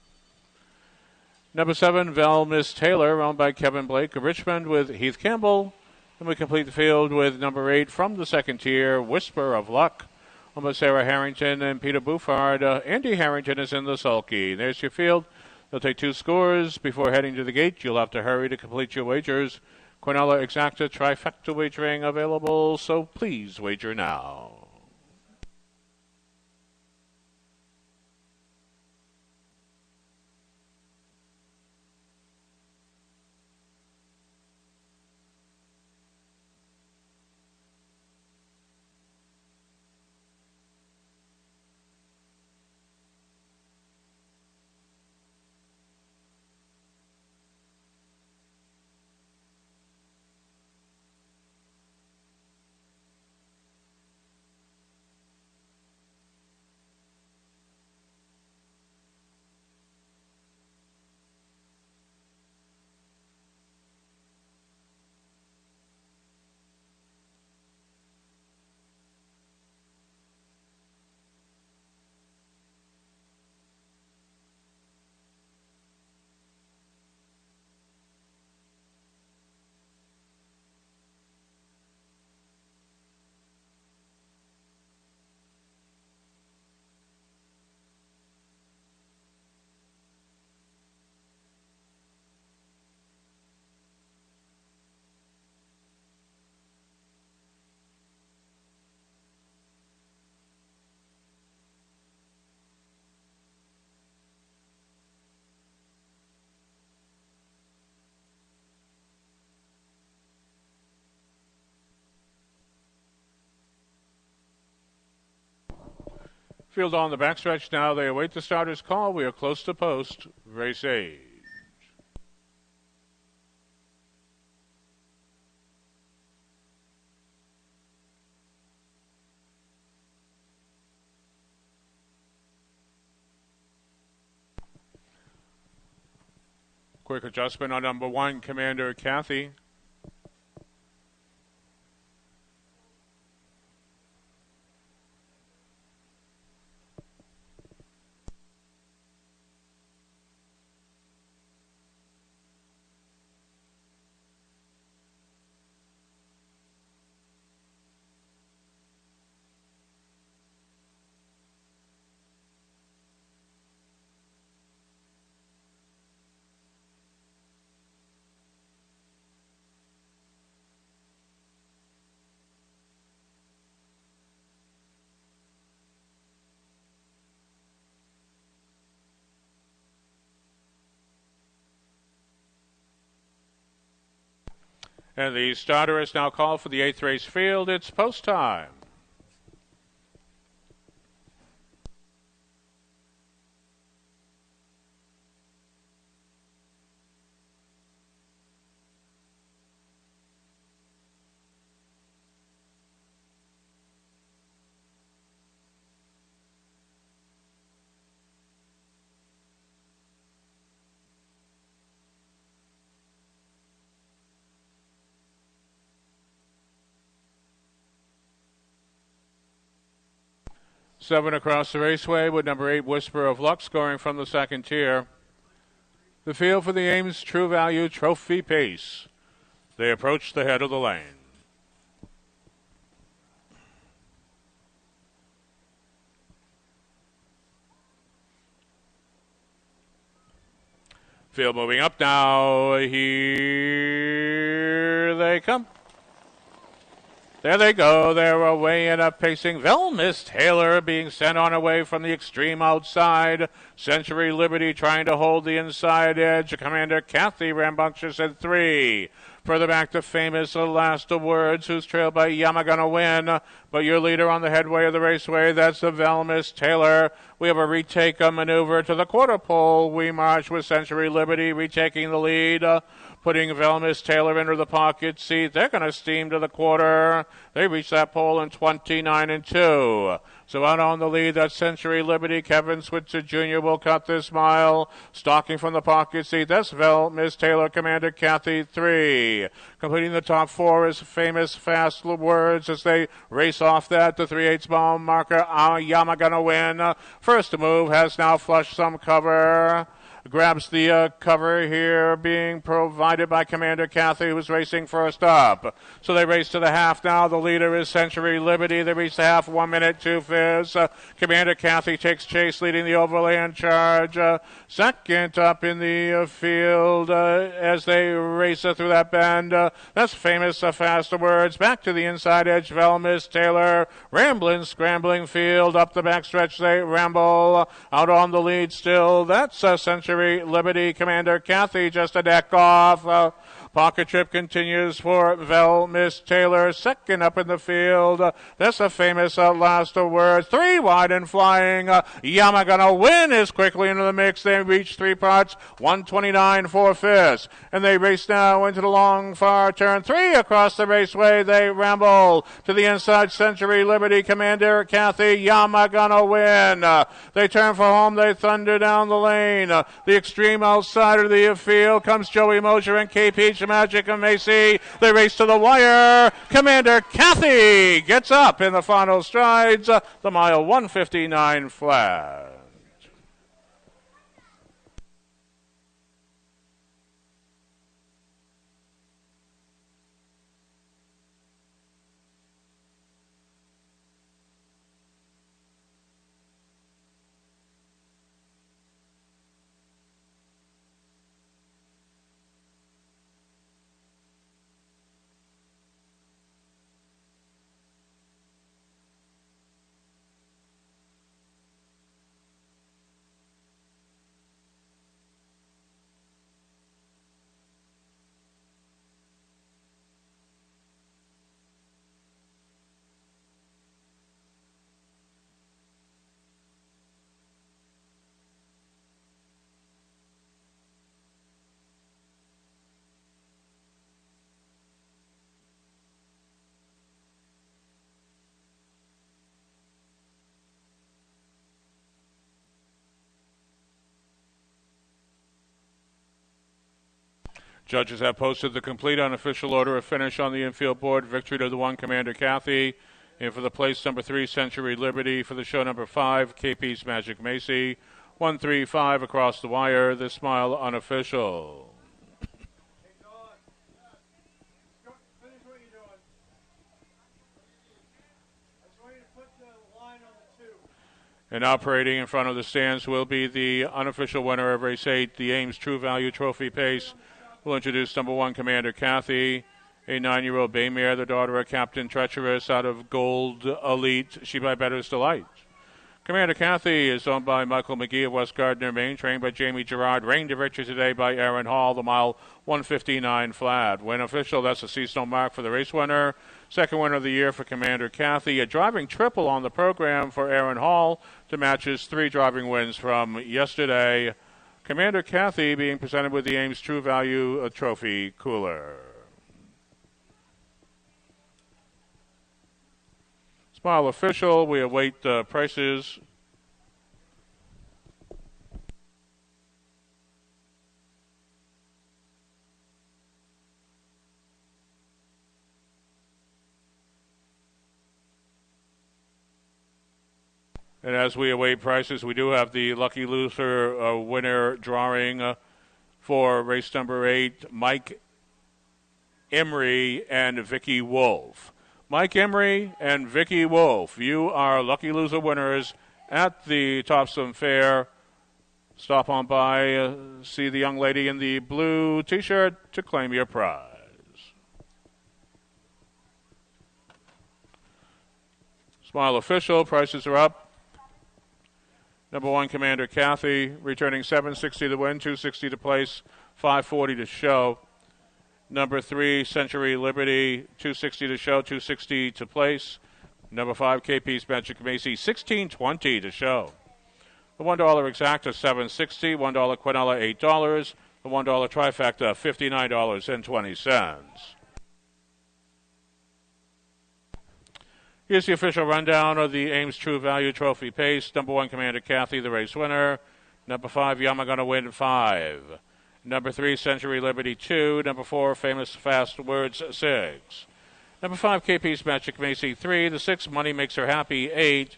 Speaker 1: Number 7, Val Miss Taylor, owned by Kevin Blake of Richmond with Heath Campbell. And we complete the field with number 8 from the second tier, Whisper of Luck, owned by Sarah Harrington and Peter Bouffard. Andy Harrington is in the sulky. There's your field. They'll take 2 scores. Before heading to the gate, you'll have to hurry to complete your wagers. Quinella Exacta Trifecta wagering available, so please wager now. Field on the backstretch now. They await the starter's call. We are close to post. Race age. Quick adjustment on number 1, Commander Kathy. And the starter is now called for the 8th race field. It's post time. 7 across the raceway with number 8, Whisper of Luck, scoring from the second tier. The field for the Ames True Value Trophy Pace. They approach the head of the lane. Field moving up now. Here they come. There they go. They're away and up pacing. Miss Taylor being sent on away from the extreme outside. Century Liberty trying to hold the inside edge. Commander Kathy rambunctious at 3. Further back to Famous Last of Words, who's trailed by Yamagana Win. But your leader on the headway of the raceway, that's the Miss Taylor. We have a retake maneuver to the quarter pole. We march with Century Liberty retaking the lead. Putting Miss Taylor into the pocket seat. They're going to steam to the quarter. They reach that pole in 29-2. So out on the lead, that's Century Liberty. Kevin Switzer Jr. will cut this mile. Stalking from the pocket seat, that's Miss Taylor. Commander Kathy 3. Completing the top 4 is Famous Fast Words as they race off that. The 3/8 mile marker, Yamagana Win. First move has now flushed some cover. Grabs the cover here, being provided by Commander Kathy, who's racing first up. So they race to the half now. The leader is Century Liberty. They reach the half, 1 minute, 2 fifths. Commander Kathy takes chase, leading the overland charge. Second up in the field as they race through that bend. That's Famous Faster Words. Back to the inside edge, Miss Taylor. Rambling, scrambling field. Up the backstretch they ramble. Out on the lead still. That's Century Liberty. Commander Kathy just a deck off. Pocket trip continues for Miss Taylor. Second up in the field. That's a Famous Last of Words. 3 wide and flying. Yamagana Win is quickly into the mix. They reach 3 parts. 129 4 fifths. And they race now into the long far turn. 3 across the raceway. They ramble to the inside. Century Liberty. Commander Kathy. Yamagana Win. They turn for home. They thunder down the lane. The extreme outside of the field comes Joey Mosier and KP Magic and Macy. They race to the wire. Commander Kathy gets up in the final strides. The mile 159 flat. Judges have posted the complete unofficial order of finish on the infield board. Victory to the 1, Commander Kathy. And for the place number 3, Century Liberty. For the show number 5, KP's Magic Macy. 135 across the wire. This mile unofficial. And now parading in front of the stands will be the unofficial winner of race 8, the Ames True Value Trophy Pace. We'll introduce number 1, Commander Kathy, a 9-year-old bay mare, the daughter of Captain Treacherous out of Gold Elite. She by Better's Delight. Commander Kathy is owned by Michael McGee of West Gardner, Maine, trained by Jamie Gerard, reigned to victory today by Aaron Hall, the mile 159 flat. Win official, that's a seasonal mark for the race winner. Second winner of the year for Commander Kathy. A driving triple on the program for Aaron Hall to match his 3 driving wins from yesterday. Commander Kathy being presented with the Ames True Value Trophy Cooler. Smile official, we await prices. And as we await prices, we do have the Lucky Loser winner drawing for race number 8, Mike Emery and Vicky Wolf. Mike Emery and Vicky Wolf, you are Lucky Loser winners at the Topsham Fair. Stop on by, see the young lady in the blue T-shirt to claim your prize. Smile official, prices are up. Number 1, Commander Kathy, returning $760 to win, $260 to place, $540 to show. Number 3, Century Liberty, $260 to show, $260 to place. Number 5, KP's Magic Macy, $16.20 to show. The $1 exacta, $7.60. $1 Quinella, $8. The $1 trifecta, $59.20. Here's the official rundown of the Ames True Value Trophy Pace. Number 1, Commander Kathy, the race winner. Number 5, Yamagonna Win, 5. Number 3, Century Liberty, 2. Number 4, Famous Fast Words, 6. Number 5, KP's Magic Macy, 3. The 6, Money Makes Her Happy, 8.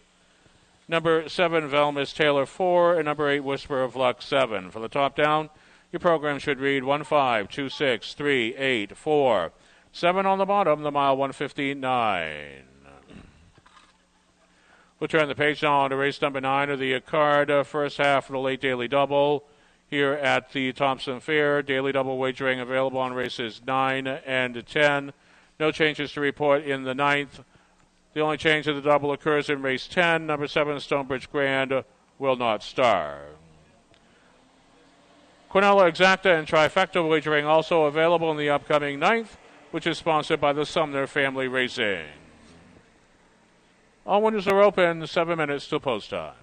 Speaker 1: Number 7, Velmis Taylor, 4. And number 8, Whisper of Luck, 7. For the top down, your program should read 1, 5, 2, 6, 3, 8, 4. 7 on the bottom, the mile 159. We'll turn the page now on to race number 9 of the card, first half of the late daily double here at the Topsham Fair. Daily double wagering available on races 9 and 10. No changes to report in the 9th. The only change of the double occurs in race 10. Number 7, Stonebridge Grand, will not star. Quinella Exacta and Trifecta wagering also available in the upcoming 9th, which is sponsored by the Sumner Family Racing. All windows are open, 7 minutes till post time.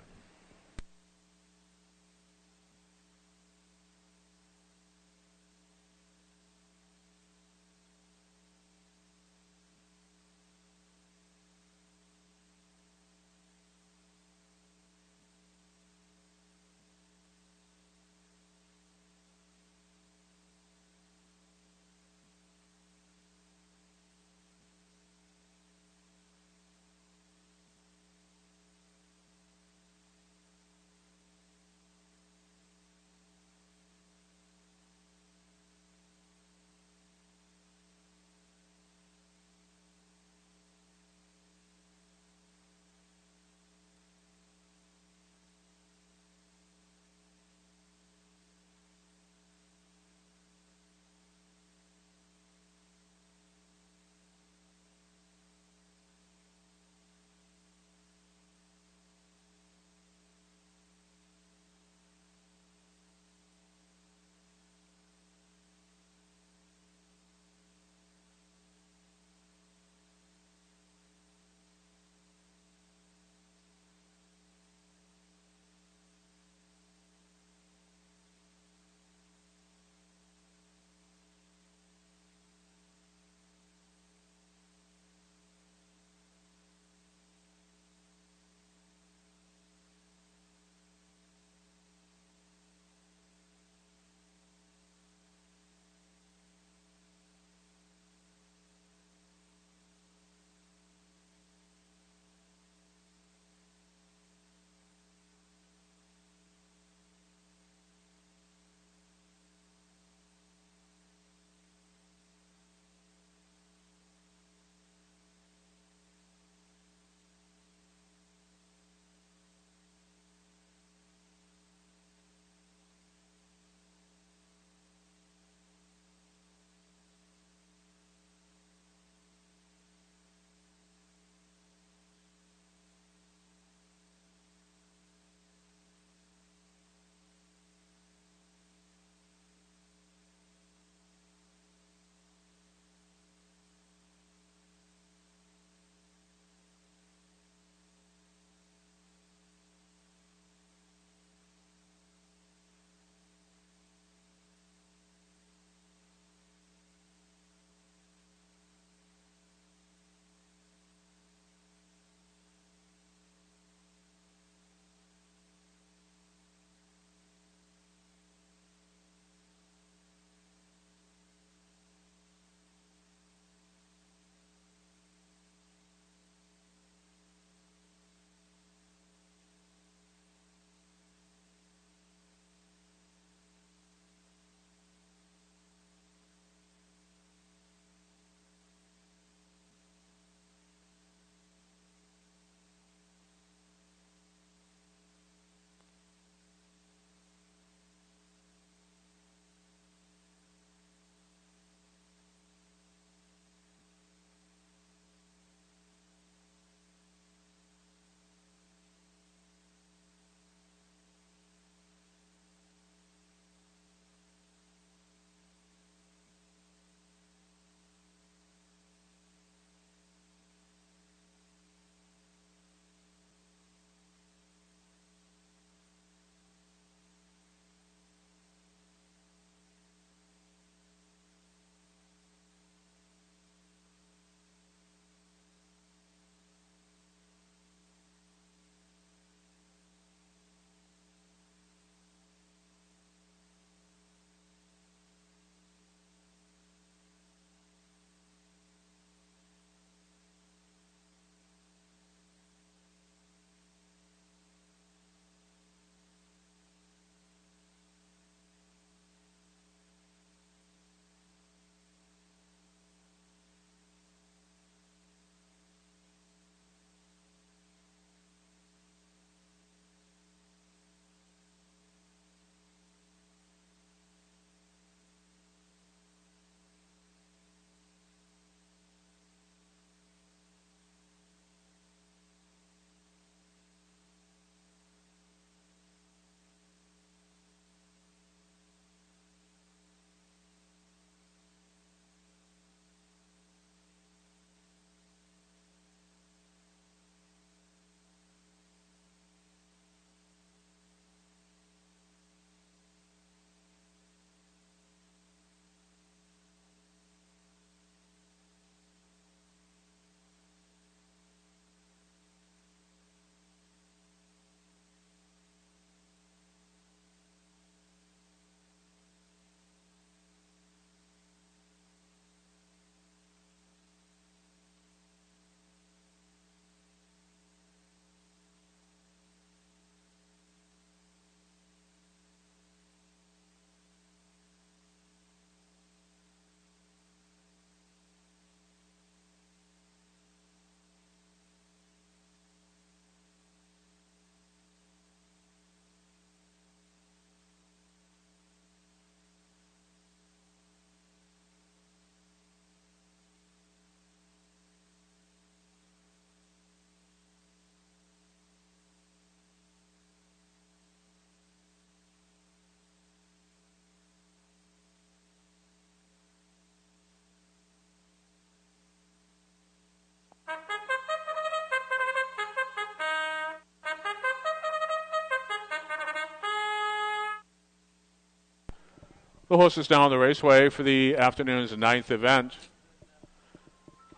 Speaker 1: The horses now on the raceway for the afternoon's ninth event.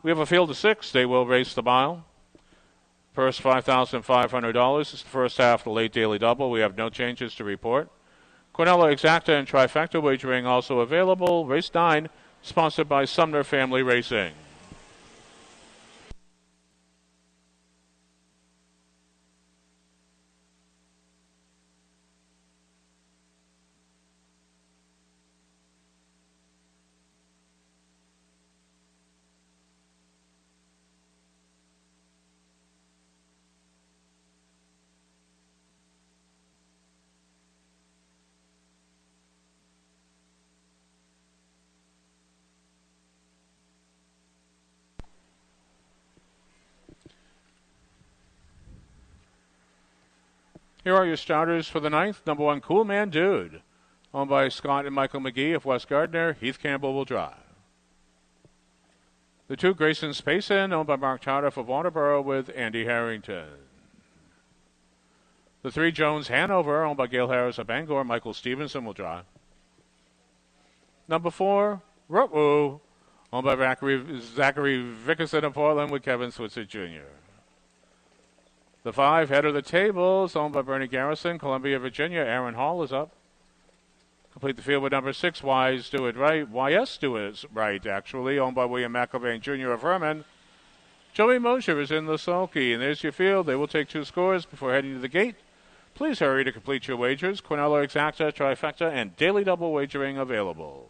Speaker 1: We have a field of 6. They will race the mile. First, $5,500 is the first half of the late daily double. We have no changes to report. Quinella Exacta and Trifecta wagering also available. Race 9, sponsored by Sumner Family Racing. Here are your starters for the ninth. Number 1, Cool Man Dude, owned by Scott and Michael McGee of West Gardner. Heath Campbell will drive. The 2, Grayson Spacin, owned by Mark Tardif of Waterboro with Andy Harrington. The 3, Jones Hanover, owned by Gail Harris of Bangor. Michael Stevenson will drive. Number 4, Rutwoo, owned by Zachary Vickerson of Portland with Kevin Switzer Jr. The 5, Head of the Tables, owned by Bernie Garrison, Columbia, Virginia. Aaron Hall is up. Complete the field with number 6, YS Do It Right, actually, owned by William McIlvain Jr. of Herman. Joey Mosher is in the sulky, and there's your field. They will take 2 scores before heading to the gate. Please hurry to complete your wagers. Quinella Exacta, Trifecta, and Daily Double wagering available.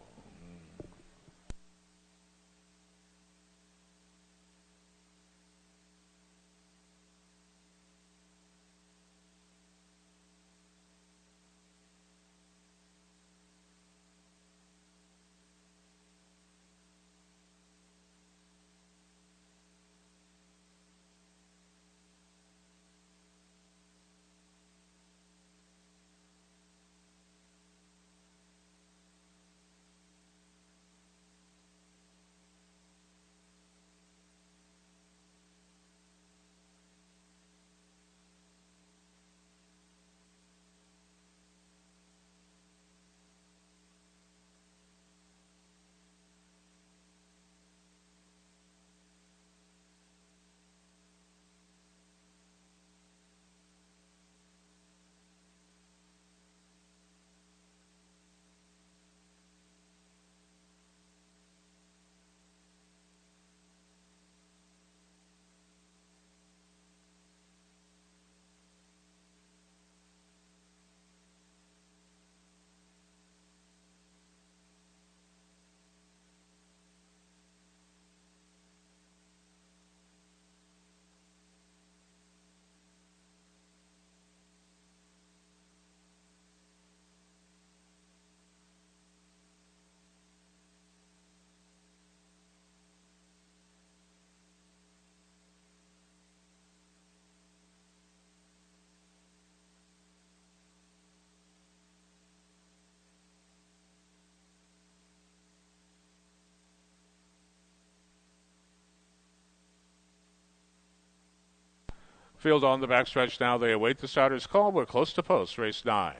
Speaker 1: Field on the backstretch now. They await the starter's call. We're close to post, race 9.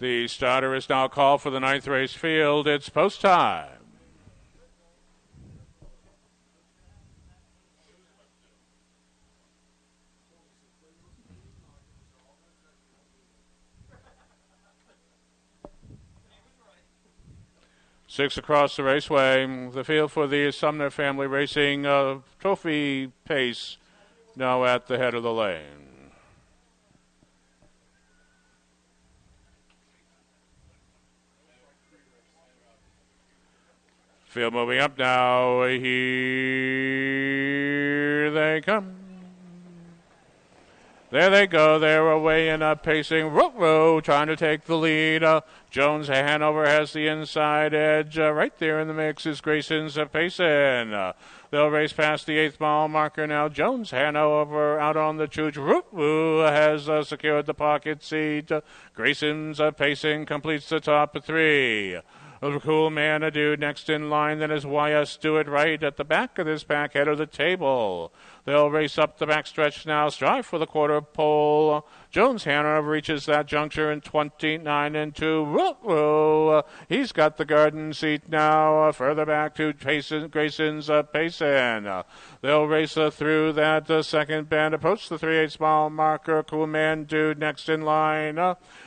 Speaker 1: The starter is now called for the ninth race field. It's post time. Six across the raceway. The field for the Sumner Family Racing Trophy Pace now at the head of the lane. Field moving up now. Here they come. There they go. They're away and pacing. Row trying to take the lead. Jones Hanover has the inside edge. Right there in the mix is Grayson's pacing. They'll race past the 8th mile marker now. Jones Hanover out on the chooch. Has secured the pocket seat. Grayson's pacing completes the top 3. A cool man, a dude next in line. Then is YS Do It Right at the back of this pack, head of the table. They'll race up the backstretch now, strive for the quarter pole. Jones Hanover reaches that juncture in 29 and 2. He's got the garden seat now. Further back to Grayson's Payson. They'll race through that second bend, approach the 3/8 mile marker. Cool man, dude next in line.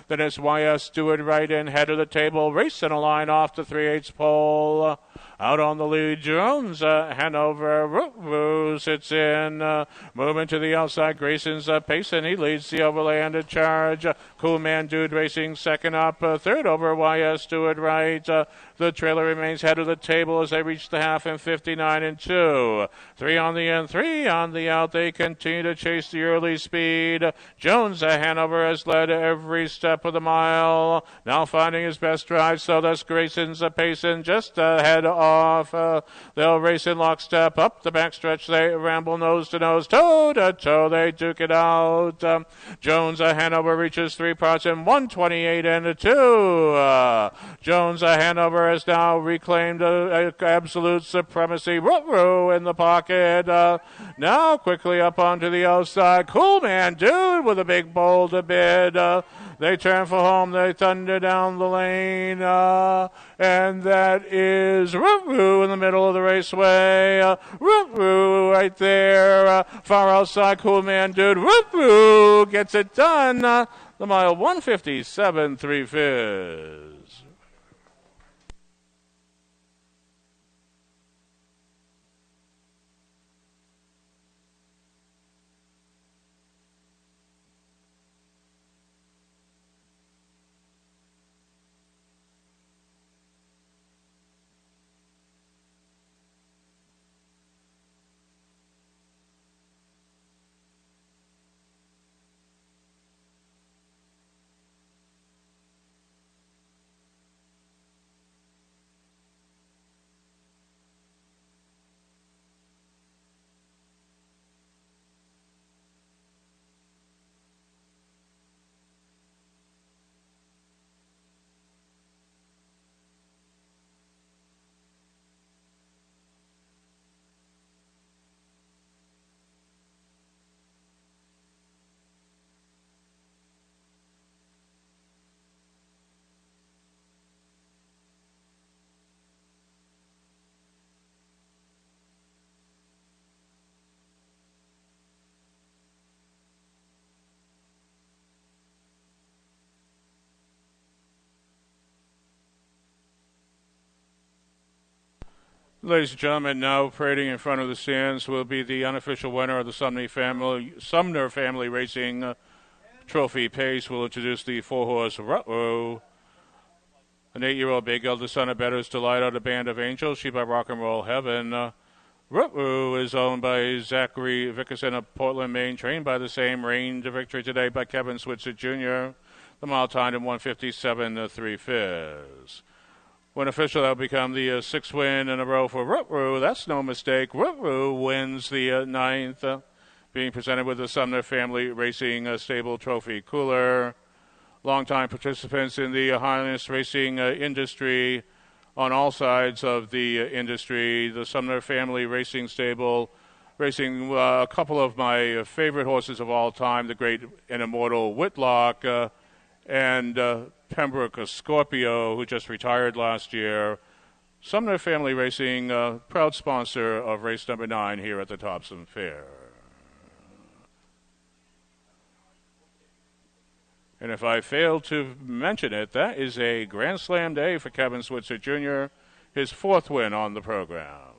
Speaker 1: Then it's YS Do It Right in head of the table, racing a line off the 3/8 pole. Out on the lead, Jones Hanover sits in, moving to the outside. Grayson's Payson, he leads the overlanded charge. Cool man, dude racing second up, third over YS Do It Right. The trailer remains head of the table as they reach the half in 59 and 2. 3 on the in, 3 on the out. They continue to chase the early speed. Jones Hanover has led every step of the mile. Now finding his best drive, so that's Grayson's Payson just ahead off. They'll race in lockstep up the backstretch. They ramble nose to nose, toe to toe. They duke it out. Jones Hanover reaches 3 parts in 128 and 2. Jones Hanover has now reclaimed absolute supremacy. In the pocket. Now quickly up onto the outside. Cool man, dude, with a big bowl to bid. They turn for home. They thunder down the lane. And that is in the middle of the raceway. Right there. Far outside, cool man, dude. Gets it done. The mile 157 3/5. Ladies and gentlemen, now parading in front of the stands will be the unofficial winner of the Sumner Family Racing Trophy Pace. We'll introduce the 4-horse Ruh-Roh. An 8-year-old big elder son of Bettor's Delight out of Band of Angels. She by Rock and Roll Heaven. Ruh-Roh is owned by Zachary Vickerson of Portland, Maine. Trained by the same. Reigned to victory today by Kevin Switzer Jr. The mile timed in 157 3/5. When official, that will become the 6th win in a row for Ruh-Roh. That's no mistake. Ruh-Roh wins the 9th, being presented with the Sumner Family Racing Stable Trophy Cooler. Longtime participants in the harness racing industry on all sides of the industry. The Sumner Family Racing Stable racing a couple of my favorite horses of all time, the great and immortal Whitlock and Pembroke Scorpio, who just retired last year. Sumner Family Racing, proud sponsor of race number 9 here at the Topsham Fair. And if I failed to mention it, that is a Grand Slam day for Kevin Switzer Jr., his 4th win on the program.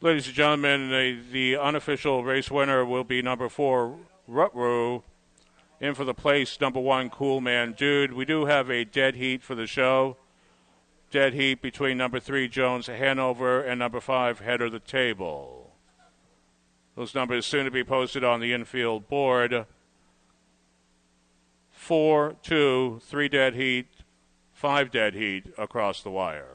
Speaker 1: Ladies and gentlemen, the unofficial race winner will be number 4, Rutroo. In for the place, number 1, Cool Man Dude. We do have a dead heat for the show. Dead heat between number 3, Jones Hanover, and number 5, Head of the Table. Those numbers soon to be posted on the infield board. 4, 2, 3 dead heat, 5 dead heat across the wire.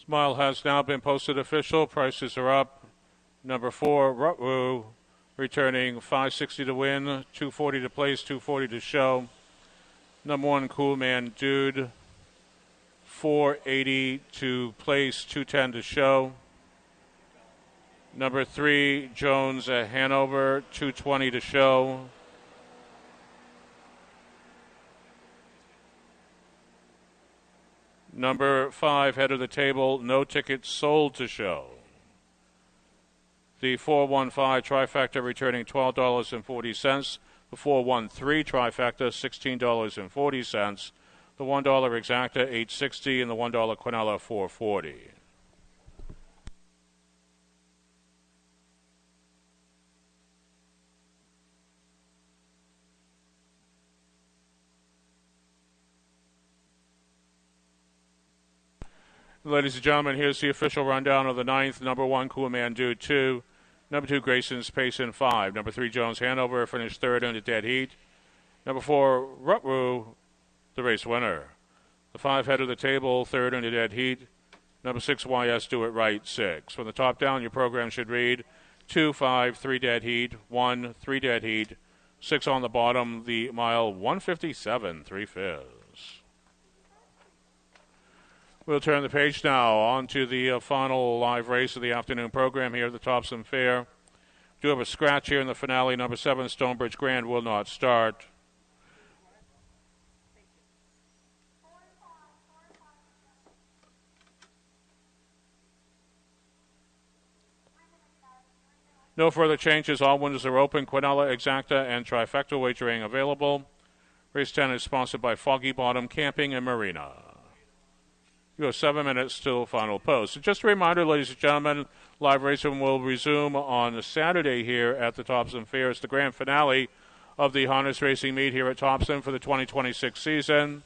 Speaker 1: Smile has now been posted official. Prices are up. Number 4, Rutwoo, returning $560 to win, $240 to place, $240 to show. Number 1, Cool Man Dude, $480 to place, $210 to show. Number 3, Jones at Hanover, $220 to show. Number 5, Head of the Table, no tickets sold to show. The 415 trifecta returning $12.40. The 413 trifecta, $16.40. The $1 exacta, $8.60, and the $1 quinella, $4.40. Ladies and gentlemen, here's the official rundown of the ninth. Number 1, Cool Man Dude, 2. Number 2, Grayson's Payson, 5. Number 3, Jones Hanover, finished third in the dead heat. Number 4, Rutwoo, the race winner. The 5, Head of the Table, third in the dead heat. Number 6, YS Do It Right, 6. From the top down, your program should read 2, 5, 3 dead heat, 1, 3 dead heat, 6 on the bottom, the mile 157, 3/5. We'll turn the page now on to the final live race of the afternoon program here at the Topsham Fair. We do have a scratch here in the finale. Number 7, Stonebridge Grand, will not start. No further changes. All windows are open. Quinella, exacta, and trifecta wagering available. Race 10 is sponsored by Foggy Bottom Camping and Marina. You have 7 minutes till final post. So just a reminder, ladies and gentlemen, live racing will resume on Saturday here at the Topsham Fair. It's the grand finale of the harness racing meet here at Topsham for the 2026 season.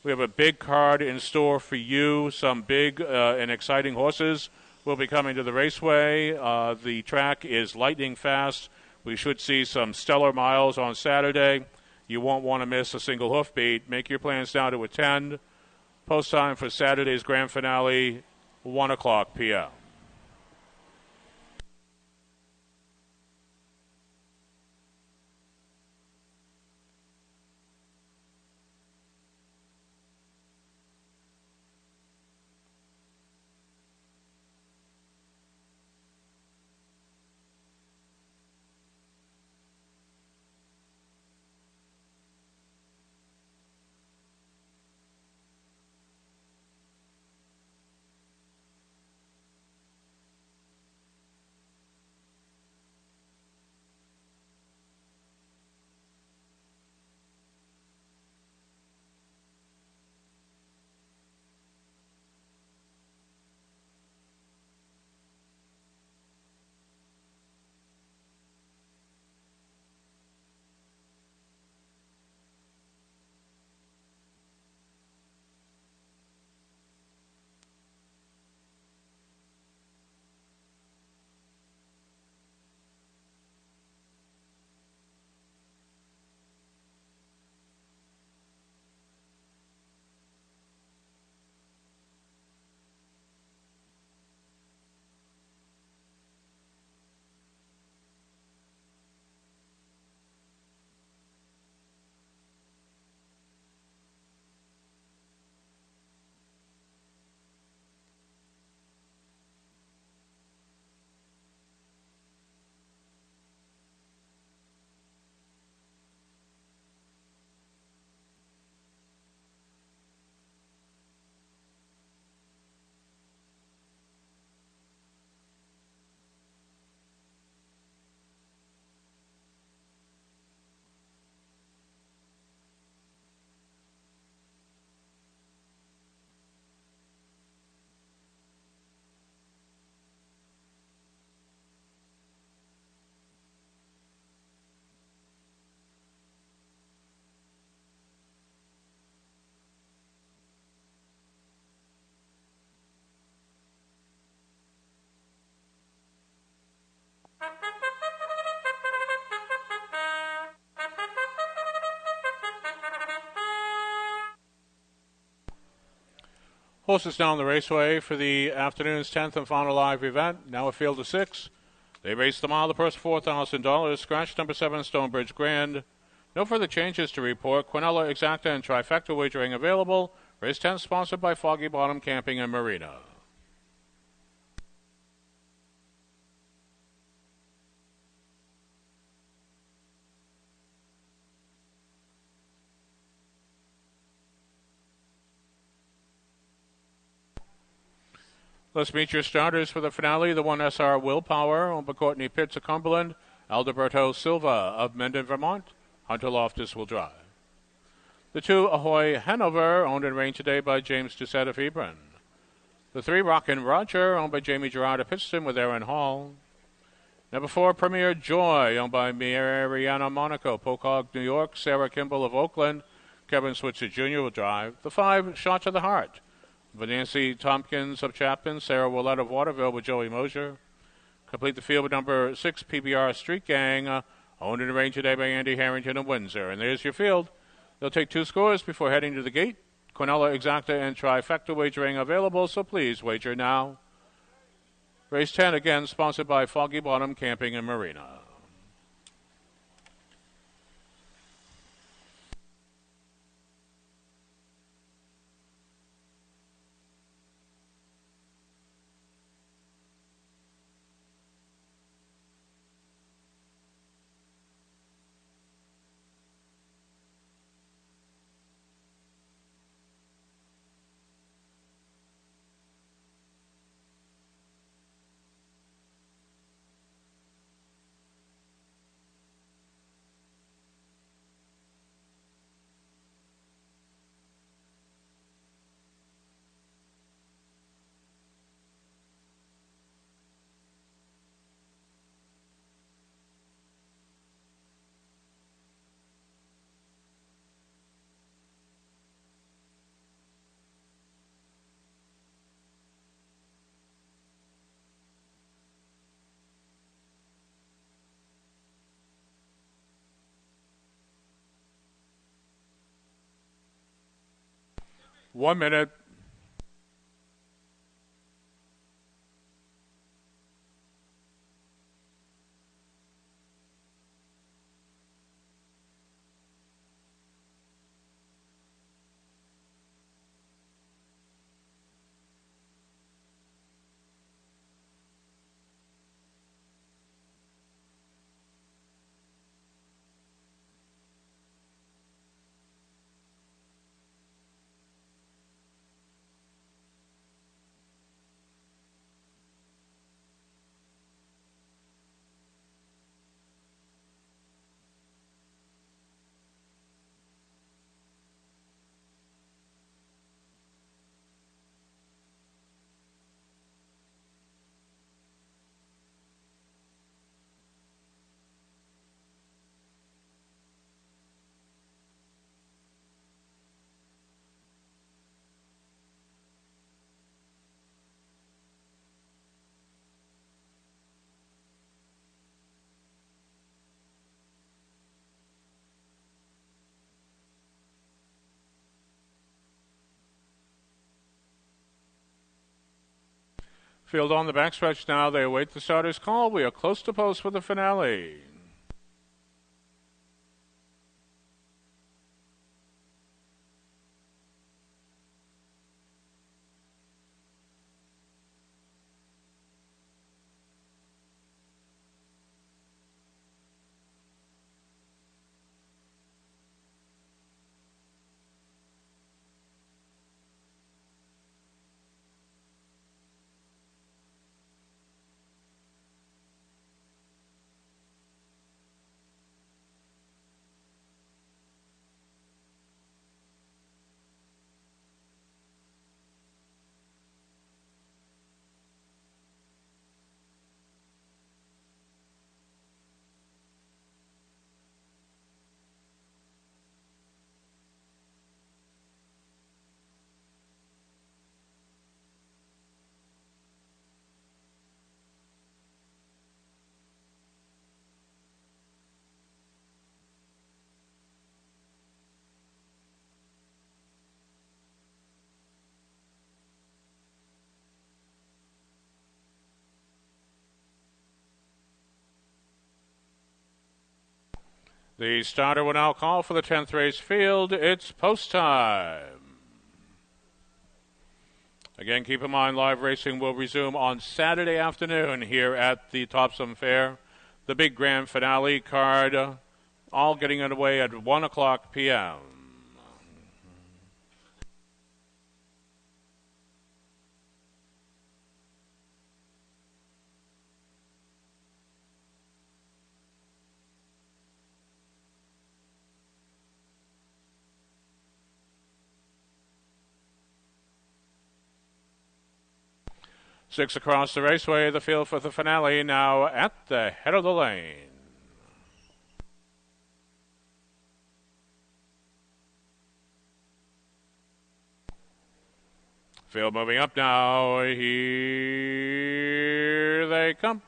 Speaker 1: We have a big card in store for you. Some big and exciting horses will be coming to the raceway. The track is lightning fast. We should see some stellar miles on Saturday. You won't want to miss a single hoofbeat. Make your plans now to attend. Post time for Saturday's grand finale, 1 o'clock p.m. Horses down the raceway for the afternoon's 10th and final live event. Now a field of 6. They race the mile, the purse $4,000. Scratch number 7, Stonebridge Grand. No further changes to report. Quinella, Exacta, and Trifecta wagering available. Race 10 sponsored by Foggy Bottom Camping and Marina. Let's meet your starters for the finale. The 1 SR Willpower, owned by Courtney Pitts of Cumberland. Alberto Silva of Mendon, Vermont. Hunter Loftus will drive. The 2 Ahoy Hanover, owned and arranged today by James Doucette of Hebron. The 3 Rockin' Roger, owned by Jamie Gerard of Pittston with Aaron Hall. Number 4 Premier Joy, owned by Mariana Monaco, Pocog, New York. Sarah Kimball of Oakland. Kevin Switzer Jr. will drive. The 5 Shot to the Heart, Nancy Tompkins of Chapman, Sarah Willett of Waterville with Joey Mosier. Complete the field with number 6 PBR Street Gang, owned and arranged today by Andy Harrington of Windsor. And there's your field. They'll take 2 scores before heading to the gate. Quinella, Exacta, and Trifecta wagering available, so please wager now. Race 10 again, sponsored by Foggy Bottom Camping and Marina. One minute. Field on the backstretch now. They await the starter's call. We are close to post for the finale. The starter will now call for the 10th race field. It's post time. Again, keep in mind, live racing will resume on Saturday afternoon here at the Topsham Fair. The big grand finale card, all getting underway at 1 o'clock p.m. Six across the raceway, the field for the finale now at the head of the lane. Field moving up now. Here they come.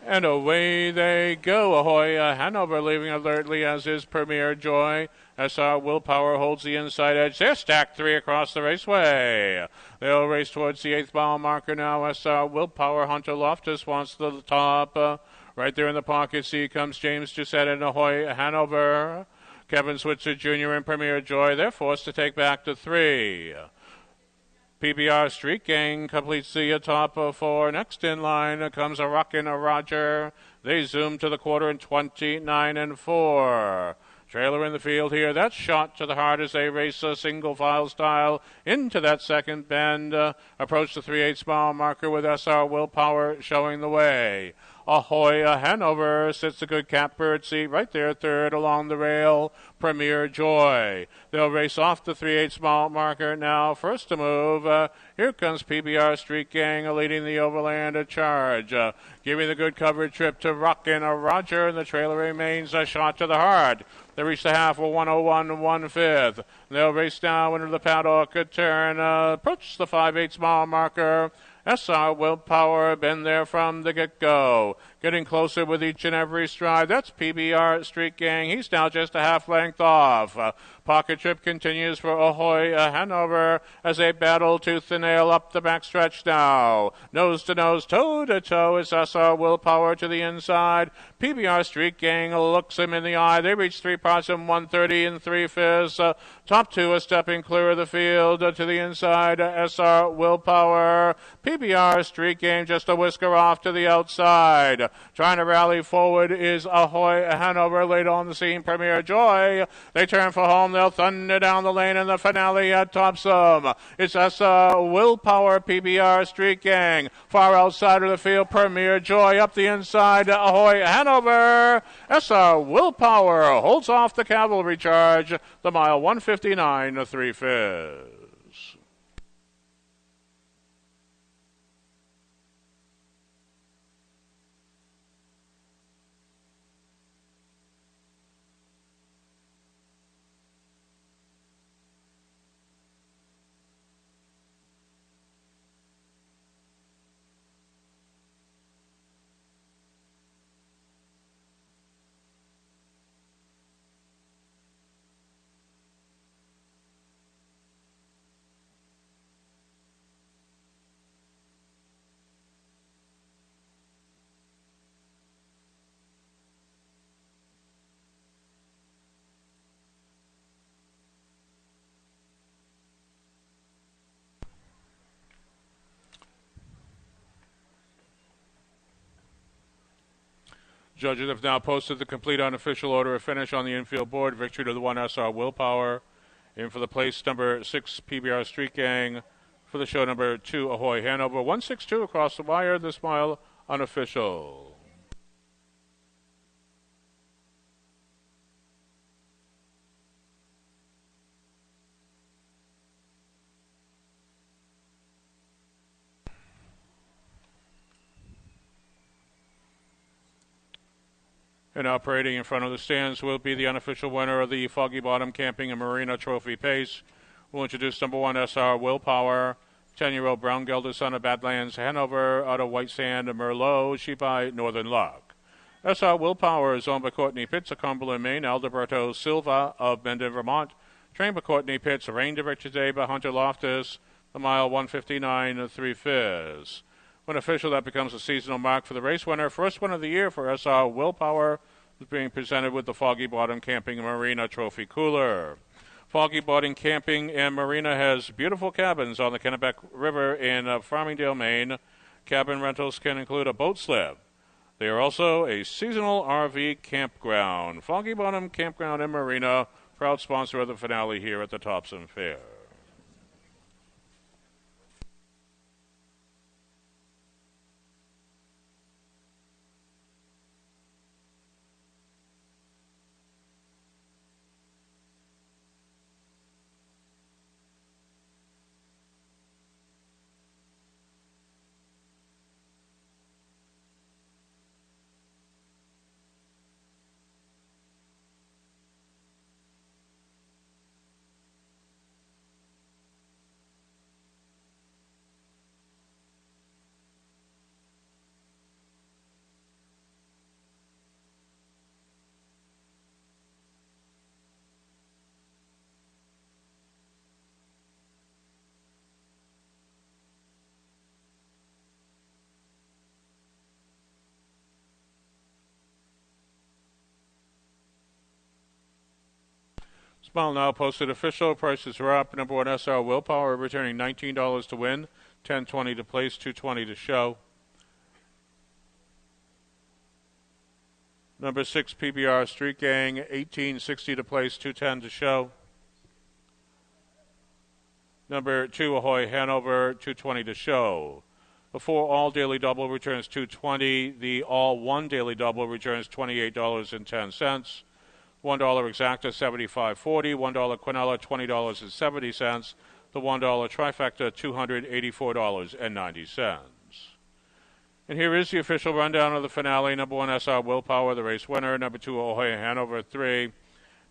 Speaker 1: And away they go. Ahoy, Hanover leaving alertly, as is Premier Joy. SR Willpower holds the inside edge. They're stacked three across the raceway. They'll race towards the 8th mile marker now. SR Willpower, Hunter Loftus wants the top. Right there in the pocket, see comes James Doucette and Ahoy, Hanover. Kevin Switzer Jr. and Premier Joy, they're forced to take back to 3. PBR Street Gang completes the top of 4. Next in line comes a Rockin' a Roger. They zoom to the quarter in 29 and 4. Trailer in the field here. That's shot to the heart as they race a single file style into that second bend. Approach the 3/8 mile marker with SR Willpower showing the way. Ahoy, Hanover sits a good catbird seat right there, third along the rail. Premier Joy. They'll race off the 3/8 mile marker now. First to move. Here comes PBR Street Gang leading the overland charge. Giving the good covered trip to Rockin' a Roger, and the trailer remains a shot to the heart. They reach the half with 101 1/5. They'll race down into the paddock turn. Approach the 5/8 mile marker. SR Willpower been there from the get-go. Getting closer with each and every stride. That's PBR Street Gang. He's now just a half length off. Pocket trip continues for Ahoy, Hanover, as they battle tooth and nail up the backstretch now. Nose to nose, toe to toe is SR Willpower to the inside. PBR Street Gang looks him in the eye. They reach 3 parts in 130 and 3/5. Top 2 are stepping clear of the field to the inside. SR Willpower. PBR Street Gang just a whisker off to the outside. Trying to rally forward is Ahoy, Hanover. Late on the scene, Premier Joy. They turn for home. They'll thunder down the lane in the finale at Topsham. It's SR Willpower, PBR Street Gang. Far outside of the field, Premier Joy up the inside. Ahoy, Hanover. SR Willpower holds off the cavalry charge. The mile 159 3/5. Judges have now posted the complete unofficial order of finish on the infield board. Victory to the 1 SR Willpower. In for the place number 6 PBR Street Gang. For the show number 2 Ahoy Hanover. 162 across the wire. This mile unofficial. And now parading in front of the stands will be the unofficial winner of the Foggy Bottom Camping and Marina Trophy Pace. We'll introduce number 1 SR Willpower, 10-year-old brown gelded son of Badlands Hanover, out of White Sand Merlot, sheep by Northern Luck. SR Willpower is owned by Courtney Pitts of Cumberland, Maine, Alberto Silva of Mendon, Vermont. Trained by Courtney Pitts, reigned directed today by Hunter Loftus, the mile 159 3/5. When official, that becomes a seasonal mark for the race winner. First one of the year for SR Willpower is being presented with the Foggy Bottom Camping and Marina Trophy Cooler. Foggy Bottom Camping and Marina has beautiful cabins on the Kennebec River in Farmingdale, Maine. Cabin rentals can include a boat slip. They are also a seasonal RV campground. Foggy Bottom Campground and Marina, proud sponsor of the finale here at the Topsham Fair. Smile Now posted official. Prices are up. Number 1 SR Willpower returning $19 to win, $10.20 to place, $2.20 to show. Number 6 PBR Street Gang, $18.60 to place, $2.10 to show. Number 2 Ahoy Hanover, $2.20 to show. The 4 All Daily Double returns $2.20. The All One Daily Double returns $28.10. $1 Exacta, $75.40. $1 Quinella, $20.70. The $1 Trifecta, $284.90. And here is the official rundown of the finale. Number 1 SR Willpower, the race winner. Number 2 Ahoy Hanover, 3.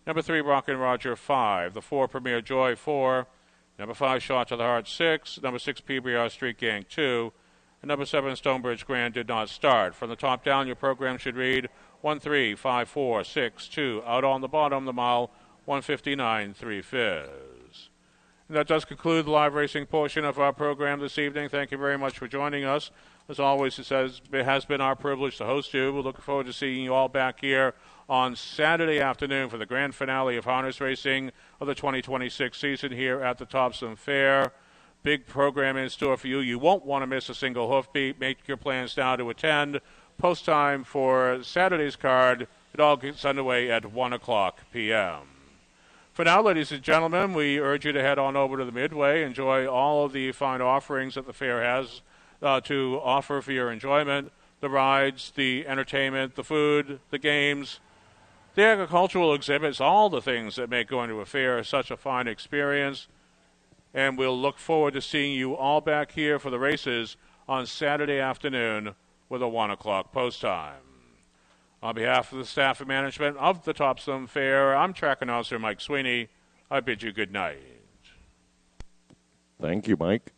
Speaker 1: Number 3 Rockin' Roger, 5. The 4 Premier Joy, 4. Number 5 Shot to the Heart, 6. Number 6 PBR Street Gang, 2. And number 7 Stonebridge Grand did not start. From the top down, your program should read 1, 3, 5, 4, 6, 2. Out on the bottom, the mile 159, 3/5. And that does conclude the live racing portion of our program this evening. Thank you very much for joining us. As always, it has been our privilege to host you. We're looking forward to seeing you all back here on Saturday afternoon for the grand finale of harness racing of the 2026 season here at the Topsham Fair. Big program in store for you. You won't want to miss a single hoofbeat. Make your plans now to attend. Post time for Saturday's card. It all gets underway at 1 o'clock p.m. For now, ladies and gentlemen, we urge you to head on over to the Midway. Enjoy all of the fine offerings that the fair has to offer for your enjoyment. The rides, the entertainment, the food, the games, the agricultural exhibits, all the things that make going to a fair such a fine experience. And we'll look forward to seeing you all back here for the races on Saturday afternoon with a 1 o'clock post time. On behalf of the staff and management of the Topsham Fair, I'm track announcer Mike Sweeney. I bid you good night.
Speaker 2: Thank you, Mike.